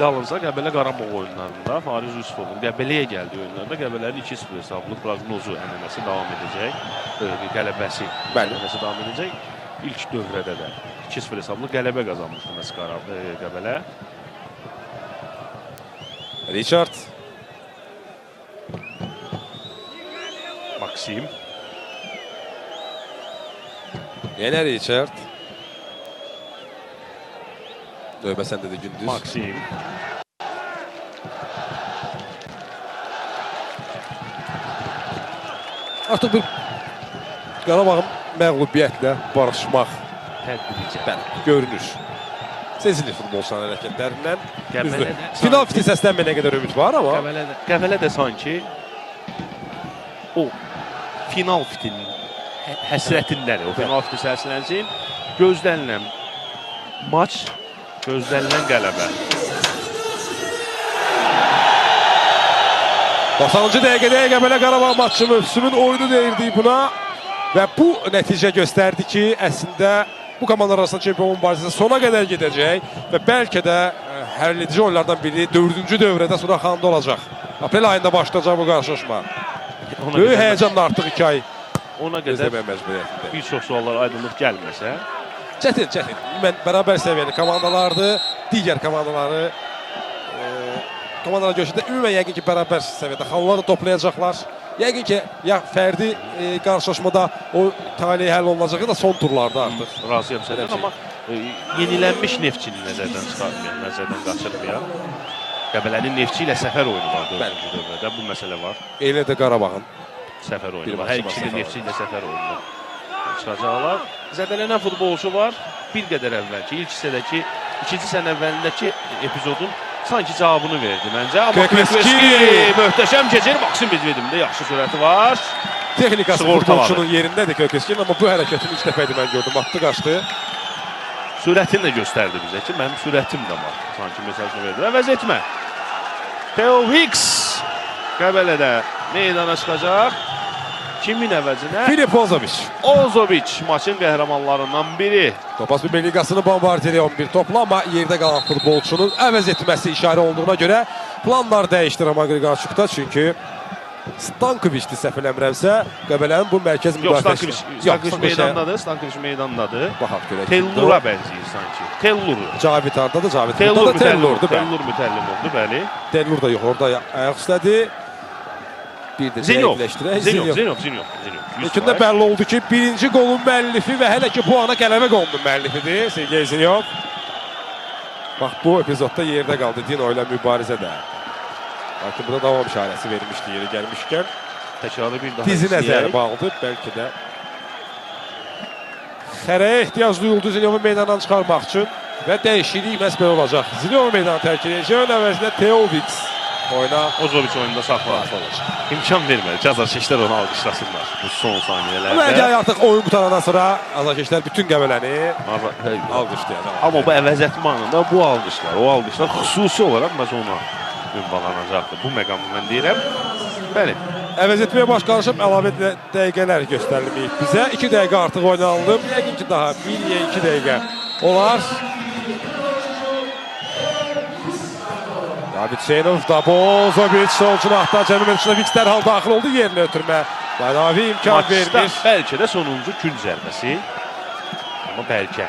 alınsa Qəbələ Qarabağ oyunlarında Fariz Yusufovun Qəbələyə gəldiyi oyunlarda Qəbələnin 2-0 hesablı proqnozu ənənəsi davam edəcək. Qələbəsi ənənəsi davam edəcək. İlk dövrədə də 2-0 hesablı qələbə qazanmışdı Qəbələ. Richard. Maksim. Yenə Richard. Növbə səndə də Gündüz. Maksim. Artıq bir Qarabağın məğlubiyyətlə barışmaq görünür. Sezilir futbolçuların hərəkətlərindən. Düzdür. Final fiti səslənməyənə qədər ümid var amma Qəbələ də sanki o final fitinin həsrətindədir. O final fiti səslənsin. Gözlənilən maç, gözlənilən qələbə. 90-cı dəqiqədə Qəbələ Qarabağ maçı mövsümün oyunu deyildi buna və bu nəticə göstərdi ki, əslində bu komandalar arasında çempion mübarizəsi sona qədər gedəcək və bəlkə də həlledici oyunlardan biri 4-cü dövrədə Suraxan'da olacaq. Aprel ayında başlayacaq bu qarşılaşma. Böyük həyəcanla artıq 2 ay ona qədər bir çox suallar aydınlıq gəlməsə, çətin. Mən bərabər səviyyəli komandalardır, digər komandalara görüşdə ümumən yəqin ki, bərabər səviyyədə xallar da toplayacaqlar. Yəqin ki, ya fərdi qarşılaşmada o taleyi həll olunacaq ya da son turlarda artıq. Razıyam səndən, amma yenilənmiş Neftçini nəzərdən çıxarmayaq, nəzərdən qaçırmayaq. Qəbələnin Neftçi ilə səfər oyunu var 4-cü dövrədə, bu məsələ var. Elə də Qarabağın səfər oyunu var. Hər ikisi Neftçi ilə səfər oyunu çıxacaqlar. Zədələnən futbolçu var. Bir qədər əvvəlki, ilk hissədəki, ikinci sənə əvvəlindəki epizodun sanki cavabını verdi məncə. Amma Kvekveski möhtəşəm keçir. Maksim Medvedevin də yaxşı sürəti var. Texnikası futbolçunun yerindədir Kvekveskinin, amma bu hərəkətini ilk dəfə idi mən gördüm. Atdı, qaçdı. Sürətini də göstərdi bizə ki, mənim sürətim də var. Sanki mesajını verdi. Əvəz etmə. Theo Hicks Qəbələdə meydana çıxacaq. Kimin əvəzinə? Filip Ozoviç. Ozoviç maçın qəhrəmanlarından biri. Topaz bir liqasını bombardiri 11 topla, amma yerdə qalan futbolçunun əvəz etməsi işarə olduğuna görə planlar dəyişdi Ramaqriqaçukda. Çünki Stankoviçdir səhv eləmirəmsə, Qəbələnin bu mərkəz müdafiəçisi. Stankoviç meydandadır. Baxaq görək. Tellura bənzəyir sanki. Tellur. Cavid hardadır? Cavid Tellur Tellurdur. Tellur mütəllim oldu, bəli. Tellur da yox, orada ayaq üstədi. Bir də dəqiqləşdirək. Zeynov. İlkində bəlli oldu ki, birinci qolun müəllifi və hələ ki bu ana qələmə qolunun müəllifidir Sergey Zeynov. Bax, bu epizodda yerdə qaldı Dino ilə mübarizədə. Lakin burada davam işarəsi vermişdi yeri gəlmişkən. Təkrarı bir daha dizi nəzəri bağlıdır, bəlkə də. Xərəyə ehtiyac duyuldu Zeynov'u meydandan çıxarmaq üçün və dəyişiklik məhz belə olacaq. Zeynov meydanı tərk edəcək, ön əvəzində Theo Hicks oyuna. Ozoviç oyunda saxlar. İmkan vermədi. Cəzakeşlər onu alqışlasınlar bu son saniyələrdə. Məncə artıq oyun qutarandan sonra cəzakeşlər bütün Qəbələni alqışlayacaq. Amma bu əvəz etmə anında bu alqışlar, o alqışlar xüsusi olaraq məhz ona ünvanlanacaqdır. Bu məqamı mən deyirəm. Bəli. Əvəz etməyə başlanışıb əlavə dəqiqələr göstərilməyib bizə. 2 dəqiqə artıq oynanılıb. Yəqin ki daha 1-2 dəqiqə olar. David Zeynov da Bozoviç solcunu axtar. Cəmil Mədişinə Viks dərhal daxil oldu yerinə ötürmə. Badavi imkan vermir. Maçda bəlkə də sonuncu gün zərbəsi. Amma bəlkə.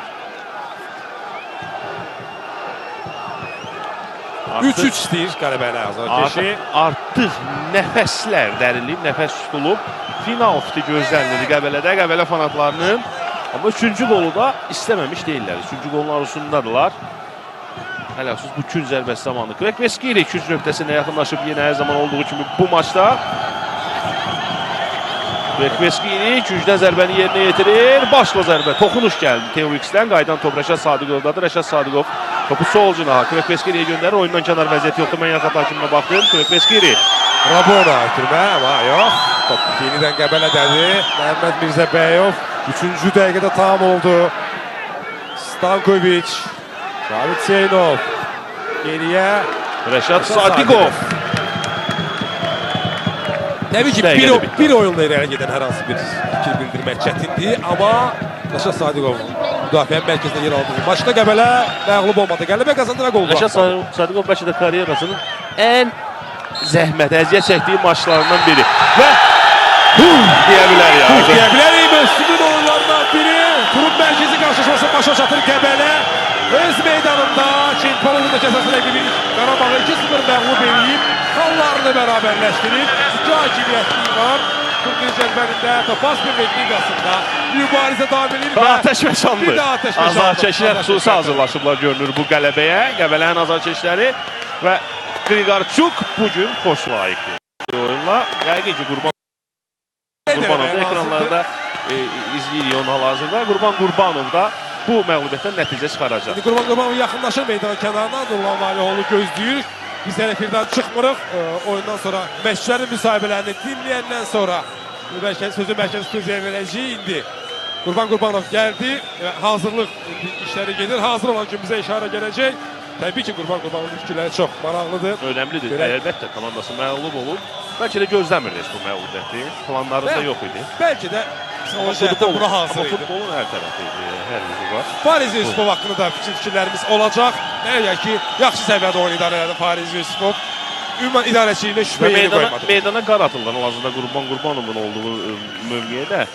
3-3 istəyir qələbəli azarkeşi. Artıq nəfəslər dərilib, nəfəs tutulub. Final fiti gözlənilir Qəbələdə, Qəbələ fanatlarının. Amma 3-cü qolu da istəməmiş deyirlər. 3-cü qolun arzusundadırlar. Hələ xüsus bu gün zərbəsi zamanı. Kvekveski ilə 200 nöqtəsinə yaxınlaşıb yenə hər zaman olduğu kimi bu maçda. Kvekveski güclə zərbəni yerinə yetirir. Başla zərbə. Toxunuş gəldi Theo Hicks'dən. Qaydan top Rəşad Sadiqovdadır. Rəşad Sadiqov topu sol cinaha. Kvekveski ilə göndərir. Oyundan kənar vəziyyəti yoxdur. Mən yaxat hakimine baxdım. Kvekveski. Rabona ötürmə ama yox. Top yenidən Qəbələdədir. Məhəmməd Mirzəbəyov 3-cü dəqiqədə tam oldu. Stankoviç. David Zeynov. Geriyə Rəşad Sadiqov. Təbii ki bir oyunla irəli gedən hər hansı bir fikir bildirmək çətindir, amma Rəşad Sadiqov müdafiənin mərkəzində yer aldığı maçda Qəbələ məğlub olmadı. Qələbə qazandı və qol Rəşad buraxdı. Sadiqov bəlkə də karyerasının ən zəhmət, əziyyət çəkdiyi maçlarından biri. Və deyə bilər ya. Deyə bilərik, mövsümün oyunlarından biri. Turun mərkəzi qarşılaşması başa çatır Qəbələ. Öz meydanında çempionluğun əsaslı rəqibi Qarabağı 2-0 məğlub edib, xallarını bərabərləşdirib. 2 hakimiyyətliyi var. Turnir cədvəlində Topaz Premier Liqasında mübarizə davam edir və Atəşməşandır. bir də atəşməşandır. Azarkeşlər xüsusi hazırlaşıblar görünür bu qələbəyə. Qəbələnin azarkeşləri və Qriqarçuk bugün xoş layiqdir. Oyunla yəqin ki Qurbanov da ekranlarda izləyirik onu hal-hazırda. Qurbanov da bu məğlubiyyətdən nəticə çıxaracaq. Qurbanov yaxınlaşır meydan kənarına. Nurlan Valioğlu gözləyir. Biz efirdən çıxmırıq. Oyundan sonra məşqçilərin müsahibələrini dinləyəndən sonra bəlkə sözü mərkəzi studiyaya verəcəyik indi. Qurbanov gəldi və hazırlıq işləri gedir. Hazır olan gün bizə işarə gələcək. Təbii ki, Qurbanovun fikirləri çox maraqlıdır. Önəmlidir. Əlbəttə komandası məğlub olub. Bəlkə də gözləmirdi bu məğlubiyyəti. Planlarında yox idi. Bəlkə də psixoloji buna hazır idi. Futbolun hər tərəfi idi, hər yüzü var. Fariz Yusupov haqqında da fikirlərimiz olacaq. Nəyə ki, yaxşı səviyyədə oyun idarə edən Fariz Yusupov ümumi idarəçiliyinə şübhə yeri qoymadı. Meydana qar atırlar hal-hazırda Qurbanovun olduğu mövqeyə də.